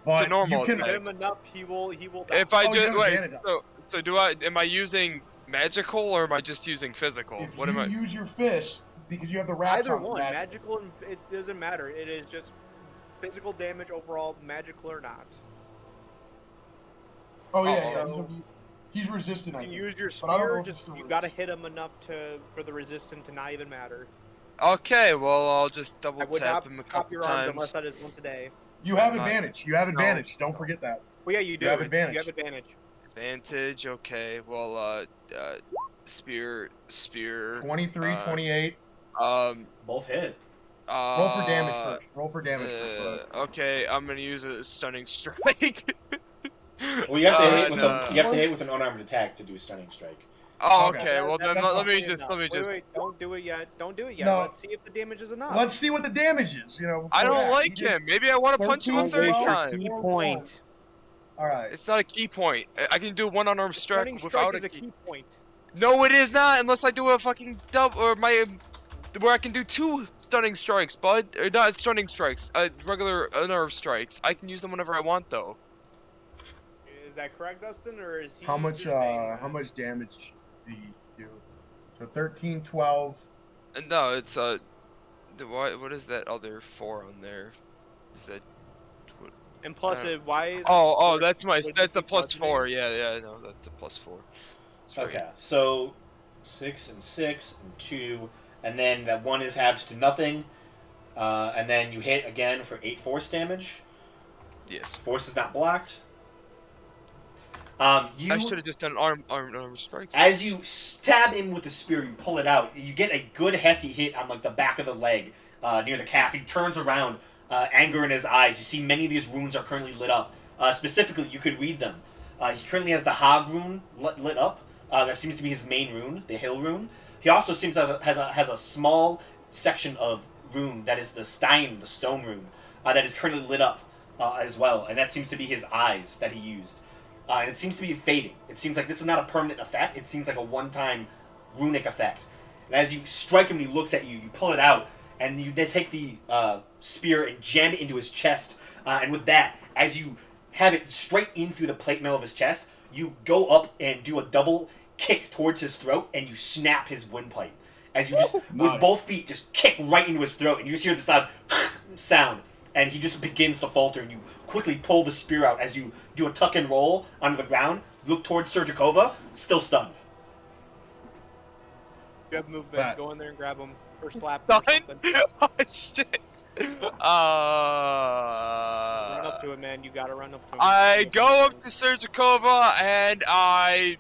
But normal you can. attack. Hit him enough, he will die. If I Oh, you just have wait, advantage so do I? Am I using magical or am I just using physical? If What you am I? use your fist, because you have the wraps Either on the one, magic. magical and it doesn't matter. It is just physical damage overall, magical or not. Oh yeah, Uh-oh. yeah. He's resistant. You I can think. use your But I don't know spear. if it Just still you is. gotta hit him enough for the resistant to not even matter. Okay, well I'll just double I would tap not him a pop couple your arms times. unless that is once a day. You have I'm not- advantage. You have advantage. Don't forget that. Well, yeah, you do. have You advantage. have advantage. Advantage. Okay, well spear. 23, Uh, 28. Both hit. Roll for damage first. Roll for damage first. Okay, I'm gonna use a stunning strike. Well, you have to hit with no. you have to hit with an unarmed attack to do a stunning strike. Oh, Okay. okay. Well, then That's let me not just enough. Wait, don't do it yet. Don't do it yet. No. Let's see if the damage is enough. Let's see what the damage is. You know. I before don't that. like He did- him. Maybe I want to punch him a 13, third 12, time. Key 4, point. All right. It's not a key point. I can do one unarmed strike Stunning without strike is a a key. key point. No, it is not, unless I do a fucking dub or where I can do 2 stunning strikes, bud. Or not stunning strikes, regular unarmed strikes. I can use them whenever I want, though. Is that correct, Dustin, or is he? How much? just saying How that? much damage did he do? So 13, 12. No, it's what is that other 4 on there? Is that what? And plus, why is Oh, what- what that's is a he plus bludgeoning? 4. Yeah, no, that's a plus 4. That's right. Okay, so 6 and 6 and 2, and then that 1 is halved to nothing, and then you hit again for 8 force damage. Yes. Force is not blocked. I You should have just done arm strikes. As you stab him with the spear, you pull it out. You get a good hefty hit on like the back of the leg, near the calf. He turns around, anger in his eyes. You see many of these runes are currently lit up. Specifically, you could read them. He currently has the Hog rune lit up. That seems to be his main rune, the Hill rune. He also seems to has a small section of rune that is the Stein, the stone rune, that is currently lit up as well, and that seems to be his eyes that he used. And it seems to be fading. It seems like this is not a permanent effect. It seems like a one-time runic effect. And as you strike him and he looks at you, you pull it out, and you then take the spear and jam it into his chest. And with that, as you have it straight in through the plate mail of his chest, you go up and do a double kick towards his throat, and you snap his windpipe. As you just, with both feet, just kick right into his throat, and you just hear this loud sound, and he just begins to falter, and you quickly pull the spear out as you do a tuck and roll onto the ground, look towards Sergikova, still stunned. You have movement. Right. Go in there and grab him or slap him or Done? something. Oh shit. Run up to him, man. You gotta run up to him. I go up to Sergikova and I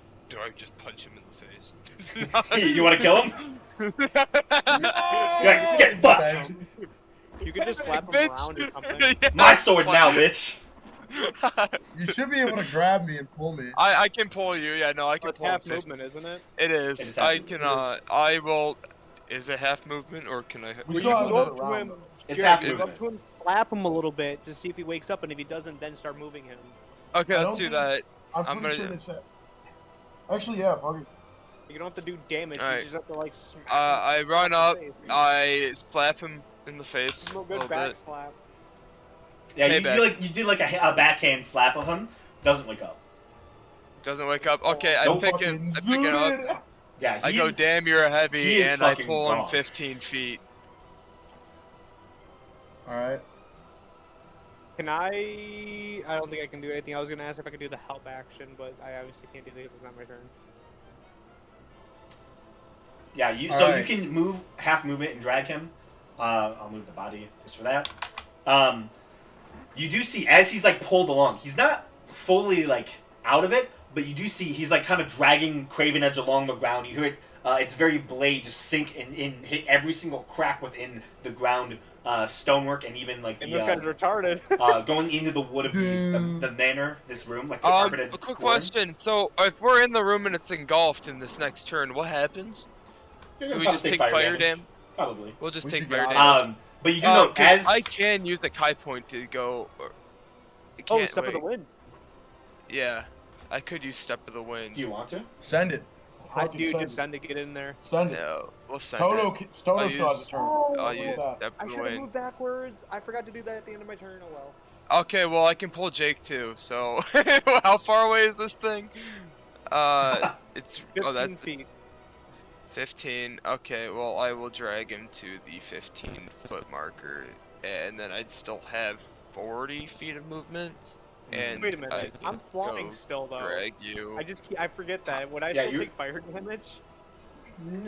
just punch him in the face. You want to kill him? You're like, get fucked! You can just slap him Bitch. around or something. Yeah, My sword slap- now, bitch! You should be able to grab me and pull me. I can pull you. Yeah, no, I can It's pull. half 50. movement, isn't it? It is. It is half I movement. can. I will. Is it half movement or can I? We Well, still you have can go another up to round, him. though. It's Jared, half you go movement. up to him, slap him a little bit to see if he wakes up, and if he doesn't, then start moving him. Okay, I let's don't do think- that. I'm I'm pretty gonna sure they said. Actually, yeah, fuck it. You don't have to do damage. Alright. You just have to like. Smack I him run in the up. face. I slap him in the face Give him a a good little back bit. slap. Yeah, Hey, you did like a backhand slap of him. Doesn't wake up. Doesn't wake up. Okay, I Nope. pick him. I pick it up. Yeah, I go, damn, you're he heavy, is and I fucking pull him gone. 15 feet. Alright. Can I? I don't think I can do anything. I was gonna ask if I could do the help action, but I obviously can't do that because it's not my turn. Yeah, you Alright. can move half movement and drag him. I'll move the body just for that. You do see as he's like pulled along, he's not fully like out of it, but you do see he's like kind of dragging Craven Edge along the ground. You hear it, its very blade just sink and hit every single crack within the ground stonework, and even like And the this guy's retarded. going into the wood of the manor, this room, like the carpeted A quick floor. question. So, if we're in the room and it's engulfed in this next turn, what happens? You're Do gonna we probably just take take fire damage? Probably. We'll just We take should fire get damage. But you do know 'Cause as I can use the Kai point to go. I Oh, can't, step of the wait. wind. Yeah, I could use Step of the Wind. do you want to? Send it. I Fucking do send just it. send to get in there. Send it. No, we'll send Toto, it. Toto I'll still has use- a turn. Oh, I'll look at use that. Step I of the should have Wind. moved backwards. I forgot to do that at the end of my turn. Oh well. Okay, well I can pull Jake too. So how far away is this thing? It's 15 that's feet. 15. Okay, well I will drag him to the 15-foot marker, and then I'd still have 40 feet of movement. And Wait a I minute. can I'm flying go still though. drag you. I forget that. Would I Yeah, still you're- take fire damage?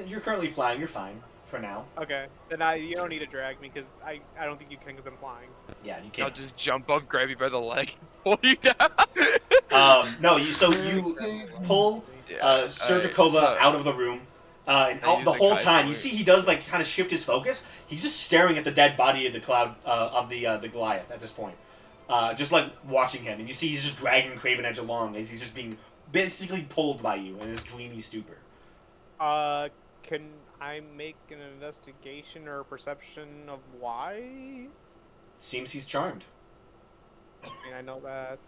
You're currently flying. You're fine for now. Okay. Then you don't need to drag me because I don't think you can because I'm flying. Yeah, you I'll can't. just jump up, grab you by the leg, pull you down. No, you pull Sergikova so- out of the room, and I use the the whole Kai time you point. see he does like kind of shift his focus. He's just staring at the dead body of the cloud of the Goliath at this point, just like watching him. And you see he's just dragging Craven Edge along as he's just being basically pulled by you in this dreamy stupor. Can I make an investigation or a perception of why? Seems he's charmed. I mean, I know that.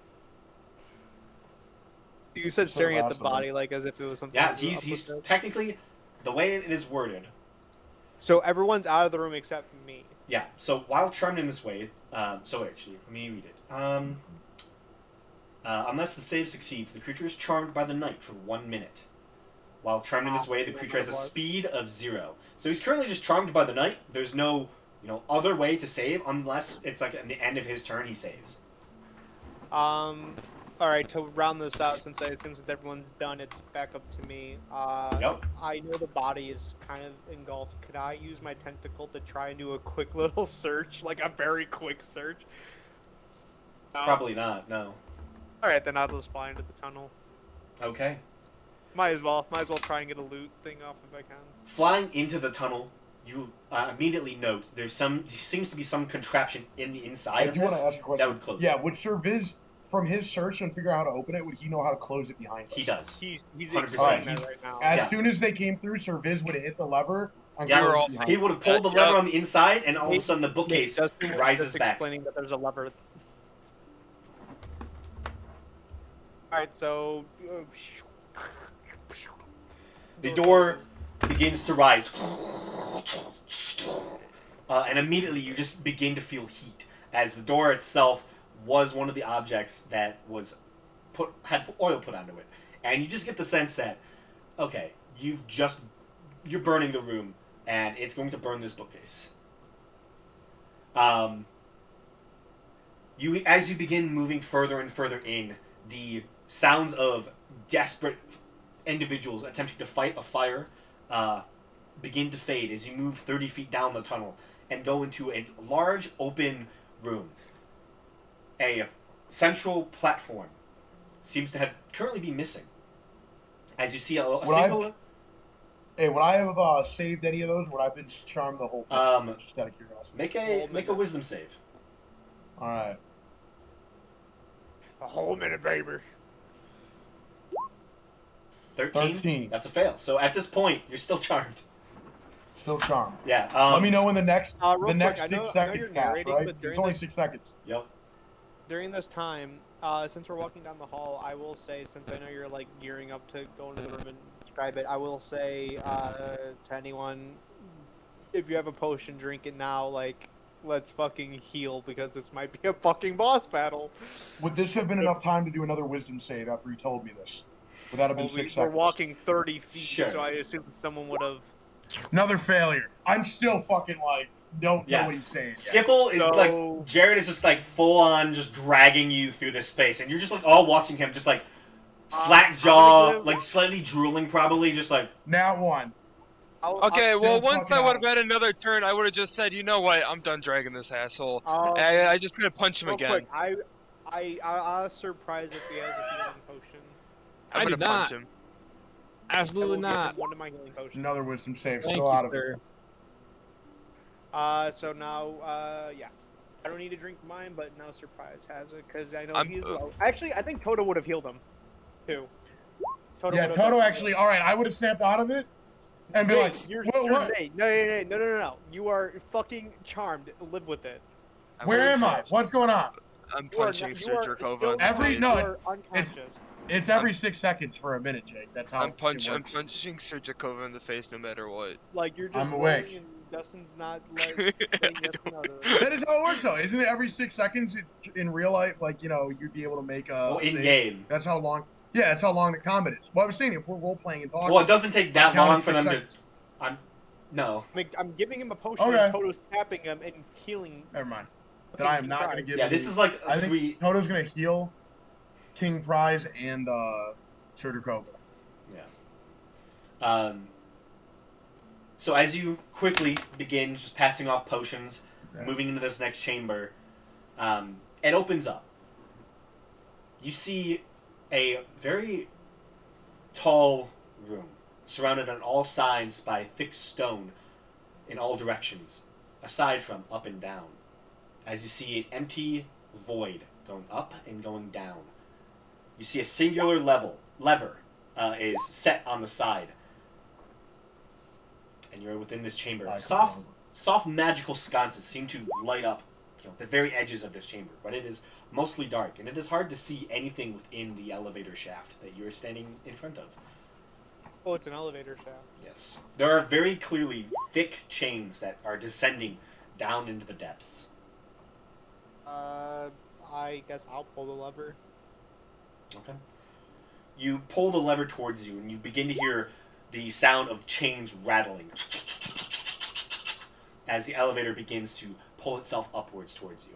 You said So staring at the awesome. body like as if it was something. Yeah, to do he's up with it. technically the way it is worded. So everyone's out of the room except me. Yeah. So while charmed in this way, so actually, let me read it. Unless the save succeeds, the creature is charmed by the knight for 1 minute. While charmed in this way, the Ah, creature has a what? speed of 0. So he's currently just charmed by the knight. There's no, other way to save unless it's like at the end of his turn he saves. All right. To round this out, since I assume since everyone's done, it's back up to me. Yep. I know the body is kind of engulfed. Could I use my tentacle to try and do a quick little search, like a very quick search? No? Probably not. No. All right, then I'll just fly into the tunnel. Okay. Might as well try and get a loot thing off if I can. Flying into the tunnel, you immediately note seems to be some contraption in the inside I of do want this to ask a question. that would close Yeah, it. would Sir Viz, from his search and figure out how to open it, would he know how to close it behind us? He does. He's 100%. explaining that right now. As Yeah. soon as they came through, Sir Viz would have hit the lever and Yeah, closed we're all- it behind He us. would have pulled the lever on the inside, and all of a sudden the bookcase Dustin was rises just back. explaining that there's a lever. All right, so The door begins to rise. And immediately you just begin to feel heat, as the door itself was one of the objects that had oil put onto it. And you just get the sense that, okay, you're burning the room, and it's going to burn this bookcase. As you begin moving further and further in, the sounds of desperate individuals attempting to fight a fire begin to fade as you move 30 feet down the tunnel and go into a large open room. A central platform seems to have currently be missing. As you see a single... Hey, would I have saved any of those? Would I have been charmed the whole time? Just out of curiosity. Make a wisdom save. All right. a whole minute, baby. 13? That's a fail. So at this point, you're still charmed. Still charmed. Yeah. Let me know when the next Real quick, next I know 6 you're seconds pass, narrating, right? but It's during only this- 6 seconds. Yep. During this time, since we're walking down the hall, I will say, since I know you're like gearing up to go into the room and describe it, I will say to anyone, if you have a potion, drink it now. Like, let's fucking heal because this might be a fucking boss battle. Would this have been enough time to do another wisdom save after you told me this? Would that have been Well, 6 we're seconds? walking 30 feet, Sure. so I assume someone would have. Another failure. I'm still fucking like, don't Yeah. know what he's saying. yet. Skiffle is So- like, Jared is just like full on just dragging you through this space, and you're just like all watching him just like slack I'm jaw, gonna give- like slightly drooling probably, just like, Now one. Okay, still well, once fucking I would have out. had another turn, I would have just said, you know what, I'm done dragging this asshole. Um, I just gonna punch him real again. quick, I was surprised if he has a healing potion. I'm I gonna did punch not. him. I will Absolutely give not. him one of my healing potions. Another wisdom save. Thank Still out you, of it. sir. So now, yeah. I don't need to drink mine, but now Surprise has it, because I know I'm- he's low. Actually, I think Toto would have healed him, too. Yeah, would've Toto definitely actually. All right, I would have snapped out of it and be Nate, like, you're, what? you're what? Nate. No. You are fucking charmed. Live with it. I'm Where gonna am I? punch- What's going on? I'm You are punching not- Sir you are Drakova still- in the Every- face. no, you it's- are unconscious. It's every 6 seconds for a minute, Jake. That's how I'm it punching works. Sir Drakova in the face no matter what. Like, you're just I'm rolling awake. and Dustin's not, like, saying yes or no to it. That is how it works, though. Isn't it every 6 seconds in real life? Like, you'd be able to make a. well, in save? game. That's how long. Yeah, that's how long the combat is. Well, I was saying if we're role playing and talking. Well, it doesn't take that counting long for 6 them seconds. to. No. I'm giving him a potion, Okay. and Toto's tapping him and healing. Never mind. Then I am not going to give. Yeah, this is like I a think free. Toto's going to heal King Prize and Sir Drakova. Yeah. So as you quickly begin just passing off potions, Okay. moving into this next chamber, it opens up. You see a very tall room, surrounded on all sides by thick stone in all directions, aside from up and down. As you see an empty void going up and going down. You see a singular lever is set on the side. And you're within this chamber. Soft magical sconces seem to light up the very edges of this chamber, but it is mostly dark, and it is hard to see anything within the elevator shaft that you're standing in front of. Oh, it's an elevator shaft. Yes. There are very clearly thick chains that are descending down into the depths. I guess I'll pull the lever. Okay. You pull the lever towards you, and you begin to hear the sound of chains rattling as the elevator begins to pull itself upwards towards you.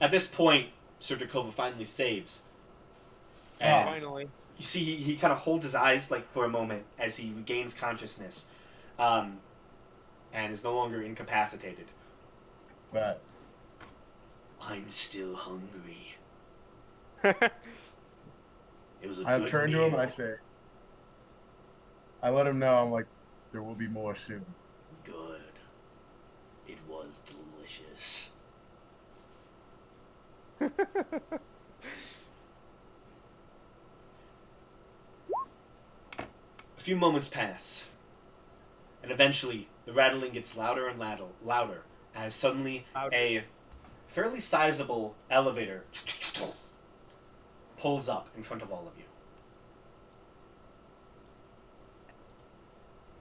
At this point, Sergikova finally saves. And Finally. you see he kind of holds his eyes like for a moment as he regains consciousness, and is no longer incapacitated. But I'm still hungry. It was a I good turn to meal. him and I say, I let him know, I'm like, there will be more soon. Good. It was delicious. A few moments pass, and eventually the rattling gets louder and louder as suddenly a fairly sizable elevator pulls up in front of all of you.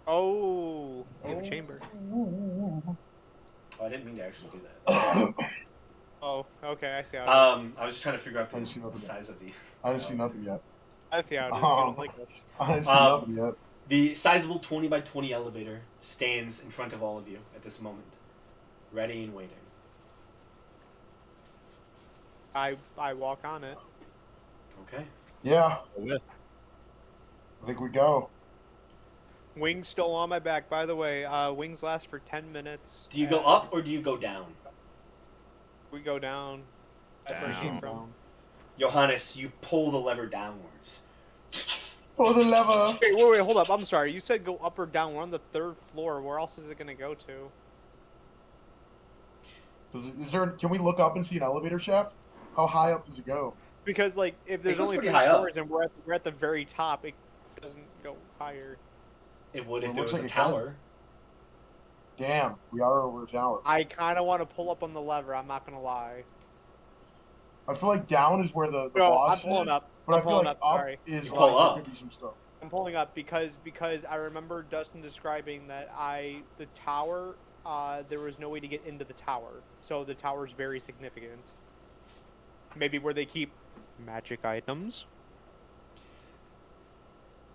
Oh, we have a chamber. Oh, I didn't mean to actually do that. Oh, okay, I see how it is. I was just trying to figure out I didn't see the nothing size of the. I didn't see nothing yet. I see how it is. You don't like us. I didn't see Um, nothing yet. The sizable 20 by 20 elevator stands in front of all of you at this moment, ready and waiting. I walk on it. Okay. Yeah, With. I think we go. Wings still on my back, by the way. Wings last for 10 minutes. Do you go and up or do you go down? We go down. That's where I came from. Johannes, you pull the lever downwards. Pull the lever. Wait, hold up. I'm sorry. You said go up or down. We're on the 3rd floor. Where else is it going to go to? Is there? Can we look up and see an elevator shaft? How high up does it go? Because, like, if there's goes only pretty 3 high up. stories and we're at the very top, it doesn't go higher. It would if It there looks was like a it can. tower. Damn, we are over a tower. I kind of want to pull up on the lever. I'm not going to lie. I feel like down is where the No, boss I'm pulling is, up. but I'm I feel pulling like up, sorry. is You like pull there up. could be some stuff. I'm pulling up because I remember Dustin describing that the tower, there was no way to get into the tower. So the tower's very significant. Maybe where they keep magic items.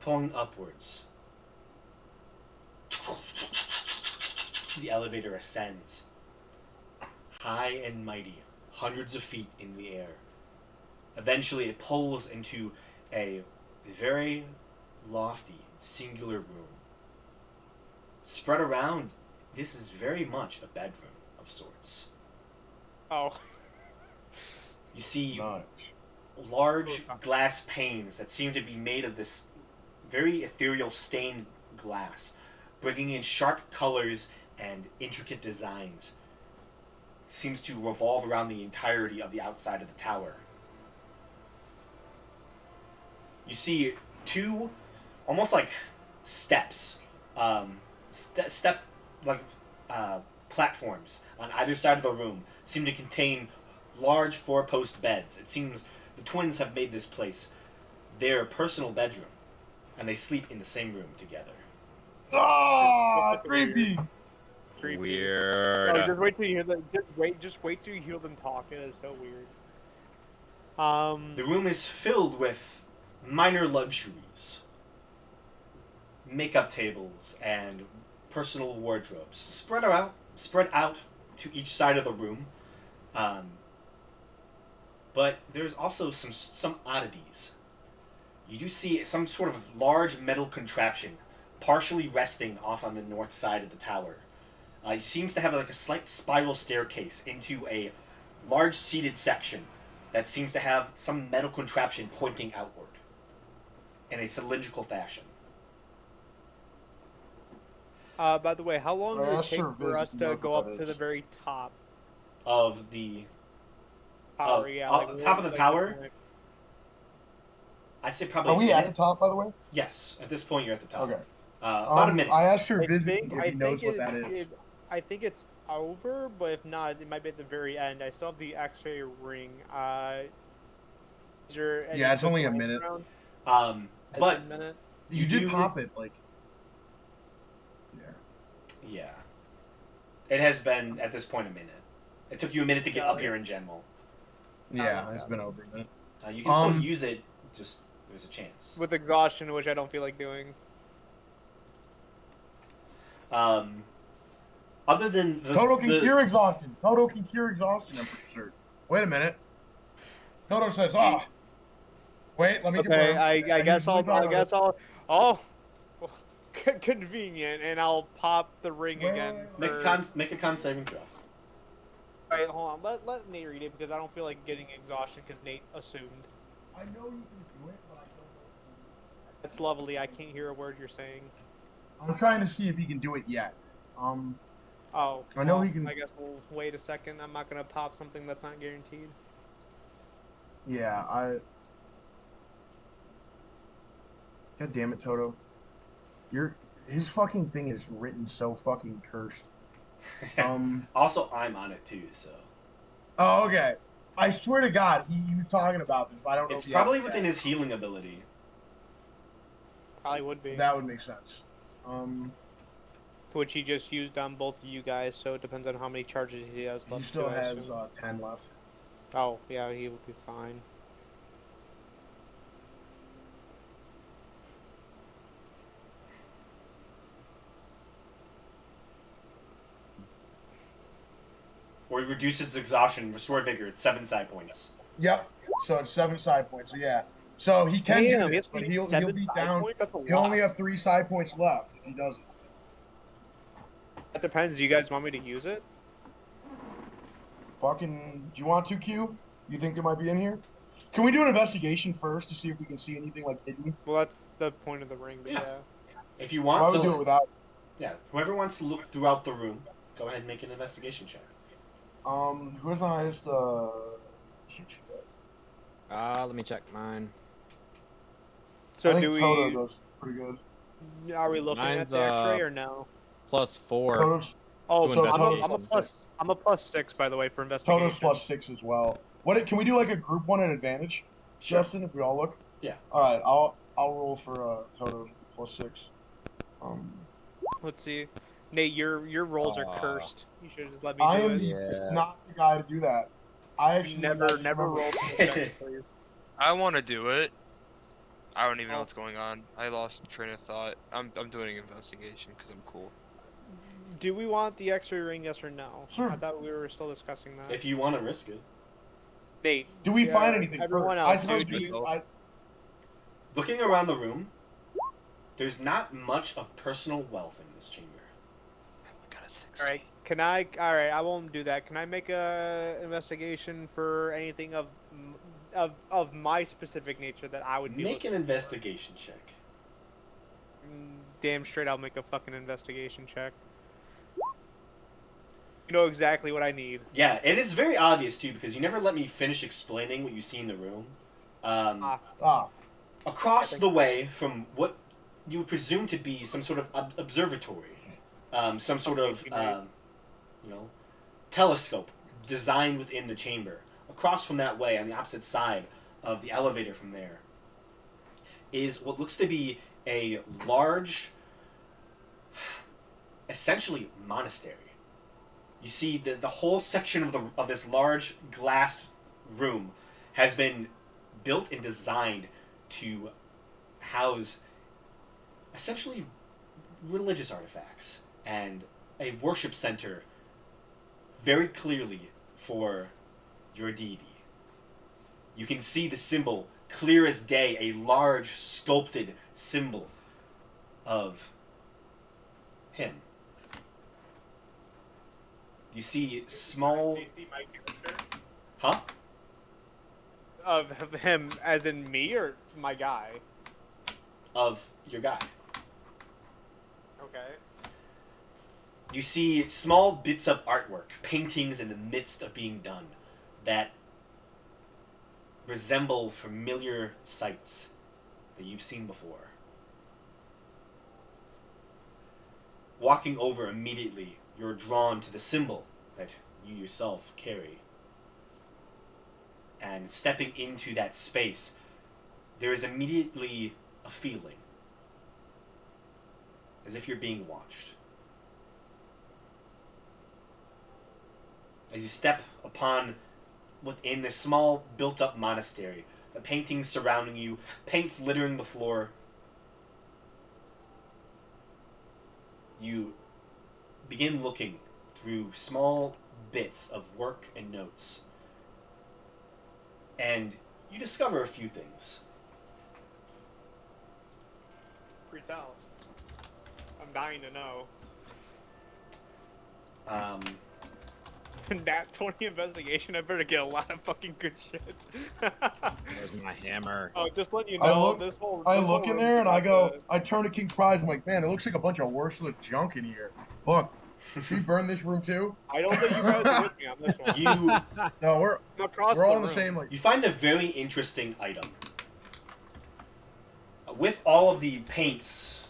Pulling upwards. The elevator ascends. High and mighty, hundreds of feet in the air. Eventually it pulls into a very lofty, singular room. Spread around, this is very much a bedroom of sorts. Oh. You see Nice. large glass panes that seem to be made of this very ethereal stained glass, bringing in sharp colors and intricate designs. Seems to revolve around the entirety of the outside of the tower. You see 2 almost like steps, steps like platforms on either side of the room seem to contain large 4-post beds. It seems the twins have made this place their personal bedroom, and they sleep in the same room together. Ah, creepy. Creepy. Weird. No, just wait till you hear them. Just wait till you hear them talk. It is so weird. The room is filled with minor luxuries, makeup tables and personal wardrobes spread out to each side of the room. But there's also some oddities. You do see some sort of large metal contraption partially resting off on the north side of the tower. It seems to have like a slight spiral staircase into a large seated section that seems to have some metal contraption pointing outward in a cylindrical fashion. By the way, how long I did it asked take her for us Viz if he to knows go what up that to the is. very top Of the tower? Oh, Yeah, top of the like, tower? I'd say probably Are we a at minute. the top, by the way? Yes, at this point you're at the top. Okay. About a minute. I asked her I Viz think if he knows what that is. I think it's over, but if not, it might be at the very end. I still have the X-ray ring. Is there any Yeah, it's only a lamp minute. around? Has But it been a minute? You did pop it, like. Yeah. yeah, it has been at this point a minute. It took you a minute to get Oh, up yeah. here in general. Yeah, Oh, it's been over a minute. You can still use it. Just there's a chance. With exhaustion, which I don't feel like doing. Um, other than Toto can cure exhaustion. Toto can cure exhaustion, I'm pretty certain. Wait a minute. Toto says, "Ah, wait, let me Okay, confirm." I And he's guess really talking about it. oh, convenient, and I'll pop the ring Wait, again. wait, for- make a con saving throw. Alright, hold on. Let Nate read it because I don't feel like getting exhaustion because Nate assumed. I know you can do it, but I don't know. That's lovely. I can't hear a word you're saying. I'm trying to see if he can do it yet. Oh, I know well, he can- I guess we'll wait a second. I'm not gonna pop something that's not guaranteed. Yeah, God damn it, Toto. His fucking thing is written so fucking cursed. Also, I'm on it too, so Oh, okay. I swear to God, he was talking about this, but I don't know. it's if he probably has it within yet. his healing ability. Probably would be. That would make sense. Which he just used on both of you guys, so it depends on how many charges he has left. He still too, I has assume. 10 left. Oh, yeah, he would be fine. Or he reduces exhaustion, restore vigor at 7 side points. Yep. So it's 7 side points. So yeah. So he can Damn, do he has this, but to use he'll 7 be side down. points? That's a He'll only lot. have 3 side points left if he does it. That depends. Do you guys want me to use it? Fucking, do you want to, Q? You think it might be in here? Can we do an investigation first to see if we can see anything like hidden? Well, that's the point of the ring, but Yeah. yeah. If you Why want would to, we do it without? yeah, whoever wants to look throughout the room, go ahead and make an investigation check. Who has the highest? Let me check mine. So I think do Toto we? does pretty good. Are we looking at Mine's, the X-ray or no? +4 Toto's Oh, to so investigation. I'm a +6 by the way for investigation. Toto's +6 as well. Can we do like a group one at advantage, Sure. Justin? If we all look. Yeah. All right. I'll roll for Toto +6. Let's see. Nate, your rolls are Aw. cursed. You should just let me I do am it. Yeah. not the guy to do that. I actually Never I just never remember- roll for the check, please. I want to do it. I don't even know Oh. what's going on. I lost train of thought. I'm doing an investigation because I'm cool. Do we want the X-ray ring? Yes or no? Sure. I thought we were still discussing that. If you want to risk it. Nate, Do we yeah, find anything everyone first? else, I suppose do you- Looking around the room, there's not much of personal wealth in this chamber. I got a 6. All right. Can I? All right. I won't do that. Can I make a investigation for anything of my specific nature that I would be Make an looking for? investigation check. Damn straight, I'll make a fucking investigation check. You know exactly what I need. Yeah, and it's very obvious too because you never let me finish explaining what you see in the room. Across the way from what you would presume to be some sort of observatory, some sort of telescope designed within the chamber. Across from that way, on the opposite side of the elevator from there, is what looks to be a large, essentially monastery. You see the whole section of this large glass room has been built and designed to house essentially religious artifacts and a worship center very clearly for your deity. You can see the symbol clear as day, a large sculpted symbol of him. You see small... Huh? Of him, as in me or my guy? Of your guy. Okay. You see small bits of artwork, paintings in the midst of being done, that resemble familiar sights that you've seen before. Walking over immediately, you're drawn to the symbol that you yourself carry. And stepping into that space, there is immediately a feeling as if you're being watched. As you step upon within this small built-up monastery, the paintings surrounding you, paints littering the floor, you begin looking through small bits of work and notes, and you discover a few things. Free tell. I'm dying to know. Nat 20 investigation, I better get a lot of fucking good shit. Where's my hammer? Oh, just letting you I know, look- this whole I this look whole in room's there and I about go, to- I turn to King Prize. I'm like, man, it looks like a bunch of worthless junk in here. Fuck. Should we burn this room too? I don't think you guys are with me on this one. You No, we're I'm across we're all the in the room. same like. you find a very interesting item. With all of the paints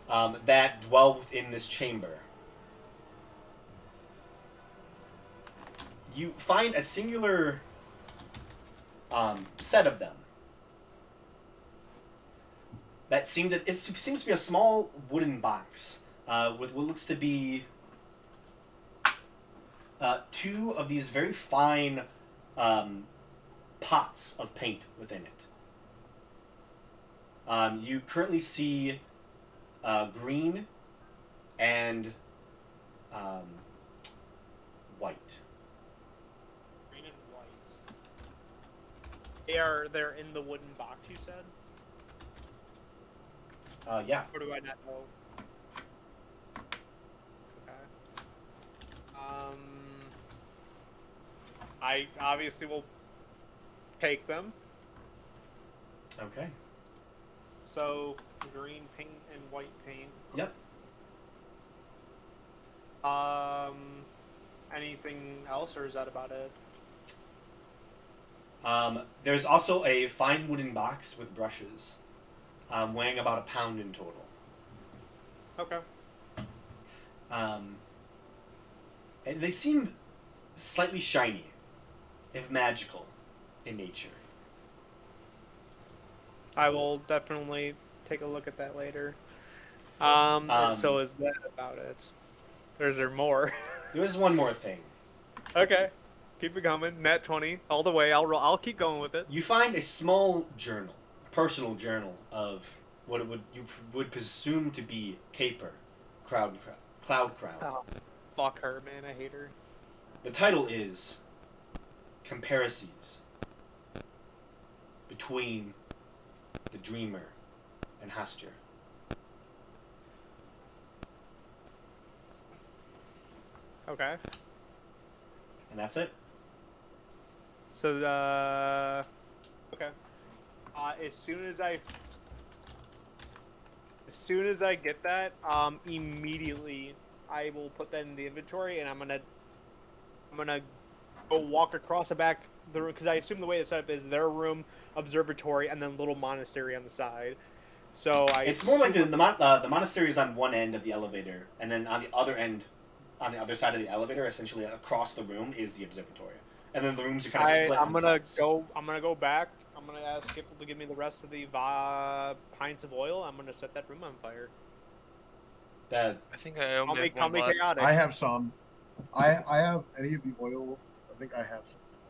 that dwell within this chamber, you find a singular set of them. That seems to be a small wooden box with what looks to be two of these very fine pots of paint within it. You currently see green and white. Green and white. They're in the wooden box, you said? Yeah. Or do I not know? Okay. I obviously will take them. Okay. So green paint and white paint. Yep. Anything else, or is that about it? There's also a fine wooden box with brushes, weighing about 1 pound in total. Okay. And they seem slightly shiny, if magical, in nature. I will definitely take a look at that later. So is that about it? Or is there more? There is one more thing. Okay. Keep it coming. Nat 20 all the way. I'll keep going with it. You find a small journal, personal journal of what you would presume to be Caper, Cloud Crown. Oh, fuck her, man. I hate her. The title is Comparisons Between the Dreamer and Hastur. Okay. And that's it. So okay. As soon as I get that, immediately I will put that in the inventory, and I'm gonna go walk across the back the room, because I assume the way it's set up is their room, observatory, and then little monastery on the side. So It's more like the monastery is on one end of the elevator, and then on the other end, on the other side of the elevator, essentially across the room, is the observatory. And then the rooms are kind of split. I'm gonna go back. I'm gonna ask Skipple to give me the rest of the pints of oil. I'm gonna set that room on fire. That I think I I'll only make have one left. chaotic. I have some. I have any of the oil. I think I have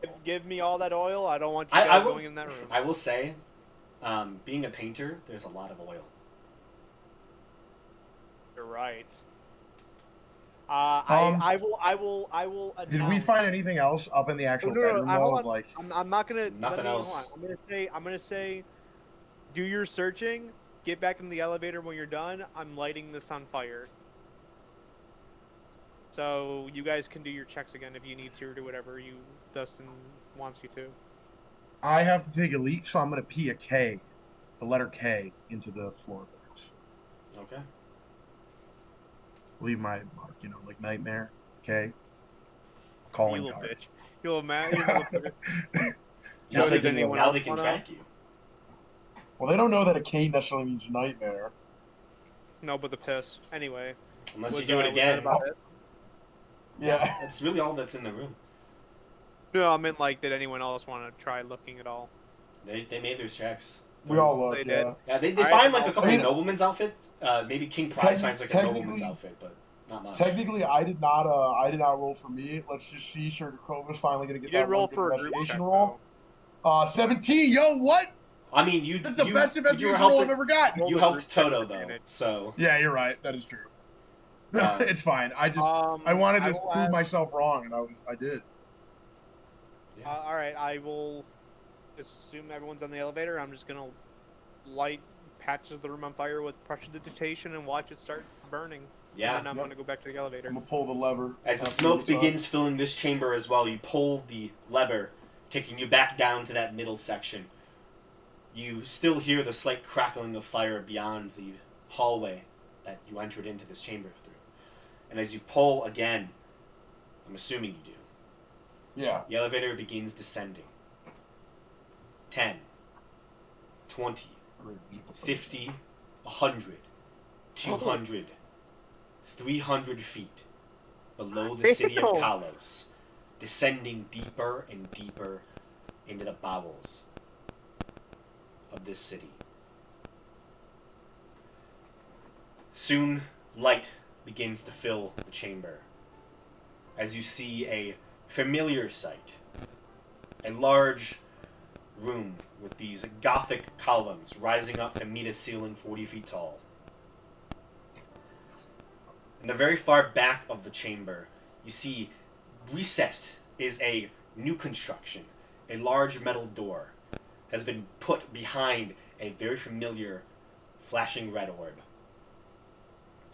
some. Give me all that oil. I don't want you I guys will- going in that room. I will say, being a painter, there's a lot of oil. You're right. I will. Announce. Did we find anything else up in the actual no, bedroom hold though? on. Like, I'm not gonna. Nothing else. Hold on. I'm gonna say, do your searching. Get back in the elevator when you're done. I'm lighting this on fire. So you guys can do your checks again if you need to, or do whatever Dustin wants you to. I have to take a leak, so I'm gonna pee a K, the letter K, into the floorboards. Okay. Leave my mark, like nightmare. K. Calling You little card. bitch. You little man. You little bitch. Now So they does can, anyone now else they can wanna- track you. Well, they don't know that a K necessarily means nightmare. No, but the piss. Anyway. Unless was, you do it was that again. about it? Yeah. That's really all that's in the room. No, I meant like, did anyone else want to try looking at all? They made their checks. We all They look, did. yeah. Yeah, they Alright, find like a I'll- couple I mean- of noblemen's outfits. Maybe King Prize finds like a nobleman's technically- outfit, but not much. Technically, I did not roll for me. Let's just see. Sir Krova's finally gonna get You did that roll one good for a group investigation check, roll. 17. Yo, what? I mean, you That's the you, best you were investigation roll I've helping. ever gotten. Roll You the helped group check Toto for though, advantage. so Yeah, you're right. That is true. It's fine. I wanted to will prove ask, myself wrong, and I did. all right, I will assume everyone's on the elevator. I'm just gonna light patches of the room on fire with prestidigitation and watch it start burning. Yeah. And then I'm Yep. gonna go back to the elevator. I'm gonna pull the lever. As the after smoke it's up. begins filling this chamber as well, you pull the lever, taking you back down to that middle section. You still hear the slight crackling of fire beyond the hallway that you entered into this chamber through. And as you pull again, I'm assuming you do, Yeah. the elevator begins descending. 10, 20, 50, 100, 200, 300 feet below the city of Kalos, descending deeper and deeper into the bowels of this city. Soon, light begins to fill the chamber as you see a familiar sight. A large room with these Gothic columns rising up to meet a ceiling 40 feet tall. In the very far back of the chamber, you see recessed is a new construction. A large metal door has been put behind a very familiar flashing red orb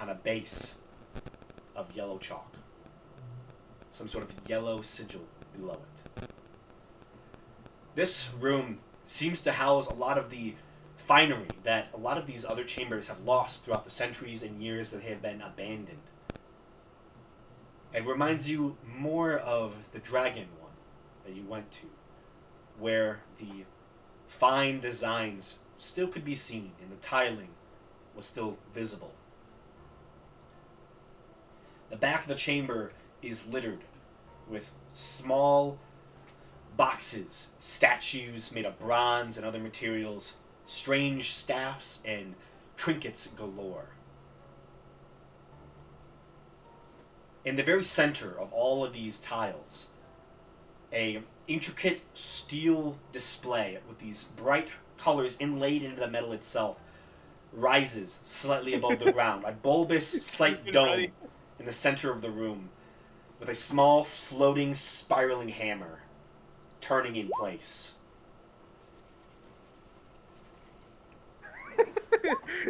on a base of yellow chalk. Some sort of yellow sigil below it. This room seems to house a lot of the finery that a lot of these other chambers have lost throughout the centuries and years that they have been abandoned. It reminds you more of the dragon one that you went to, where the fine designs still could be seen and the tiling was still visible. The back of the chamber is littered with small boxes, statues made of bronze and other materials, strange staffs, and trinkets galore. In the very center of all of these tiles, a intricate steel display with these bright colors inlaid into the metal itself rises slightly above the ground, a bulbous slight dome in the center of the room, with a small floating spiraling hammer turning in place.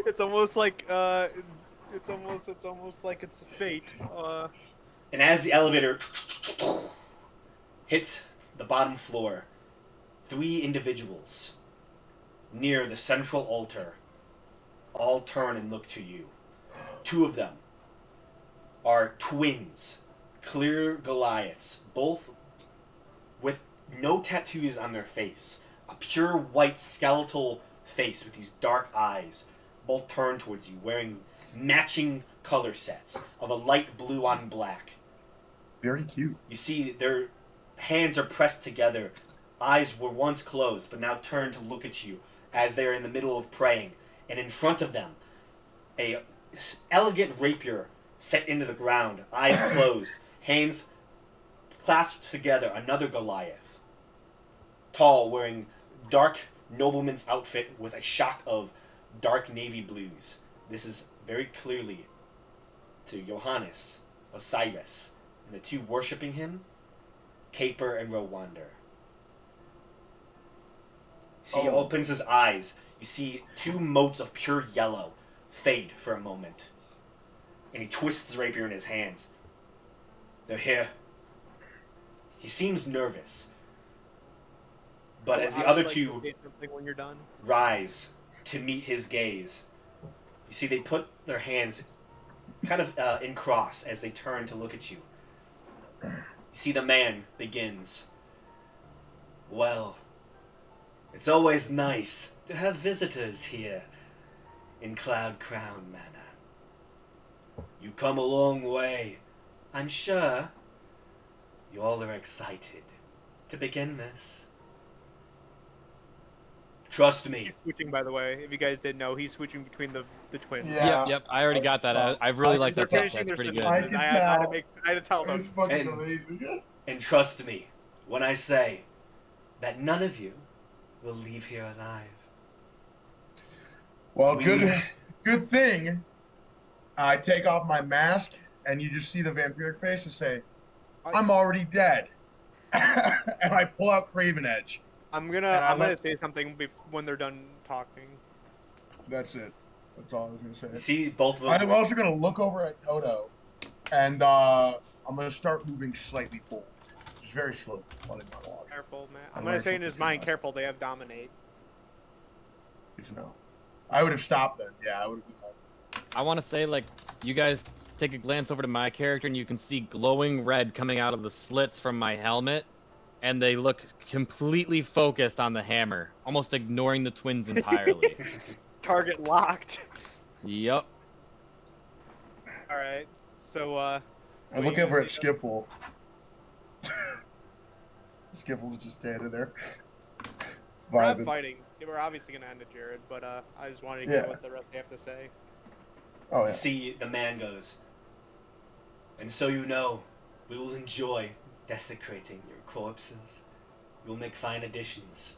It's almost like it's almost like it's fate. And as the elevator hits the bottom floor, 3 individuals near the central altar all turn and look to you. 2 of them are twins, clear Goliaths, both with no tattoos on their face. A pure white skeletal face with these dark eyes, both turned towards you, wearing matching color sets of a light blue on black. Very cute. You see their hands are pressed together. Eyes were once closed, but now turn to look at you as they are in the middle of praying. And in front of them, a elegant rapier set into the ground, eyes closed, hands clasped together, another Goliath. Tall, wearing dark nobleman's outfit with a shock of dark navy blues. This is very clearly to Johannes, Osiris, and the 2 worshipping him, Caper and Rowander. See, he opens his eyes. You see 2 motes of pure yellow fade for a moment. And he twists the rapier in his hands. They're here. He seems nervous. But as the other 2 when you're done. rise to meet his gaze, you see they put their hands kind of in cross as they turn to look at you. You see the man begins. Well, it's always nice to have visitors here in Cloud Crown Manor. You come a long way. I'm sure you all are excited to begin this. Trust me. He's switching, by the way. If you guys didn't know, he's switching between the twins. Yeah. Yep, I already got that. I really like They're that. finishing That's their pretty good. sentences. I I can had to tell. I had to tell them. It's fucking And- amazing. And trust me when I say that none of you will leave here alive. Well, We- good thing I take off my mask, and you just see the vampiric face and say, I- "I'm already dead," and I pull out Craven Edge. I'm And I gonna let- say something when they're done talking. That's it. That's all I was gonna You say. see both of I'm them. also gonna look over at Toto, and I'm gonna start moving slightly forward, just very slowly, letting my walk. Careful, man. I I'm gonna learned say in something his from mind, last careful, they have dominate. Please no. I would have stopped then. Yeah, I would have been like, I want to say, like, you guys take a glance over to my character and you can see glowing red coming out of the slits from my helmet, and they look completely focused on the hammer, almost ignoring the twins entirely. Target locked. Yup. All right. So I wait, look you over at see Skiffle. Skiffle's just standing there, we're not vibing. fighting. We're obviously gonna end it, Jared. But I just wanted to Yeah. hear what the rest they have to say. Oh yeah. See, the man goes. And so you know, we will enjoy desecrating your corpses. We'll make fine additions.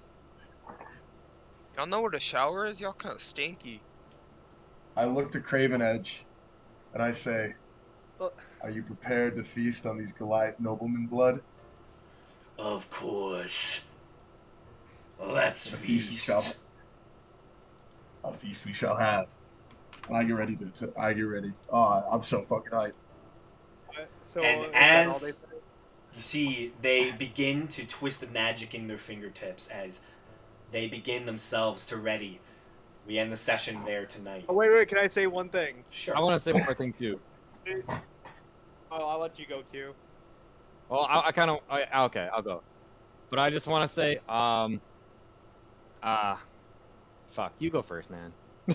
Y'all know where the shower is? Y'all kind of stinky. I look to Craven Edge, and I say, Well, "Are you prepared to feast on these Goliath noblemen blood? Of course. Let's A feast we shall. feast. A feast we shall have." And I get ready to I get ready. Oh, I'm so fucking hyped. so And is that all as- they say? You see, they begin to twist the magic in their fingertips as they begin themselves to ready. We end the session there tonight. Oh, wait. Can I say one thing? Sure. I want to say one more thing too. Oh, I'll let you go, Q. Well, I kind of, okay, I'll go. But I just want to say, fuck, you go first, man. No,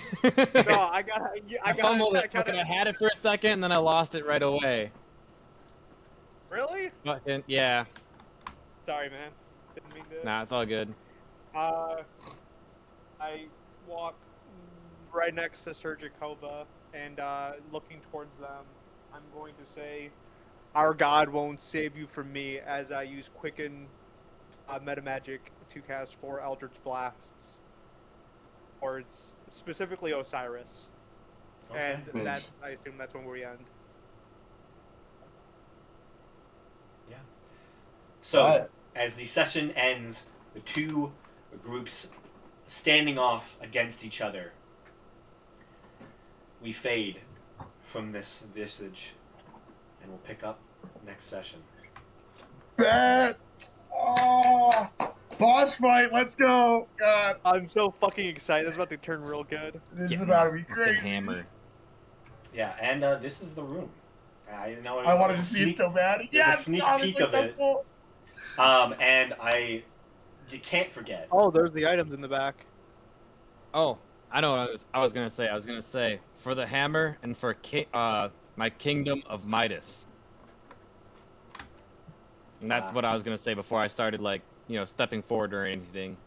I I fumbled it. Fucking, I had it for a second, and then I lost it right away. Really? Fucking, yeah. Sorry, man. Didn't mean to. Nah, it's all good. I walk right next to Sir Jacoba, and looking towards them, I'm going to say, "Our God won't save you from me," as I use Quicken Metamagic to cast 4 Eldritch Blasts towards specifically Osiris. Okay. And I assume that's when we end. So, Alright. as the session ends, the two groups standing off against each other, we fade from this visage, and we'll pick up next session. Bet. Oh, boss fight. Let's go. God, I'm so fucking excited. This is about to turn real good. this is Getting about to be fucking crazy. hammered. Yeah, and this is the room. I know I wanted to there's a see it sneak, so bad. there's Yes, a sneak honestly, peek of that's it. cool. And you can't forget. Oh, there's the items in the back. Oh, I know what I was gonna say. I was gonna say, for the hammer and for my kingdom of Midas. And that's what I was gonna say before I started, like, stepping forward or anything.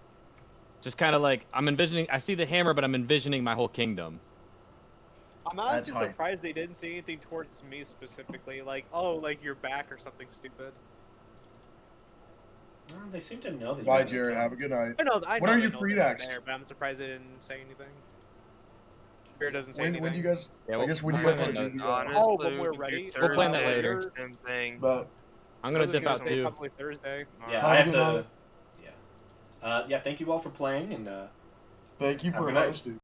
Just kind of like, I'm envisioning, I see the hammer, but I'm envisioning my whole kingdom. I'm honestly That's hype. surprised they didn't say anything towards me specifically, like, oh, like your back or something stupid. Well, they seem to know that you Bye, have no Jared. plan. Have a good night. I know When are they you know free they're next? there, but I'm surprised they didn't say anything. Jared doesn't say When anything. do you guys? Yeah, I guess when do you we'll guys plan want to that. do the? Honestly, Oh, when we we're can do ready? We'll plan that Thursday, later. Same thing. But I'm gonna I was dip out say too. Probably Thursday. Yeah, Have I a have good to. night. Yeah. Yeah. Thank you all for playing, and thank you Have a for good night. hosting.